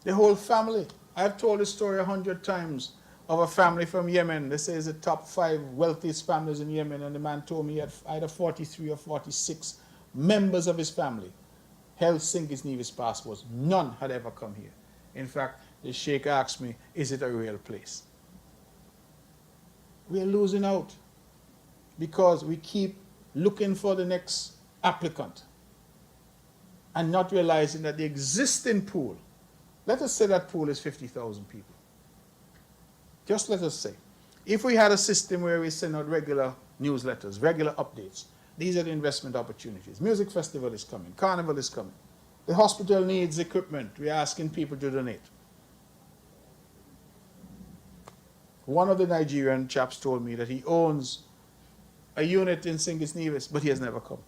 The whole family. I've told the story 100 times of a family from Yemen. They say it's the top 5 wealthiest families in Yemen, and the man told me he had either 43 or 46 members of his family held St. Nevis passports. None had ever come here. In fact, the sheikh asked me, is it a real place? We're losing out because we keep looking for the next applicant and not realizing that the existing pool, let us say that pool is 50,000 people. Just let us say. If we had a system where we send out regular newsletters, regular updates, these are the investment opportunities. Music festival is coming. Carnival is coming. The hospital needs equipment. We're asking people to donate. One of the Nigerian chaps told me that he owns a unit in St. Nevis, but he has never come.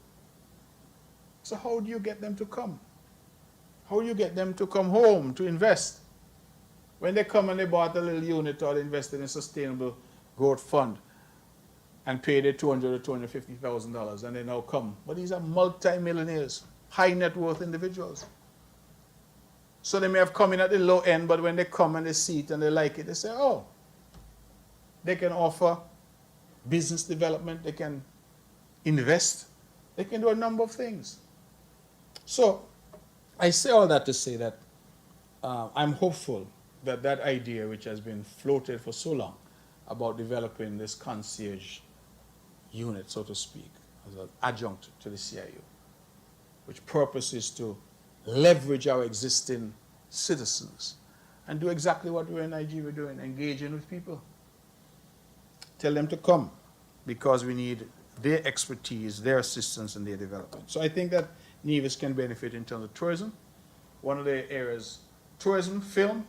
So how do you get them to come? How do you get them to come home to invest? When they come and they bought a little unit or they invested in a sustainable growth fund and paid it $200,000 or $250,000 and they now come. But these are multi-millionaires, high net worth individuals. So they may have come in at the low end, but when they come and they see it and they like it, they say, oh, they can offer business development, they can invest, they can do a number of things. So I say all that to say that I'm hopeful that that idea, which has been floated for so long, about developing this concierge unit, so to speak, as an adjunct to the CIU, which purpose is to leverage our existing citizens and do exactly what we're in Nigeria doing, engaging with people. Tell them to come. because we need their expertise, their assistance, and their development. So I think that Nevis can benefit in terms of tourism. One of the areas, tourism, film,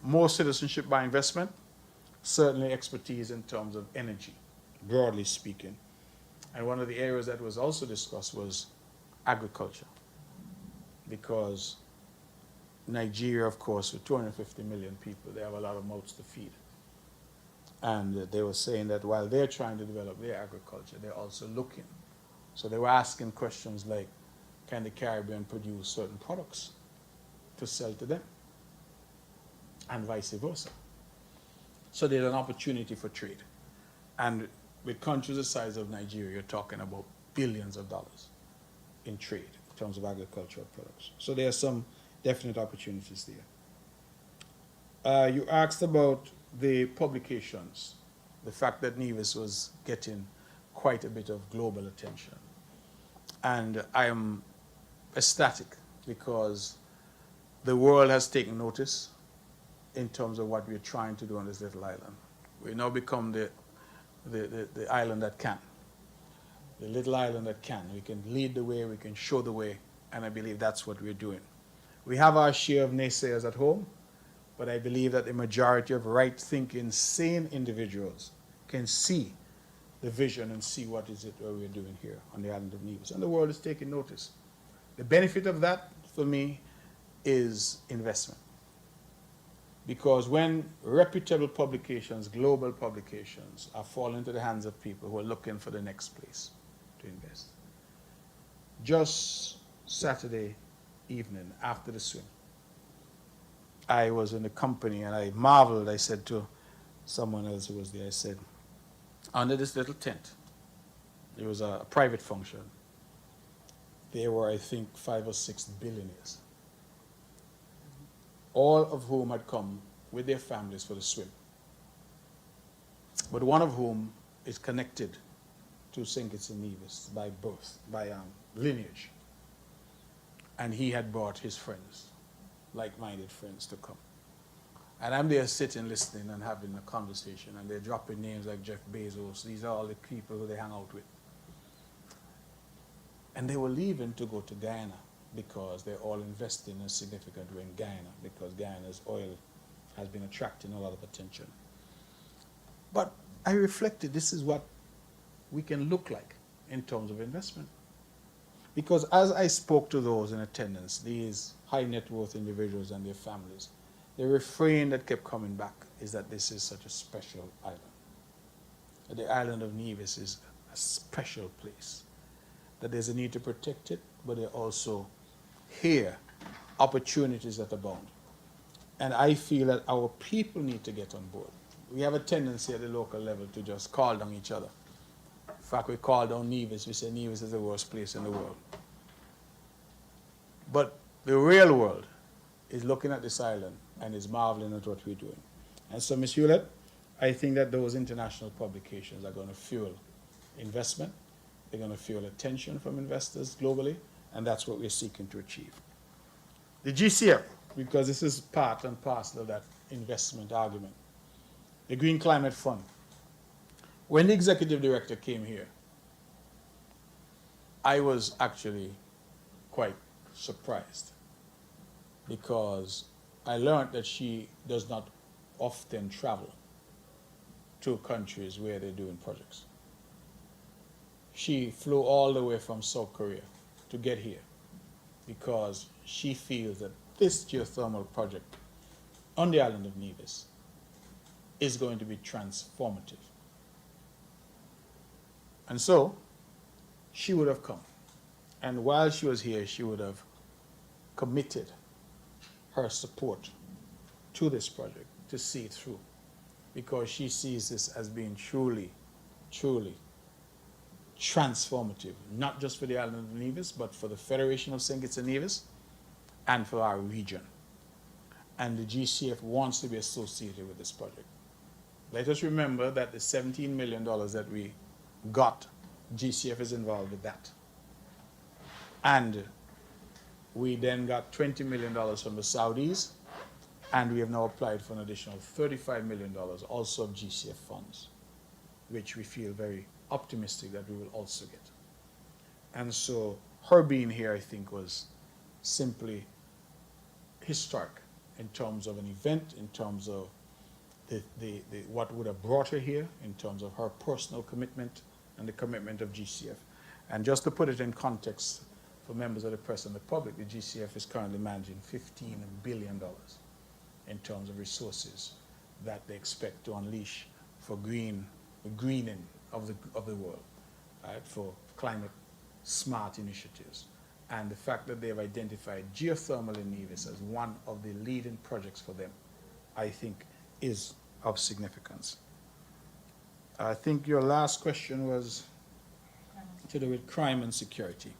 more citizenship by investment, certainly expertise in terms of energy, broadly speaking. And one of the areas that was also discussed was agriculture, because Nigeria, of course, with 250 million people, they have a lot of mouths to feed. And they were saying that while they're trying to develop their agriculture, they're also looking. So they were asking questions like, can the Caribbean produce certain products to sell to them? And vice versa. So there's an opportunity for trade. And with countries the size of Nigeria, you're talking about billions of dollars in trade in terms of agricultural products. So there are some definite opportunities there. You asked about the publications, the fact that Nevis was getting quite a bit of global attention. And I am ecstatic because the world has taken notice in terms of what we're trying to do on this little island. We now become the island that can. The little island that can. We can lead the way, we can show the way, and I believe that's what we're doing. We have our share of naysayers at home, but I believe that the majority of right-thinking, sane individuals can see the vision and see what is it we're doing here on the island of Nevis. And the world is taking notice. The benefit of that, for me, is investment. Because when reputable publications, global publications, are falling into the hands of people who are looking for the next place to invest. Just Saturday evening after the swim, I was in a company and I marveled. I said to someone else who was there, I said, under this little tent, there was a private function. There were, I think, 5 or 6 billionaires, all of whom had come with their families for the swim, but one of whom is connected to St. Kitts and Nevis by birth, by lineage. And he had brought his friends, like-minded friends, to come. And I'm there sitting, listening, and having a conversation, and they're dropping names like Jeff Bezos. These are all the people who they hang out with. And they were leaving to go to Guyana because they're all investing in a significant way in Guyana, because Guyana's oil has been attracting a lot of attention. But I reflected, this is what we can look like in terms of investment. Because as I spoke to those in attendance, these high net worth individuals and their families, the refrain that kept coming back is that this is such a special island. The island of Nevis is a special place. That there's a need to protect it, but there are also here opportunities that abound. And I feel that our people need to get on board. We have a tendency at the local level to just call down each other. In fact, we call down Nevis. We say Nevis is the worst place in the world. But the real world is looking at this island and is marveling at what we're doing. And so, Ms. Hewlett, I think that those international publications are going to fuel investment. They're going to fuel attention from investors globally, and that's what we're seeking to achieve. The GCF, because this is part and parcel of that investment argument. The Green Climate Fund. When the executive director came here, I was actually quite surprised because I learned that she does not often travel to countries where they're doing projects. She flew all the way from South Korea to get here because she feels that this geothermal project on the island of Nevis is going to be transformative. And so she would have come. And while she was here, she would have committed her support to this project to see it through, because she sees this as being truly, truly transformative, not just for the island of Nevis, but for the Federation of St. Kitts and Nevis and for our region. And the GCF wants to be associated with this project. Let us remember that the $17 million that we got, GCF is involved with that. And we then got $20 million from the Saudis, and we have now applied for an additional $35 million also of GCF funds. which we feel very optimistic that we will also get. And so her being here, I think, was simply historic in terms of an event, in terms of what would have brought her here, in terms of her personal commitment and the commitment of GCF. And just to put it in context for members of the press and the public, the GCF is currently managing $15 billion in terms of resources that they expect to unleash for greening of the world, right, for climate smart initiatives. And the fact that they've identified geothermal in Nevis as one of the leading projects for them, I think, is of significance. I think your last question was to do with crime and security.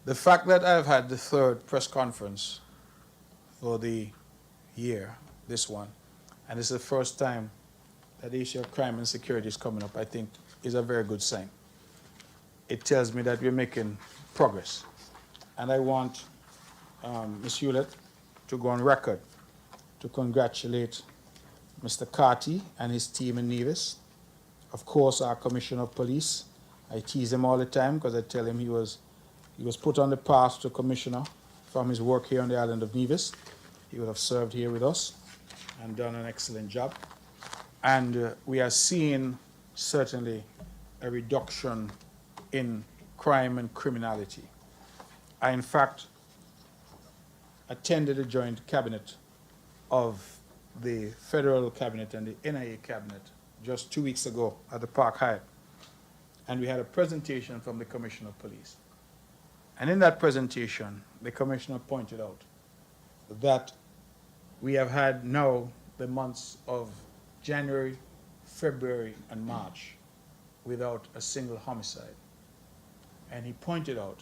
The fact that I've had the third press conference for the year, this one, and this is the first time that the issue of crime and security is coming up, I think is a very good sign. It tells me that we're making progress. And I want Ms. Hewlett to go on record to congratulate Mr. Carty and his team in Nevis. Of course, our Commissioner of Police. I tease him all the time because I tell him he was put on the path to Commissioner from his work here on the island of Nevis. He would have served here with us and done an excellent job. And we are seeing certainly a reduction in crime and criminality. I, in fact, attended a joint cabinet of the Federal Cabinet and the NIA Cabinet just 2 weeks ago at the Park Hyatt. And we had a presentation from the Commissioner of Police. And in that presentation, the Commissioner pointed out that we have had now the months of January, February, and March without a single homicide. And he pointed out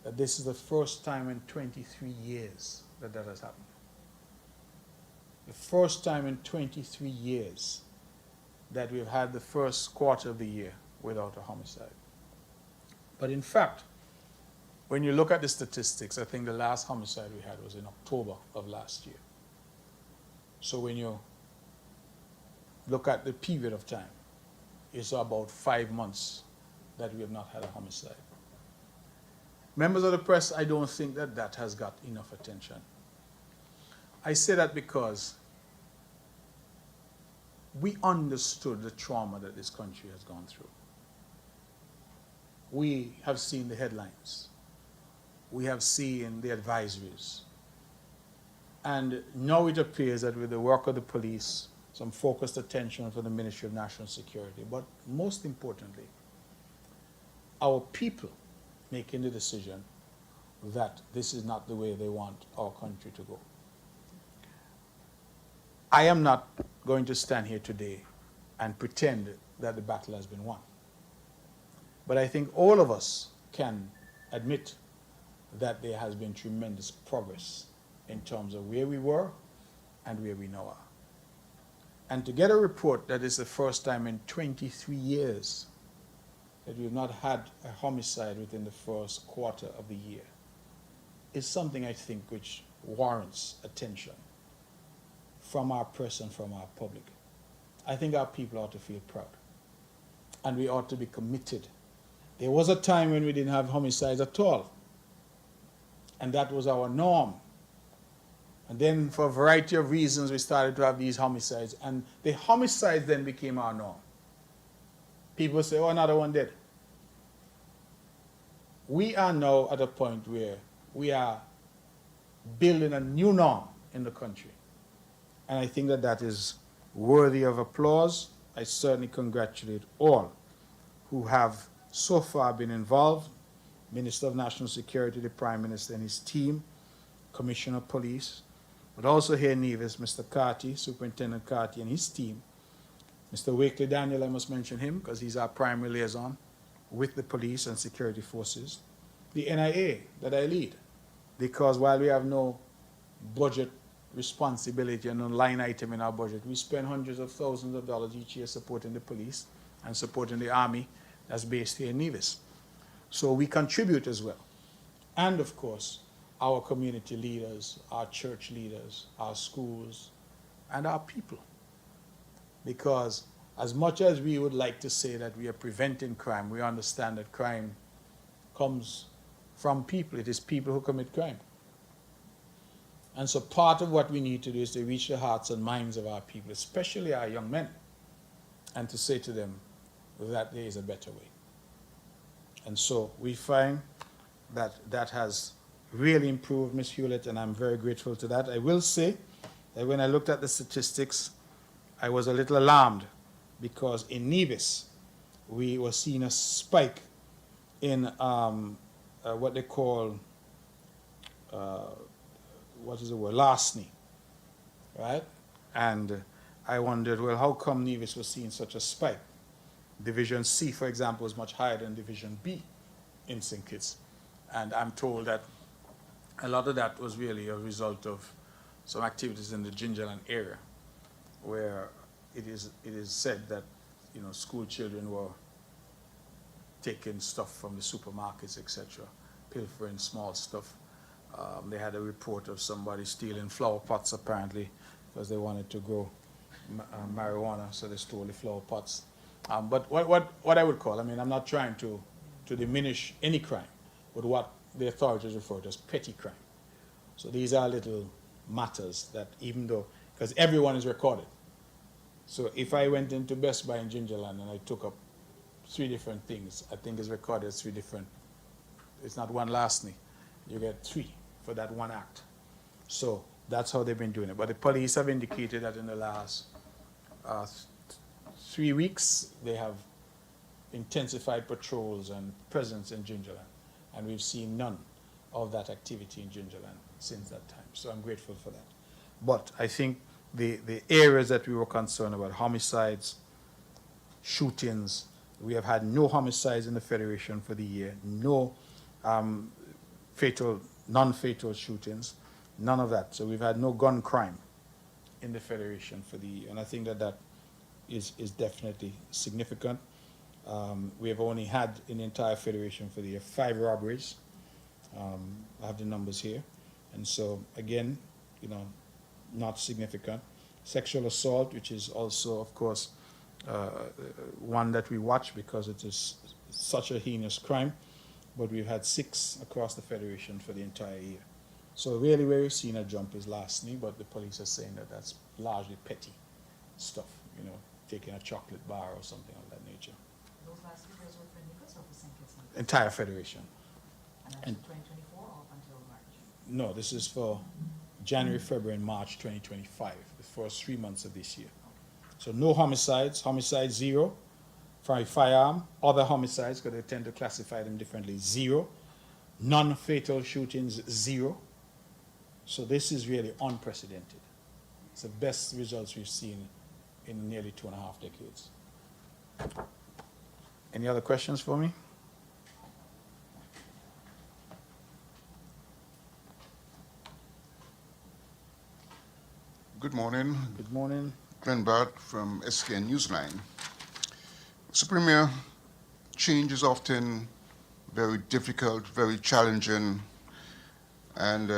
that this is the first time in 23 years that that has happened. The first time in 23 years that we've had the first quarter of the year without a homicide. But in fact, when you look at the statistics, I think the last homicide we had was in October of last year. So when you look at the period of time, it's about 5 months that we have not had a homicide. Members of the press, I don't think that that has got enough attention. I say that because we understood the trauma that this country has gone through. We have seen the headlines. We have seen the advisories. And now it appears that with the work of the police, some focused attention from the Ministry of National Security, but most importantly, our people making the decision that this is not the way they want our country to go. I am not going to stand here today and pretend that the battle has been won. But I think all of us can admit that there has been tremendous progress in terms of where we were and where we now are. And to get a report that is the first time in 23 years that we have not had a homicide within the first quarter of the year is something I think which warrants attention from our press and from our public. I think our people ought to feel proud. And we ought to be committed. There was a time when we didn't have homicides at all. And that was our norm. And then for a variety of reasons, we started to have these homicides. And the homicides then became our norm. People say, oh, another one dead. We are now at a point where we are building a new norm in the country. And I think that that is worthy of applause. I certainly congratulate all who have so far been involved. Minister of National Security, the Prime Minister and his team, Commissioner of Police, but also here in Nevis, Mr. Carty, Superintendent Carty and his team. Mr. Wakely Daniel, I must mention him because he's our primary liaison with the police and security forces. The NIA that I lead, because while we have no budget responsibility and no line item in our budget, we spend hundreds of thousands of dollars each year supporting the police and supporting the army that's based here in Nevis. So we contribute as well. And of course, our community leaders, our church leaders, our schools, and our people. Because as much as we would like to say that we are preventing crime, we understand that crime comes from people. It is people who commit crime. And so part of what we need to do is to reach the hearts and minds of our people, especially our young men, and to say to them that there is a better way. And so we find that that has really improved, Ms. Hewlett, and I'm very grateful to that. I will say that when I looked at the statistics, I was a little alarmed because in Nevis, we were seeing a spike in what they call, what is the word, larceny, right? And I wondered, well, how come Nevis was seeing such a spike? Division C, for example, was much higher than Division B in St. Kitts. And I'm told that a lot of that was really a result of some activities in the Gingerland area, where it is said that, you know, school children were taking stuff from the supermarkets, etc., pilfering small stuff. They had a report of somebody stealing flower pots, apparently, because they wanted to grow marijuana, so they stole the flower pots. But what I would call, I mean, I'm not trying to diminish any crime, but what the authorities refer to as petty crime. So these are little matters that even though, because everyone is recorded. So if I went into Best Buy in Gingerland and I took up 3 different things, I think it's recorded as 3 different, it's not one larceny. You get 3 for that one act. So that's how they've been doing it. But the police have indicated that in the last 3 weeks, they have intensified patrols and presence in Gingerland. And we've seen none of that activity in Gingerland since that time. So I'm grateful for that. But I think the areas that we were concerned about, homicides, shootings, we have had no homicides in the Federation for the year, no non-fatal shootings, none of that. So we've had no gun crime in the Federation for the year. And I think that that is definitely significant. We have only had in the entire Federation for the year 5 robberies. I have the numbers here. And so, again, you know, not significant. Sexual assault, which is also, of course, one that we watch because it is such a heinous crime. But we've had 6 across the Federation for the entire year. So really where we've seen a jump is larceny, but the police are saying that that's largely petty stuff, you know, taking a chocolate bar or something of that nature. Those last figures were for Nevis or for St. Kitts? Entire Federation. And that's 2024 or up until March? No, this is for January, February, and March 2025, the first 3 months of this year. So no homicides, homicide 0, firearm, other homicides, because they tend to classify them differently, 0, non-fatal shootings 0. So this is really unprecedented. It's the best results we've seen in nearly 2.5 decades. Any other questions for me? Good morning. Good morning. Glenn Bart from SKN Newsline. Mr. Premier, change is often very difficult, very challenging, and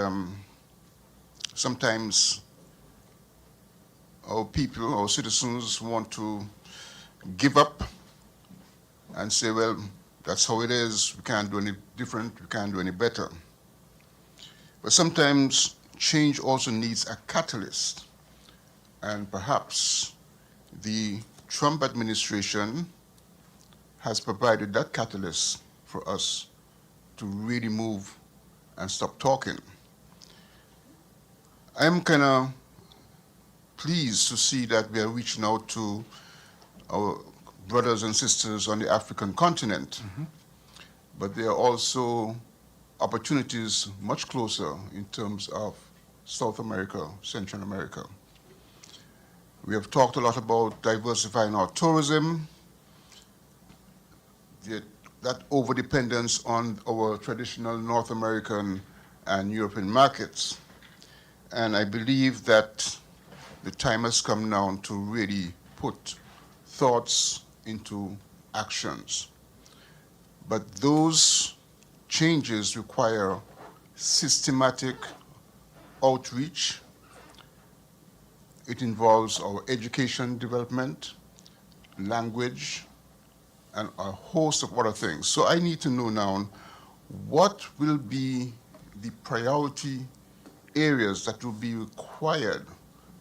sometimes our people, our citizens want to give up and say, well, that's how it is, we can't do any different, we can't do any better. But sometimes change also needs a catalyst. And perhaps the Trump administration has provided that catalyst for us to really move and stop talking. I'm kind of pleased to see that we are reaching out to our brothers and sisters on the African continent. But there are also opportunities much closer in terms of South America, Central America. We have talked a lot about diversifying our tourism, that over-dependence on our traditional North American and European markets. And I believe that the time has come now to really put thoughts into actions. But those changes require systematic outreach. It involves our education development, language, and a host of other things. So I need to know now what will be the priority areas that will be required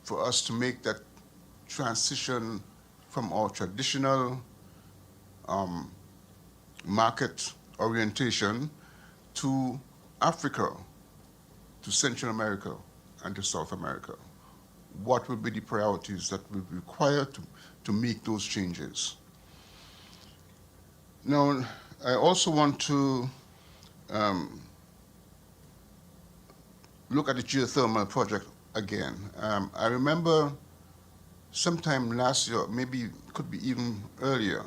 for us to make that transition from our traditional market orientation to Africa, to Central America, and to South America. What will be the priorities that will be required to make those changes? Now, I also want to look at the geothermal project again. I remember sometime last year, maybe it could be even earlier,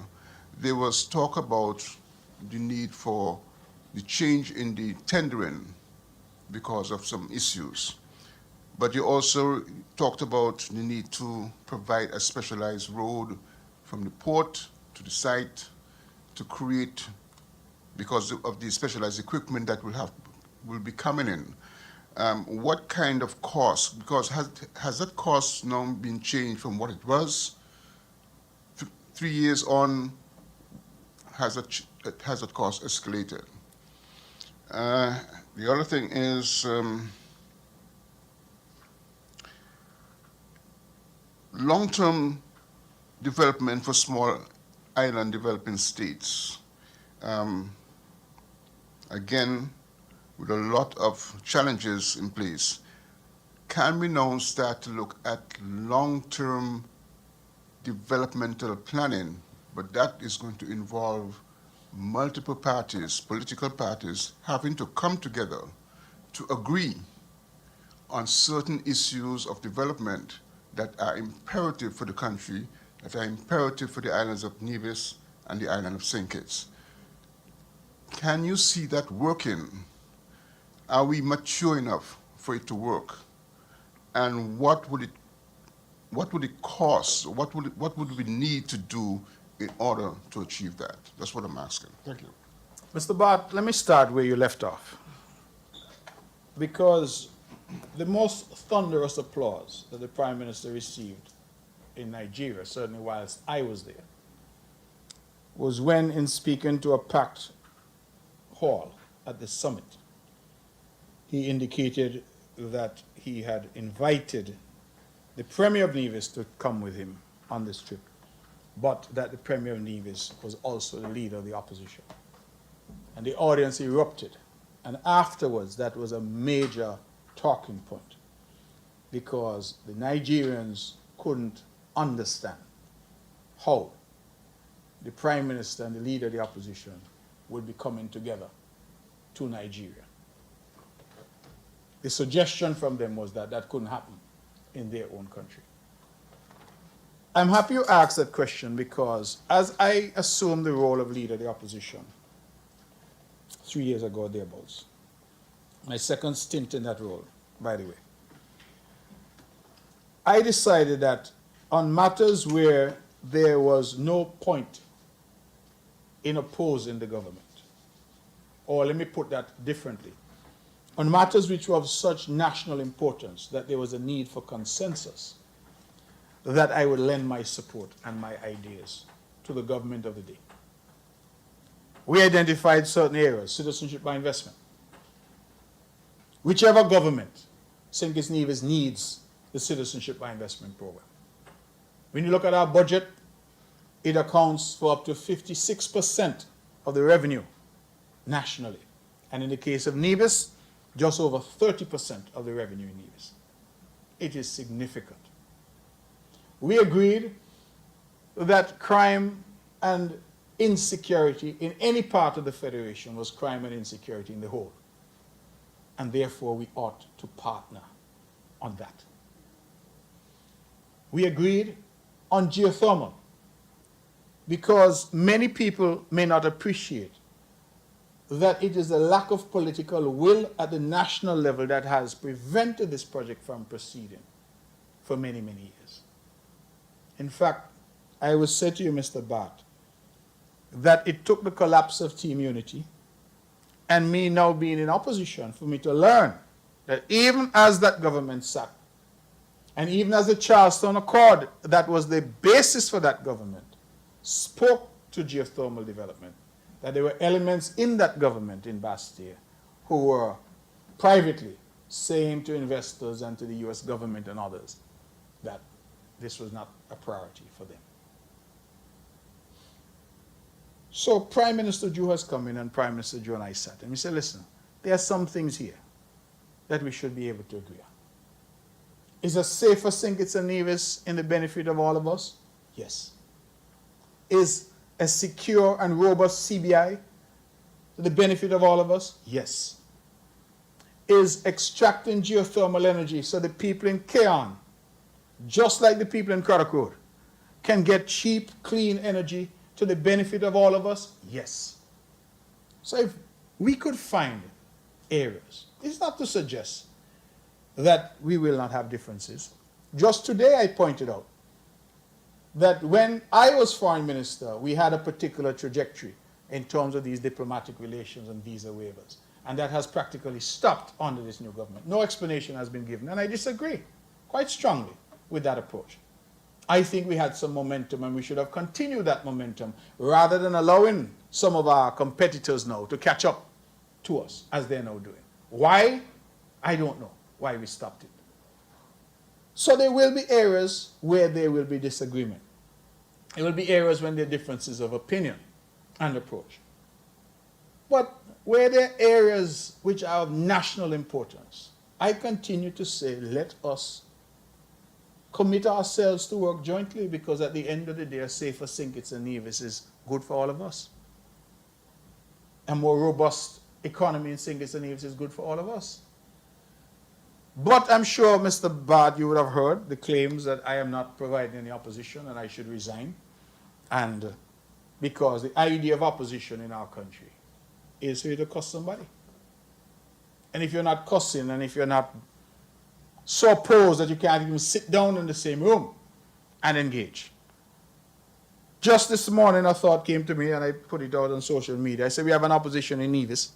there was talk about the need for the change in the tendering because of some issues. But you also talked about the need to provide a specialized road from the port to the site to create, because of the specialized equipment that will be coming in. What kind of cost? Because has that cost now been changed from what it was? 3 years on, has that cost escalated? The other thing is long-term development for small island developing states. Again, with a lot of challenges in place, can we now start to look at long-term developmental planning, but that is going to involve multiple parties, political parties, having to come together to agree on certain issues of development that are imperative for the country, that are imperative for the islands of Nevis and the island of St. Kitts. Can you see that working? Are we mature enough for it to work? And what would it cost? What would we need to do in order to achieve that? That's what I'm asking. Thank you. Mr. Bart, let me start where you left off. Because the most thunderous applause that the Prime Minister received in Nigeria, certainly whilst I was there, was when, in speaking to a packed hall at the summit, he indicated that he had invited the Premier of Nevis to come with him on this trip, but that the Premier of Nevis was also the leader of the opposition. And the audience erupted. And afterwards, that was a major talking point, because the Nigerians couldn't understand how the Prime Minister and the leader of the opposition would be coming together to Nigeria. The suggestion from them was that that couldn't happen in their own country. I'm happy you asked that question, because as I assumed the role of leader of the opposition 3 years ago, thereabouts, my second stint in that role, by the way, I decided that on matters where there was no point in opposing the government, or let me put that differently, on matters which were of such national importance that there was a need for consensus, that I would lend my support and my ideas to the government of the day. We identified certain areas: citizenship by investment. Whichever government, St. Kitts Nevis needs the citizenship by investment program. When you look at our budget, it accounts for up to 56% of the revenue nationally. And in the case of Nevis, just over 30% of the revenue in Nevis. It is significant. We agreed that crime and insecurity in any part of the Federation was crime and insecurity in the whole. And therefore, we ought to partner on that. We agreed on geothermal, because many people may not appreciate that it is the lack of political will at the national level that has prevented this project from proceeding for many, many years. In fact, I will say to you, Mr. Bart, that it took the collapse of Team Unity and me now being in opposition for me to learn that even as that government sat, and even as the Charlestown Accord, that was the basis for that government, spoke to geothermal development, that there were elements in that government in Bastille who were privately saying to investors and to the US government and others that this was not a priority for them. So Prime Minister Drew has come in, and Prime Minister Drew and I sat, and we said, listen, there are some things here that we should be able to agree on. Is a safer St. Kitts and Nevis in the benefit of all of us? Yes. Is a secure and robust CBI to the benefit of all of us? Yes. Is extracting geothermal energy so the people in Keon, just like the people in Craddock Road, can get cheap, clean energy to the benefit of all of us? Yes. So if we could find areas, it's not to suggest that we will not have differences. Just today I pointed out that when I was foreign minister, we had a particular trajectory in terms of these diplomatic relations and visa waivers. And that has practically stopped under this new government. No explanation has been given, and I disagree quite strongly with that approach. I think we had some momentum, and we should have continued that momentum rather than allowing some of our competitors now to catch up to us, as they're now doing. Why? I don't know why we stopped it. So there will be areas where there will be disagreement. There will be areas when there are differences of opinion and approach. But where there are areas which are of national importance, I continue to say, let us commit ourselves to work jointly, because at the end of the day, a safer St. Kitts and Nevis is good for all of us. A more robust economy in St. Kitts and Nevis is good for all of us. But I'm sure, Mr. Bard, you would have heard the claims that I am not providing any opposition and I should resign. And because the idea of opposition in our country is for you to cuss somebody. And if you're not cussing, and if you're not so opposed that you can't even sit down in the same room and engage. Just this morning a thought came to me, and I put it out on social media. I said, we have an opposition in Nevis,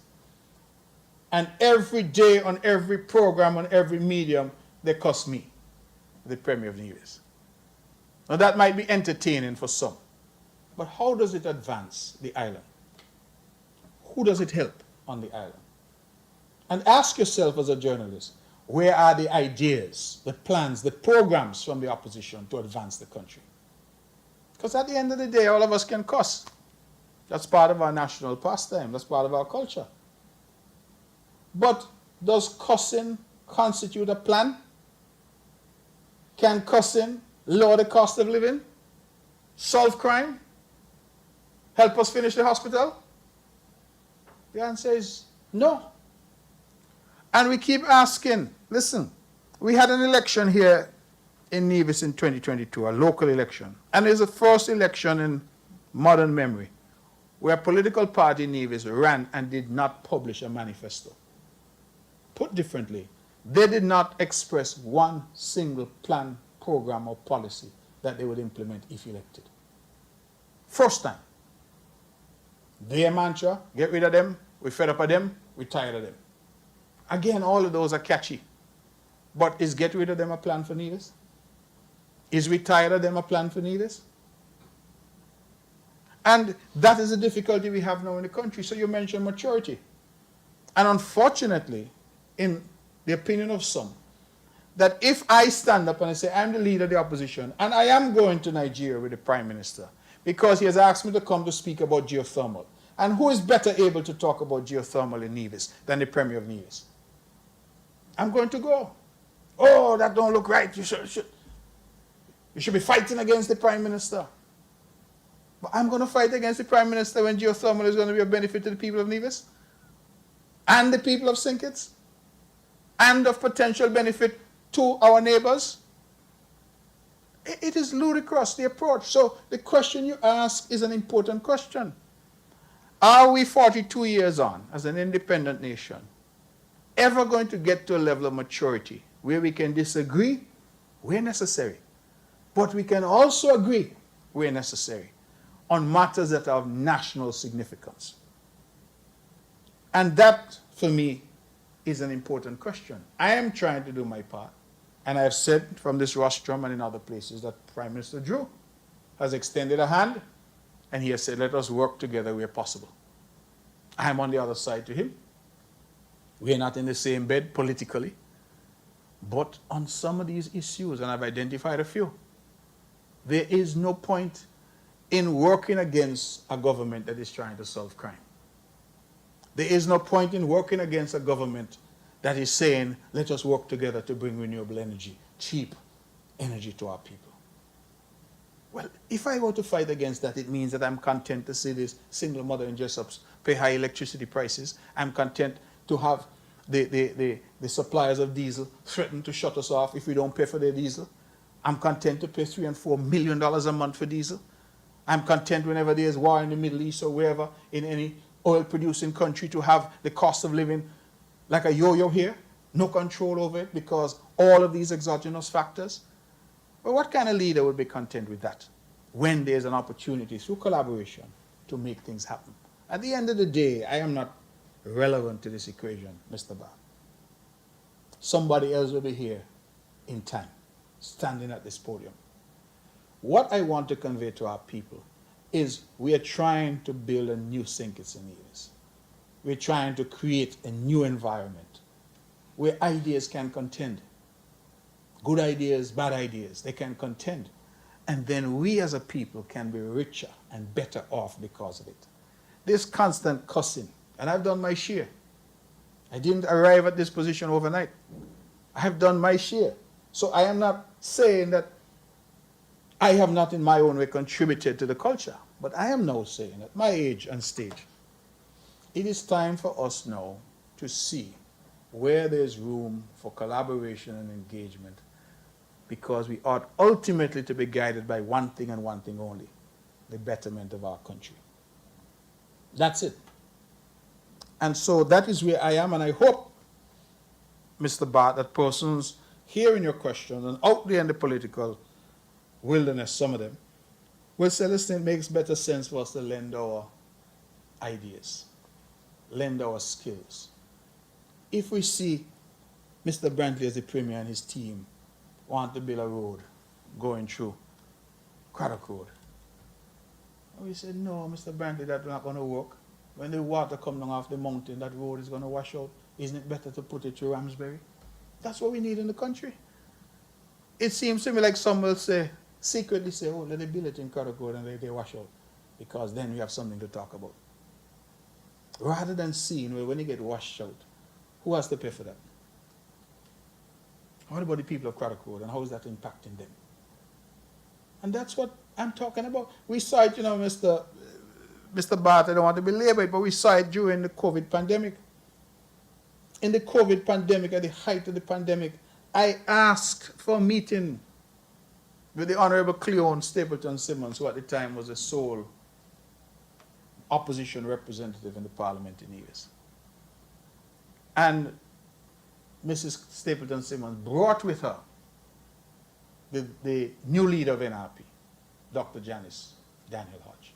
and every day on every program, on every medium, they cuss me, the Premier of Nevis. Now that might be entertaining for some, but how does it advance the island? Who does it help on the island? And ask yourself as a journalist, where are the ideas, the plans, the programs from the opposition to advance the country? Because at the end of the day, all of us can cuss. That's part of our national pastime. That's part of our culture. But does cussing constitute a plan? Can cussing lower the cost of living? Solve crime? Help us finish the hospital? The answer is no. And we keep asking, listen, we had an election here in Nevis in 2022, a local election. And it's the first election in modern memory where a political party in Nevis ran and did not publish a manifesto. Put differently, they did not express one single plan, program, or policy that they would implement if elected. First time. Their mantra, get rid of them, we're fed up of them, we're tired of them. Again, all of those are catchy. But is get rid of them a plan for Nevis? Is we tired of them a plan for Nevis? And that is the difficulty we have now in the country. So you mentioned maturity. And unfortunately, in the opinion of some, that if I stand up and I say, I'm the leader of the opposition, and I am going to Nigeria with the Prime Minister, because he has asked me to come to speak about geothermal. And who is better able to talk about geothermal in Nevis than the Premier of Nevis? I'm going to go. Oh, that don't look right. You should be fighting against the Prime Minister. But I'm going to fight against the Prime Minister when geothermal is going to be a benefit to the people of Nevis and the people of St. Kitts and of potential benefit to our neighbors. It is ludicrous, the approach. So the question you ask is an important question. Are we 42 years on as an independent nation ever going to get to a level of maturity where we can disagree where necessary, but we can also agree where necessary on matters that are of national significance? And that, for me, is an important question. I am trying to do my part, and I have said from this rostrum and in other places that Prime Minister Drew has extended a hand And he has said, let us work together where possible. I'm on the other side to him. We're not in the same bed politically. But on some of these issues, and I've identified a few, there is no point in working against a government that is trying to solve crime. There is no point in working against a government that is saying, let us work together to bring renewable energy, cheap energy to our people. Well, if I were to fight against that, it means that I'm content to see this single mother in Jessups pay high electricity prices. I'm content to have the suppliers of diesel threaten to shut us off if we don't pay for their diesel. I'm content to pay $3 and $4 million a month for diesel. I'm content whenever there's war in the Middle East or wherever in any oil-producing country to have the cost of living like a yo-yo here, no control over it because all of these exogenous factors. Well, what kind of leader would be content with that when there's an opportunity through collaboration to make things happen? At the end of the day, I am not relevant to this equation, Mr. Barr. Somebody else will be here in time, standing at this podium. What I want to convey to our people is we are trying to build a new St. Kitts and Nevis. We're trying to create a new environment where ideas can contend. Good ideas, bad ideas, they can contend. And then we as a people can be richer and better off because of it. This constant cussing, and I've done my share. I didn't arrive at this position overnight. I have done my share. So I am not saying that I have not in my own way contributed to the culture, but I am now saying at my age and stage, it is time for us now to see where there's room for collaboration and engagement, because we ought ultimately to be guided by one thing and one thing only, the betterment of our country. That's it. And so that is where I am, and I hope, Mr. Barr, that persons hearing your questions and out there in the political wilderness, some of them, will say, listen, it makes better sense for us to lend our ideas, lend our skills. If we see Mr. Brantley as the Premier and his team want to build a road going through Craddock Road, and we said, no, Mr. Brantley, that's not going to work. When the water comes down off the mountain, that road is going to wash out. Isn't it better to put it through Ramsbury? That's what we need in the country. It seems to me like some will say, secretly say, oh, let them build it in Craddock Road and they wash out, because then we have something to talk about. Rather than seeing, well, when they get washed out, who has to pay for that? What about the people of Craddock Road, and how is that impacting them? And that's what I'm talking about. We saw it, Mr. Barth, I don't want to belabor it, but we saw it during the COVID pandemic. In the COVID pandemic, at the height of the pandemic, I asked for a meeting with the Honorable Cleon Stapleton Simmons, who at the time was the sole opposition representative in the Parliament in Nevis. And Mrs. Stapleton Simmons brought with her the new leader of NRP, Dr. Janice Daniel Hodge.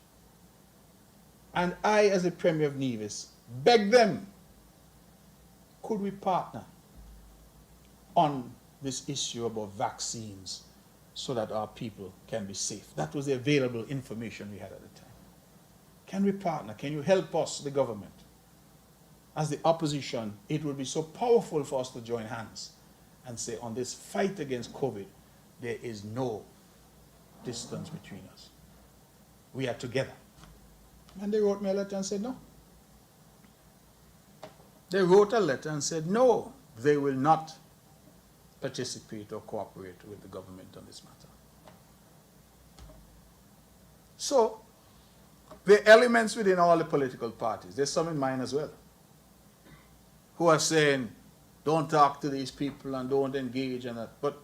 And I, as the Premier of Nevis, begged them, could we partner on this issue about vaccines so that our people can be safe? That was the available information we had at the time. Can we partner? Can you help us, the government? As the opposition, it would be so powerful for us to join hands and say, on this fight against COVID, there is no distance between us. We are together. And they wrote me a letter and said no. They wrote a letter and said no, they will not participate or cooperate with the government on this matter. So, there are elements within all the political parties, there's some in mine as well, who are saying, don't talk to these people and don't engage in that. But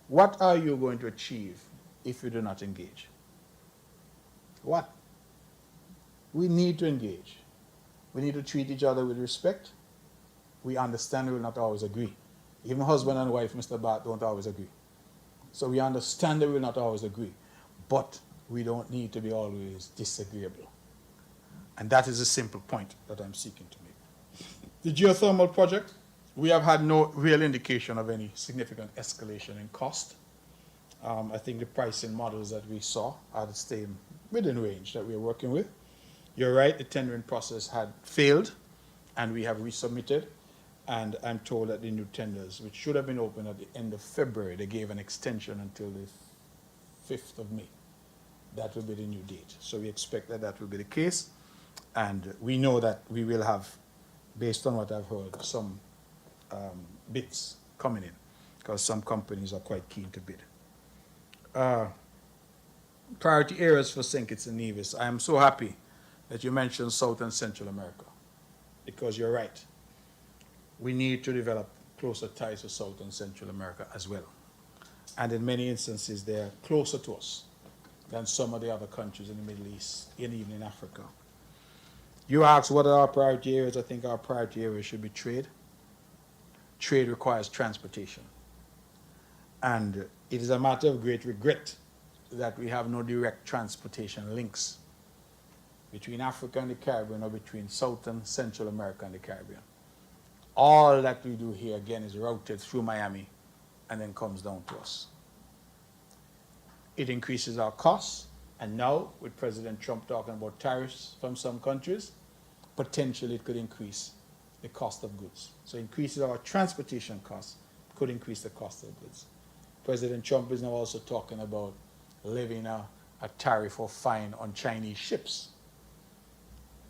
what are you going to achieve if you do not engage? What? We need to engage. We need to treat each other with respect. We understand we will not always agree. Even husband and wife, Mr. Barth, don't always agree. So we understand that we will not always agree. But we don't need to be always disagreeable. And that is a simple point that I'm seeking to make. The geothermal project, we have had no real indication of any significant escalation in cost. I think the pricing models that we saw are the same within range that we're working with. You're right, the tendering process had failed, and we have resubmitted. And I'm told that the new tenders, which should have been open at the end of February, they gave an extension until the 5th of May. That will be the new date. So we expect that that will be the case. And we know that we will have, based on what I've heard, some bids coming in, because some companies are quite keen to bid. Priority areas for St. Kitts and Nevis. I am so happy that you mentioned South and Central America, because you're right. We need to develop closer ties to South and Central America as well. And in many instances, they're closer to us than some of the other countries in the Middle East and even in Africa. You asked what are our priority areas. I think our priority areas should be trade. Trade requires transportation. And it is a matter of great regret that we have no direct transportation links between Africa and the Caribbean, or between South and Central America and the Caribbean. All that we do here, again, is routed through Miami and then comes down to us. It increases our costs, and now, with President Trump talking about tariffs from some countries, potentially it could increase the cost of goods. So increases our transportation costs, could increase the cost of goods. President Trump is now also talking about levying a tariff or fine on Chinese ships.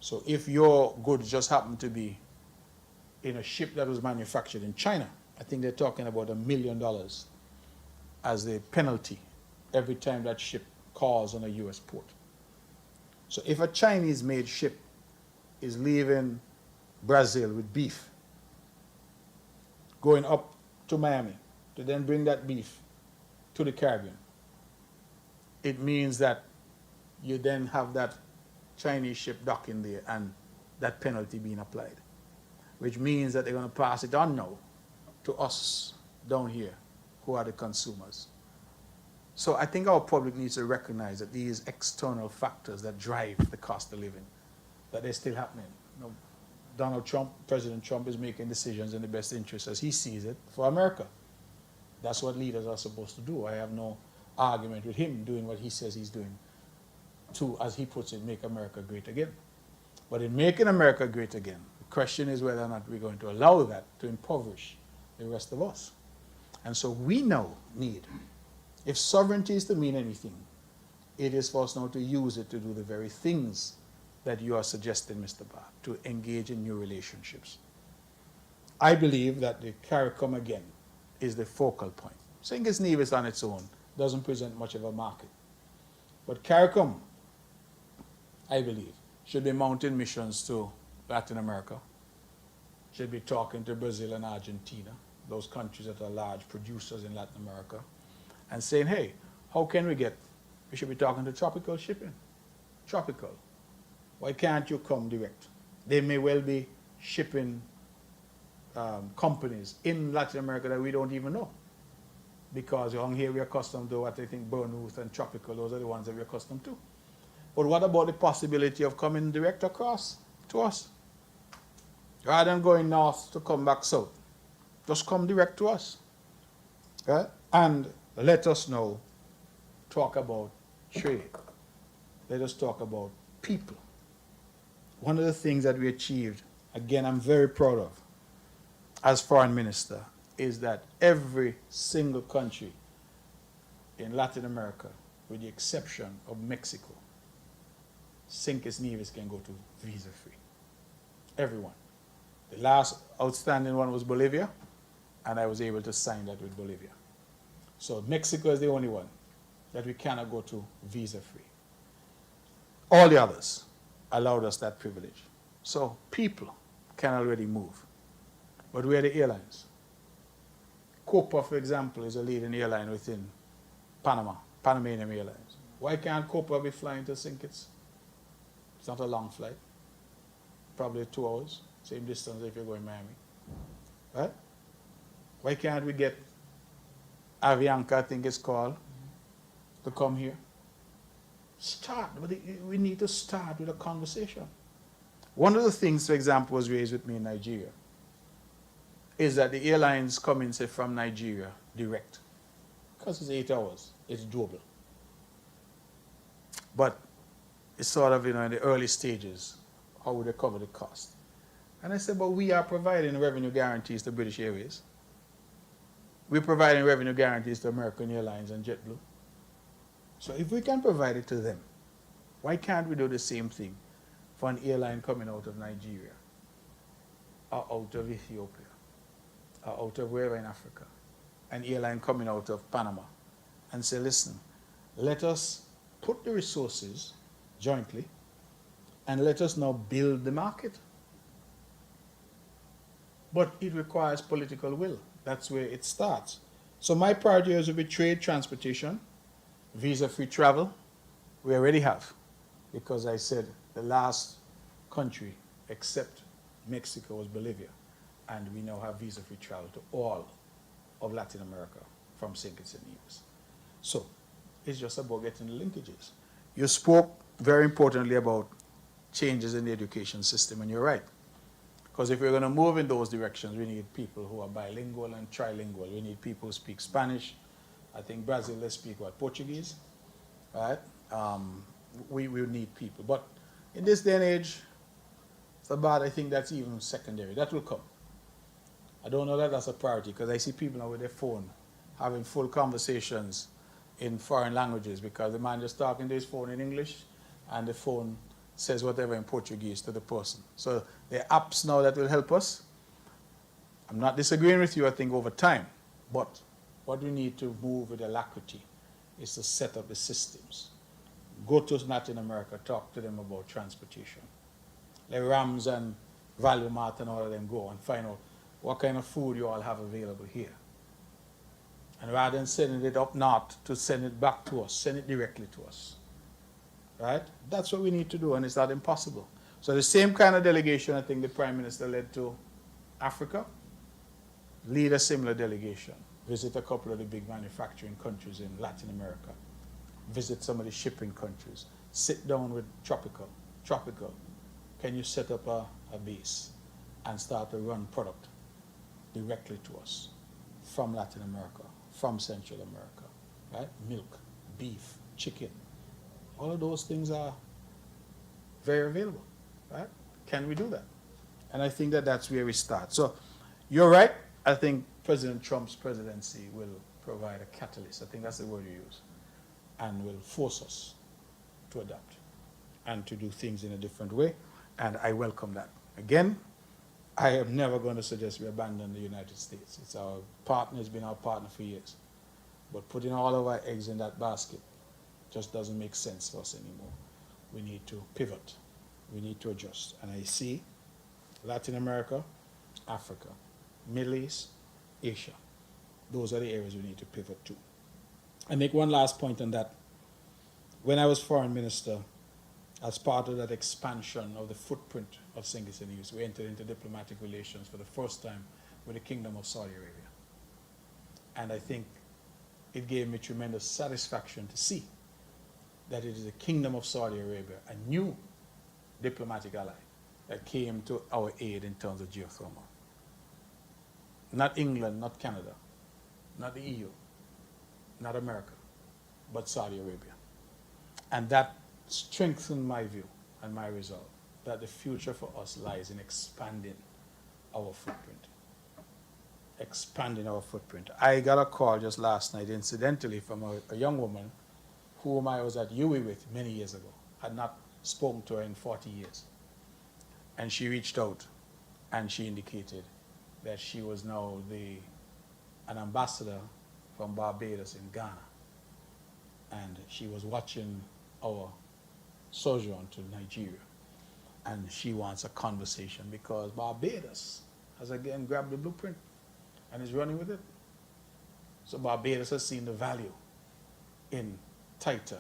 So if your goods just happen to be in a ship that was manufactured in China, I think they're talking about $1 million as the penalty every time that ship calls on a U.S. port. So if a Chinese-made ship is leaving Brazil with beef, going up to Miami to then bring that beef to the Caribbean, it means that you then have that Chinese ship docking there and that penalty being applied, which means that they're going to pass it on now to us down here who are the consumers. So I think our public needs to recognize that these external factors that drive the cost of living, that they're still happening. You know, Donald Trump, President Trump, is making decisions in the best interest as he sees it for America. That's what leaders are supposed to do. I have no argument with him doing what he says he's doing to, as he puts it, make America great again. But in making America great again, the question is whether or not we're going to allow that to impoverish the rest of us. And so we now need, if sovereignty is to mean anything, it is for us now to use it to do the very things that you are suggesting, Mr. Barr, to engage in new relationships. I believe that the CARICOM again is the focal point. St. Kitts Nevis on its own doesn't present much of a market. But CARICOM, I believe, should be mounting missions to Latin America, should be talking to Brazil and Argentina, those countries that are large producers in Latin America, and saying, hey, how can we should be talking to tropical shipping. Tropical. Why can't you come direct? They may well be shipping companies in Latin America that we don't even know. Because on here we're accustomed to what I think Burnwood and Tropical, those are the ones that we're accustomed to. But what about the possibility of coming direct across to us? Rather than going north to come back south, just come direct to us. Right? And let us now talk about trade. Let us talk about people. One of the things that we achieved, again, I'm very proud of, as foreign minister, is that every single country in Latin America, with the exception of Mexico, St. Kitts Nevis can go to visa-free. Everyone. The last outstanding one was Bolivia, and I was able to sign that with Bolivia. So Mexico is the only one that we cannot go to visa-free. All the others allowed us that privilege. So people can already move. But where are the airlines? Copa, for example, is a leading airline within Panama, Panamanian Airlines. Why can't Copa be flying to St. Kitts? It's not a long flight. Probably 2 hours, same distance if you're going to Miami. Right? Why can't we get Avianca, I think it's called, to come here? Start, but we need to start with a conversation. One of the things, for example, was raised with me in Nigeria, is that the airlines come in, say, from Nigeria direct, Because it's 8 hours, it's doable. But it's sort of, in the early stages, how would they cover the cost? And I said, but we are providing revenue guarantees to British Airways. We're providing revenue guarantees to American Airlines and JetBlue. So if we can provide it to them, why can't we do the same thing for an airline coming out of Nigeria, or out of Ethiopia, or out of wherever in Africa, an airline coming out of Panama, and say, listen, let us put the resources jointly, and let us now build the market. But it requires political will. That's where it starts. So my priority is will be trade, transportation, visa-free travel. We already have, because I said the last country except Mexico was Bolivia, and we now have visa-free travel to all of Latin America from St. Kitts and Nevis. So it's just about getting the linkages. You spoke very importantly about changes in the education system, and you're right. Because if we're going to move in those directions, we need people who are bilingual and trilingual. We need people who speak Spanish. I think Brazil, they speak Portuguese, right? We will need people. But in this day and age, it's about, I think that's even secondary. That will come. I don't know that that's a priority, because I see people now with their phone having full conversations in foreign languages, because the man just talking to his phone in English, and the phone says whatever in Portuguese to the person. So there are apps now that will help us. I'm not disagreeing with you, I think, over time. But what we need to move with alacrity is to set up the systems. Go to Latin America, talk to them about transportation. Let Rams and Value Mart and all of them go and find out what kind of food you all have available here. And rather than sending it up north, to send it back to us, send it directly to us. Right? That's what we need to do, and it's not impossible. So the same kind of delegation I think the Prime Minister led to Africa, lead a similar delegation, visit a couple of the big manufacturing countries in Latin America, visit some of the shipping countries, sit down with Tropical. Can you set up a base and start to run product directly to us from Latin America, from Central America, right? Milk, beef, chicken. All of those things are very available, right? Can we do that? And I think that that's where we start. So you're right. I think President Trump's presidency will provide a catalyst. I think that's the word you use. And will force us to adapt and to do things in a different way. And I welcome that. Again, I am never going to suggest we abandon the United States. It's our partner, it's been our partner for years. But putting all of our eggs in that basket just doesn't make sense for us anymore. We need to pivot. We need to adjust. And I see Latin America, Africa, Middle East, Asia. Those are the areas we need to pivot to. I make one last point on that. When I was foreign minister, as part of that expansion of the footprint of St. Kitts and Nevis, we entered into diplomatic relations for the first time with the Kingdom of Saudi Arabia. And I think it gave me tremendous satisfaction to see that it is the Kingdom of Saudi Arabia, a new diplomatic ally, that came to our aid in terms of geothermal. Not England, not Canada, not the EU, not America, but Saudi Arabia. And that strengthened my view and my resolve that the future for us lies in expanding our footprint. Expanding our footprint. I got a call just last night, incidentally, from a young woman whom I was at UWI with many years ago. Had not spoken to her in 40 years. And she reached out and she indicated that she was now an ambassador from Barbados in Ghana. And she was watching our sojourn to Nigeria. And she wants a conversation because Barbados has again grabbed the blueprint and is running with it. So Barbados has seen the value in tighter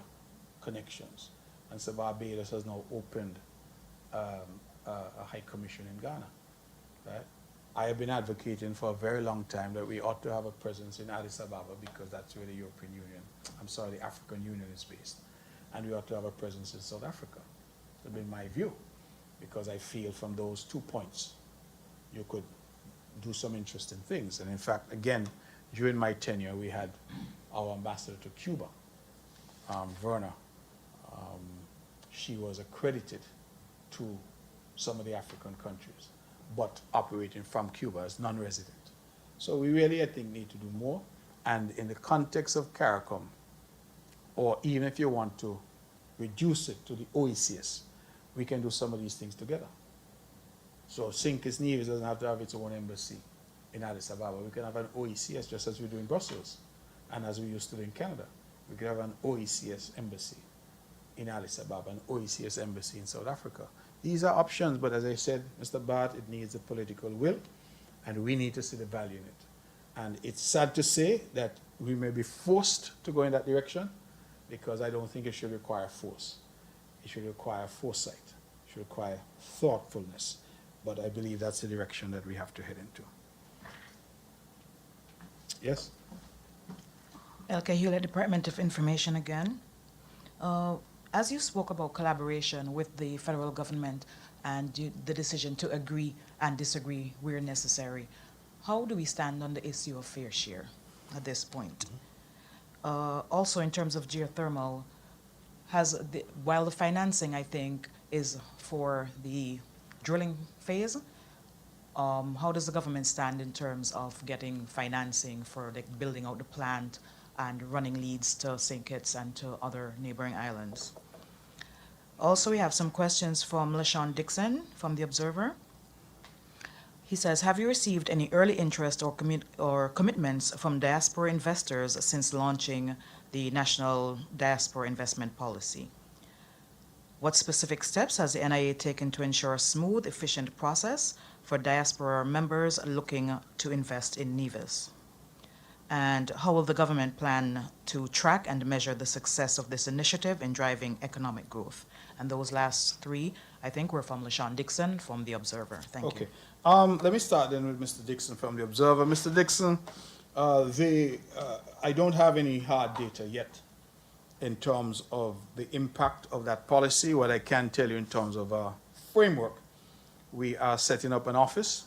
connections. And so Barbados has now opened a high commission in Ghana. Right? I have been advocating for a very long time that we ought to have a presence in Addis Ababa because that's where the the African Union is based. And we ought to have a presence in South Africa. That's been my view, because I feel from those 2 points you could do some interesting things. And in fact, again, during my tenure, we had our ambassador to Cuba, Verna. She was accredited to some of the African countries, but operating from Cuba as non-resident. So we really, I think, need to do more. And in the context of CARICOM, or even if you want to reduce it to the OECS, we can do some of these things together. So St. Kitts Nevis doesn't have to have its own embassy in Addis Ababa. We can have an OECS just as we do in Brussels and as we used to do in Canada. We could have an OECS embassy in Addis Ababa, an OECS embassy in South Africa. These are options, but as I said, Mr. Bart, it needs the political will, and we need to see the value in it. And it's sad to say that we may be forced to go in that direction, because I don't think it should require force. It should require foresight. It should require thoughtfulness. But I believe that's the direction that we have to head into. Yes? LK Hewlett, Department of Information again. As you spoke about collaboration with the federal government and the decision to agree and disagree where necessary, how do we stand on the issue of fair share at this point? Also, in terms of geothermal, while the financing, I think, is for the drilling phase, how does the government stand in terms of getting financing for like building out the plant and running leads to St. Kitts and to other neighboring islands? Also, we have some questions from LaShawn Dixon from The Observer. He says, have you received any early interest or commitments from diaspora investors since launching the National Diaspora Investment Policy? What specific steps has the NIA taken to ensure a smooth, efficient process for diaspora members looking to invest in Nevis? And how will the government plan to track and measure the success of this initiative in driving economic growth? And those last three, I think, were from LaShawn Dixon from The Observer. Thank you. Okay. Let me start then with Mr. Dixon from The Observer. Mr. Dixon, I don't have any hard data yet in terms of the impact of that policy. What I can tell you in terms of our framework, we are setting up an office.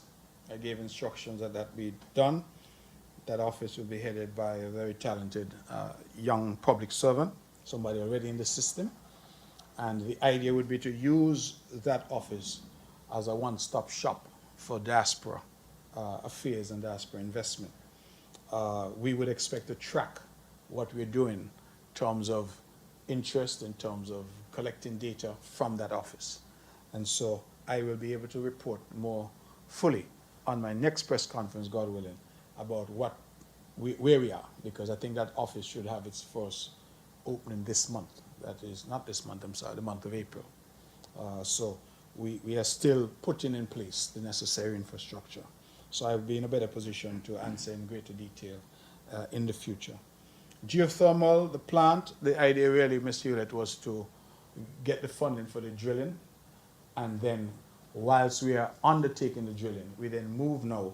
I gave instructions that that be done. That office will be headed by a very talented young public servant, somebody already in the system. And the idea would be to use that office as a one-stop shop for diaspora affairs and diaspora investment. We would expect to track what we're doing in terms of interest, in terms of collecting data from that office. And so I will be able to report more fully on my next press conference, God willing, about where we are, because I think that office should have its first opening this month. That is, not this month, I'm sorry, the month of April. So we are still putting in place the necessary infrastructure. So I'll be in a better position to answer in greater detail in the future. Geothermal, the plant, the idea really, Ms. Hewlett, was to get the funding for the drilling, and then whilst we are undertaking the drilling, we then move now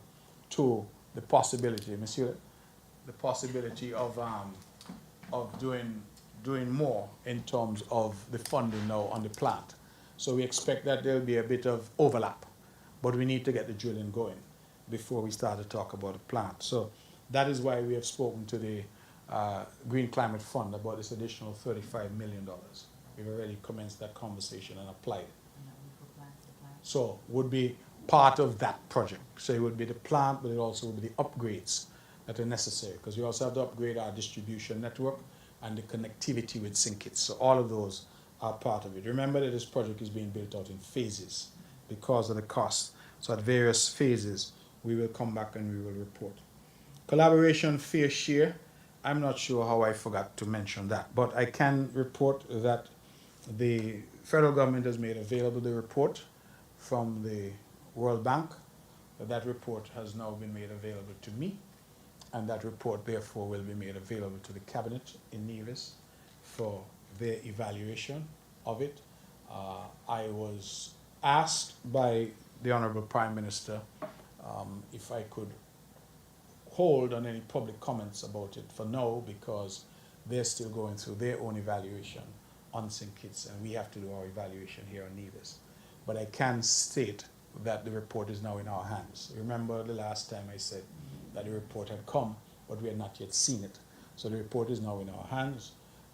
to the possibility, Ms. Hewlett, the possibility of doing more in terms of the funding now on the plant. So we expect that there will be a bit of overlap, but we need to get the drilling going before we start to talk about the plant. So that is why we have spoken to the Green Climate Fund about this additional $35 million. We've already commenced that conversation and applied it. So would be part of that project. So it would be the plant, but it also would be the upgrades that are necessary, because we also have to upgrade our distribution network and the connectivity with St. Kitts. So all of those are part of it. Remember that this project is being built out in phases because of the cost. So at various phases, we will come back and we will report. Collaboration, fair share. I'm not sure how I forgot to mention that, but I can report that the federal government has made available the report from the World Bank. That report has now been made available to me, and that report therefore will be made available to the cabinet in Nevis for their evaluation of it. I was asked by the Honorable Prime Minister if I could hold on any public comments about it for now, because they're still going through their own evaluation on St. Kitts, and we have to do our evaluation here on Nevis. But I can state that the report is now in our hands. Remember the last time I said that the report had come, but we had not yet seen it. So the report is now in our hands,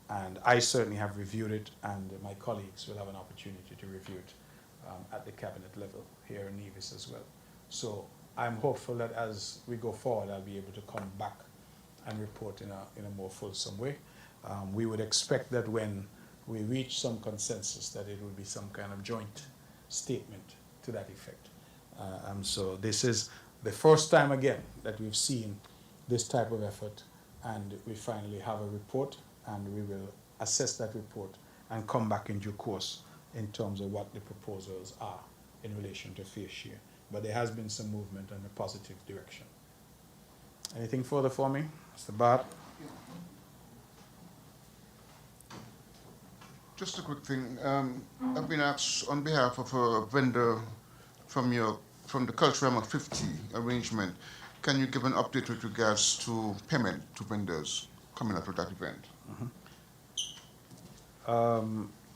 and I certainly have reviewed it, and my colleagues will have an opportunity to review it at the cabinet level here in Nevis as well. So I'm hopeful that as we go forward, I'll be able to come back and report in a more fulsome way. We would expect that when we reach some consensus, that it will be some kind of joint statement to that effect. So this is the first time again that we've seen this type of effort, and we finally have a report, and we will assess that report and come back in due course in terms of what the proposals are in relation to fair share. But there has been some movement in a positive direction. Anything further for me, Mr. Bart? Just a quick thing. I've been asked on behalf of a vendor from the Culturama 50 arrangement, can you give an update with regards to payment to vendors coming out of that event?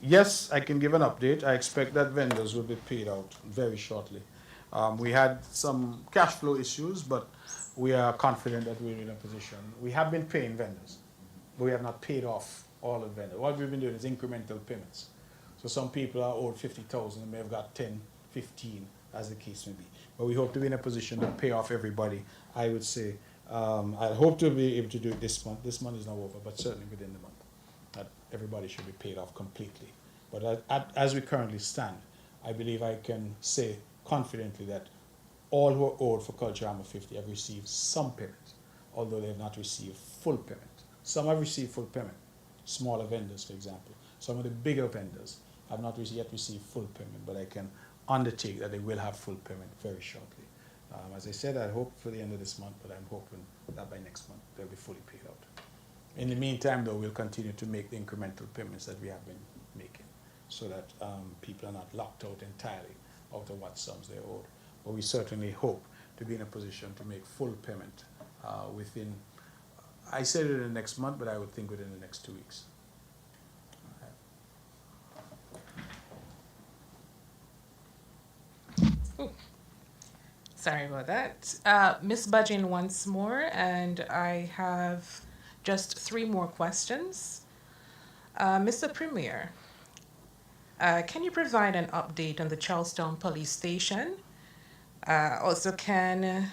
Yes, I can give an update. I expect that vendors will be paid out very shortly. We had some cash flow issues, but we are confident that we're in a position. We have been paying vendors, but we have not paid off all the vendors. What we've been doing is incremental payments. So some people are owed 50,000 and may have got 10, 15, as the case may be. But we hope to be in a position to pay off everybody. I would say, I hope to be able to do it this month. This month is not over, but certainly within the month. That everybody should be paid off completely. But as we currently stand, I believe I can say confidently that all who are owed for Culturama 50 have received some payment, although they have not received full payment. Some have received full payment, smaller vendors, for example. Some of the bigger vendors have not yet received full payment, but I can undertake that they will have full payment very shortly. As I said, I hope for the end of this month, but I'm hoping that by next month they'll be fully paid out. In the meantime, though, we'll continue to make the incremental payments that we have been making, so that people are not locked out entirely out of what sums they're owed. But we certainly hope to be in a position to make full payment within, I said it in the next month, but I would think within the next 2 weeks. Sorry about that. Ms. Budgin once more, and I have just 3 more questions. Mr. Premier, can you provide an update on the Charlestown Police Station? Also, can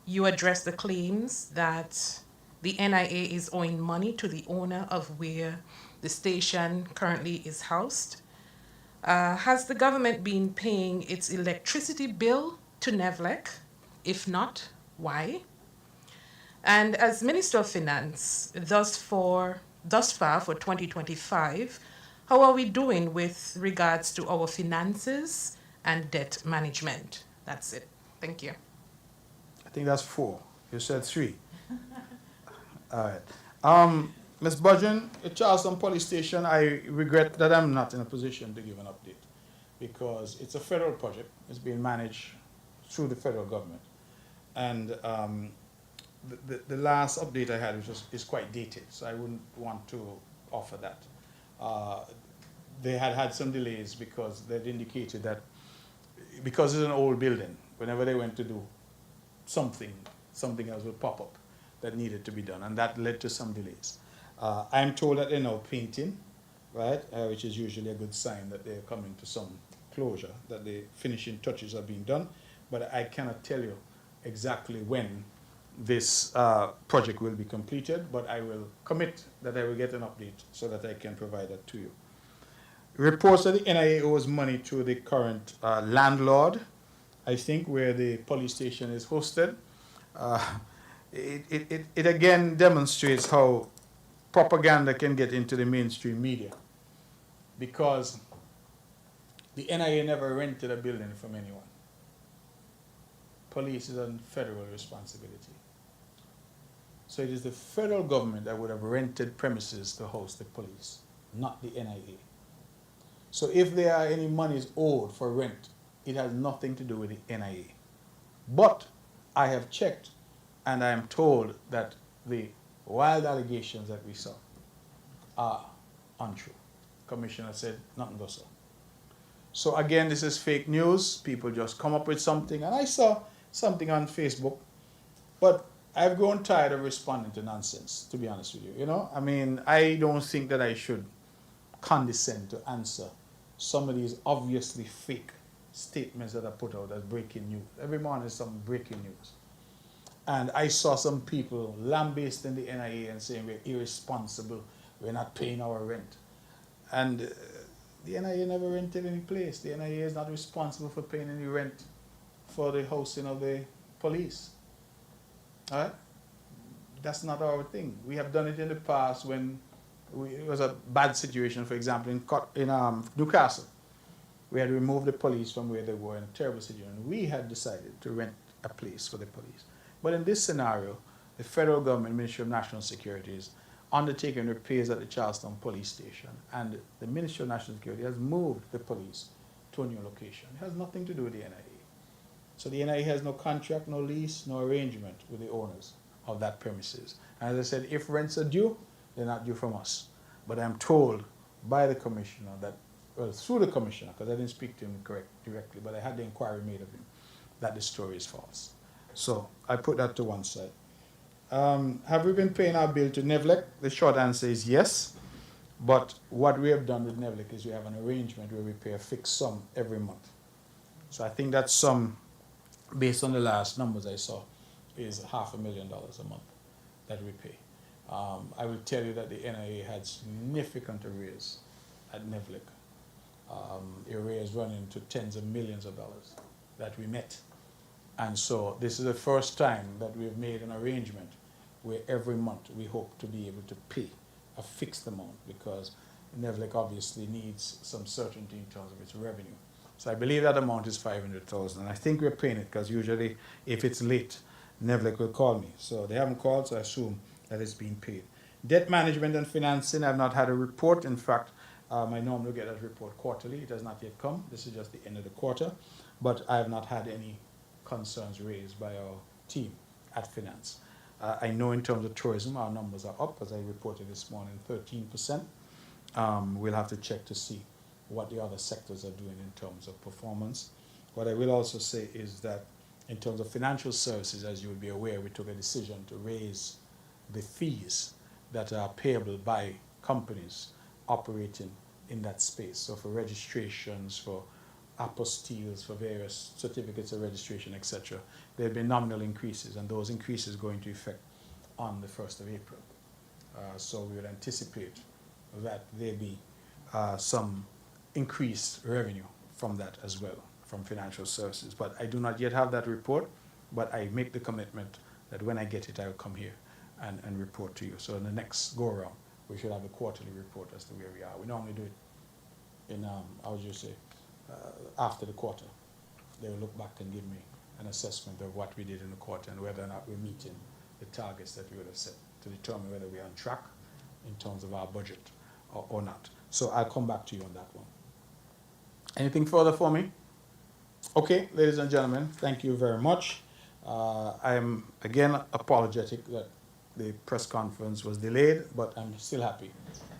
you address the claims that the NIA is owing money to the owner of where the station currently is housed? Has the government been paying its electricity bill to NEVLEC? If not, why? And as Minister of Finance, thus far for 2025, how are we doing with regards to our finances and debt management? That's it. Thank you. I think that's 4. You said 3. All right. Ms. Budgeon, at Charleston Police Station, I regret that I'm not in a position to give an update, because it's a federal project. It's being managed through the federal government. And the last update I had is quite dated, so I wouldn't want to offer that. They had some delays because they'd indicated that because it's an old building, whenever they went to do something else would pop up that needed to be done, and that led to some delays. I'm told that they're now painting, right, which is usually a good sign that they're coming to some closure, that the finishing touches are being done, but I cannot tell you exactly when this project will be completed, but I will commit that I will get an update so that I can provide that to you. Reports that the NIA owes money to the current landlord, I think, where the police station is hosted. It again demonstrates how propaganda can get into the mainstream media, because the NIA never rented a building from anyone. Police is a federal responsibility. So it is the federal government that would have rented premises to house the police, not the NIA. So if there are any monies owed for rent, it has nothing to do with the NIA. But I have checked, and I am told that the wild allegations that we saw are untrue. Commissioner said nothing goes so. So again, this is fake news. People just come up with something, and I saw something on Facebook, but I've grown tired of responding to nonsense, to be honest with you. You know, I mean, I don't think that I should condescend to answer some of these obviously fake statements that are put out as breaking news. Every morning is some breaking news. And I saw some people lambasting the NIA and saying we're irresponsible, we're not paying our rent. And the NIA never rented any place. The NIA is not responsible for paying any rent for the housing of the police. All right? That's not our thing. We have done it in the past when it was a bad situation. For example, in Newcastle, we had removed the police from where they were in a terrible situation. We had decided to rent a place for the police. But in this scenario, the federal government, Ministry of National Security, is undertaking repairs at the Charleston police station, and the Ministry of National Security has moved the police to a new location. It has nothing to do with the NIA. So the NIA has no contract, no lease, no arrangement with the owners of that premises. And as I said, if rents are due, they're not due from us. But I'm told by the commissioner that, well, through the commissioner, because I didn't speak to him directly, but I had the inquiry made of him, that the story is false. So I put that to one side. Have we been paying our bill to Nevlec? The short answer is yes. But what we have done with Nevlec is we have an arrangement where we pay a fixed sum every month. So I think that sum, based on the last numbers I saw, is $500,000 a month that we pay. I will tell you that the NIA had significant arrears at Nevlec. Arrears running to tens of millions of dollars that we met. And so this is the first time that we've made an arrangement where every month we hope to be able to pay a fixed amount, because Nevlec obviously needs some certainty in terms of its revenue. So I believe that amount is $500,000. And I think we're paying it because usually if it's late, Nevlec will call me. So they haven't called, so I assume that it's being paid. Debt management and financing, I've not had a report. In fact, I normally get that report quarterly. It has not yet come. This is just the end of the quarter. But I have not had any concerns raised by our team at finance. I know in terms of tourism, our numbers are up, as I reported this morning, 13%. We'll have to check to see what the other sectors are doing in terms of performance. What I will also say is that in terms of financial services, as you will be aware, we took a decision to raise the fees that are payable by companies operating in that space. So for registrations, for apostilles, for various certificates of registration, etc., there have been nominal increases, and those increases go into effect on the 1st of April. So we would anticipate that there be some increased revenue from that as well, from financial services. But I do not yet have that report, but I make the commitment that when I get it, I will come here and report to you. So in the next go-around, we should have a quarterly report as to where we are. We normally do it in, I would just say, after the quarter. They will look back and give me an assessment of what we did in the quarter and whether or not we're meeting the targets that we would have set to determine whether we're on track in terms of our budget or not. So I'll come back to you on that one. Anything further for me? Okay, ladies and gentlemen, thank you very much. I am again apologetic that the press conference was delayed, but I'm still happy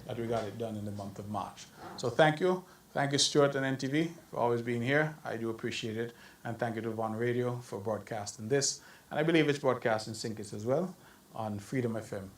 that we got it done in the month of March. So thank you. Thank you, Stuart and NTV, for always being here. I do appreciate it. And thank you to Von Radio for broadcasting this. And I believe it's broadcasting Syncus as well on Freedom FM.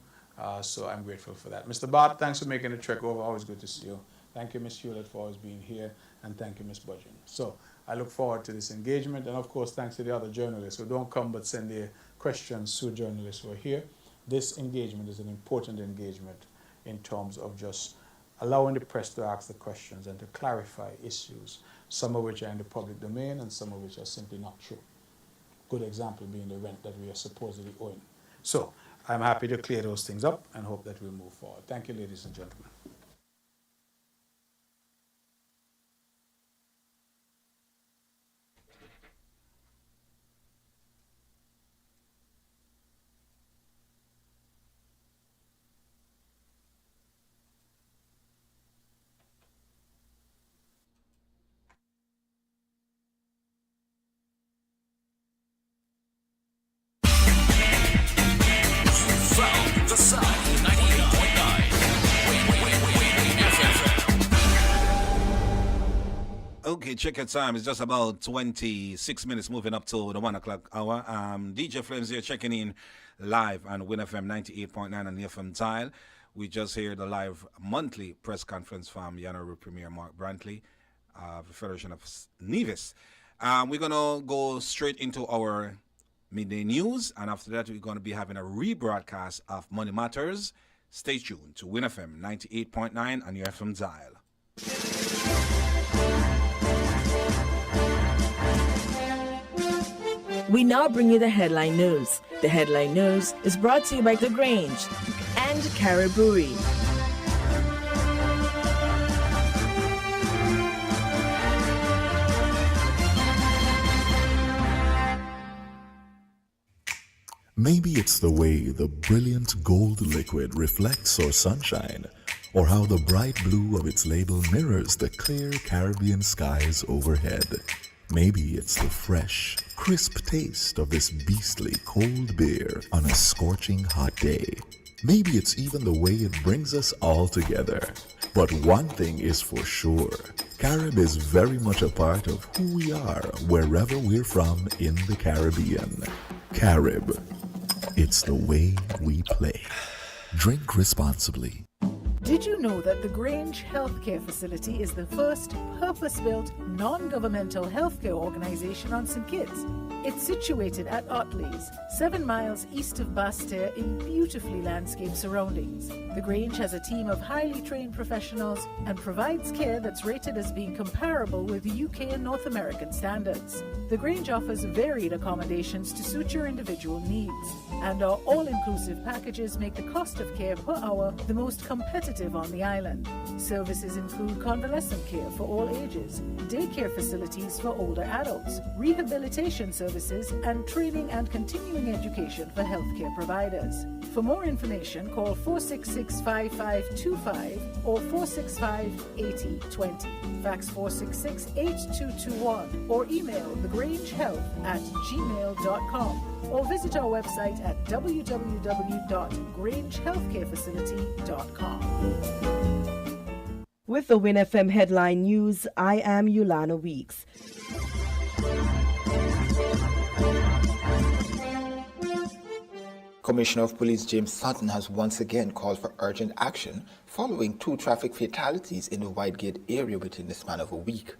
So I'm grateful for that. Mr. Bart, thanks for making the trek over. Always good to see you. Thank you, Ms. Hewlett, for always being here. And thank you, Ms. Budgeon. So I look forward to this engagement. And of course, thanks to the other journalists who don't come but send their questions to journalists who are here. This engagement is an important engagement in terms of just allowing the press to ask the questions and to clarify issues, some of which are in the public domain and some of which are simply not true. Good example being the rent that we are supposedly owing. So I'm happy to clear those things up and hope that we'll move forward. Thank you, ladies and gentlemen. The Sound 98.9. Okay, check your time. It's just about 26 minutes moving up to the 1 o'clock hour. DJ Flames here checking in live on Win FM 98.9 on the FM dial. We just heard the live monthly press conference from the Honorable Premier Mark Brantley of the Federation of Nevis. We're going to go straight into our midday news, and after that we're going to be having a rebroadcast of Money Matters. Stay tuned to Win FM 98.9 on your FM dial. We now bring you the headline news. The headline news is brought to you by The Grange and Carib Brewery. Maybe it's the way the brilliant gold liquid reflects our sunshine, or how the bright blue of its label mirrors the clear Caribbean skies overhead. Maybe it's the fresh, crisp taste of this beastly cold beer on a scorching hot day. Maybe it's even the way it brings us all together. But one thing is for sure, Carib is very much a part of who we are wherever we're from in the Caribbean. Carib. It's the way we play. Drink responsibly. Did you know that the Grange Healthcare Facility is the first purpose-built, non-governmental healthcare organization on St. Kitts? It's situated at Otley's, 7 miles east of Basseterre in beautifully landscaped surroundings. The Grange has a team of highly trained professionals and provides care that's rated as being comparable with UK and North American standards. The Grange offers varied accommodations to suit your individual needs, and our all-inclusive packages make the cost of care per hour the most competitive on the island. Services include convalescent care for all ages, daycare facilities for older adults, rehabilitation services, and training and continuing education for healthcare providers. For more information, call 466-5525 or 465-8020. Fax 466-8221 or email thegrangehealth@gmail.com or visit our website at www.grangehealthcarefacility.com. With the Win FM headline news, I am Yulana Weeks. Commissioner of Police James Sutton has once again called for urgent action following 2 traffic fatalities in the Whitegate area within the span of a week.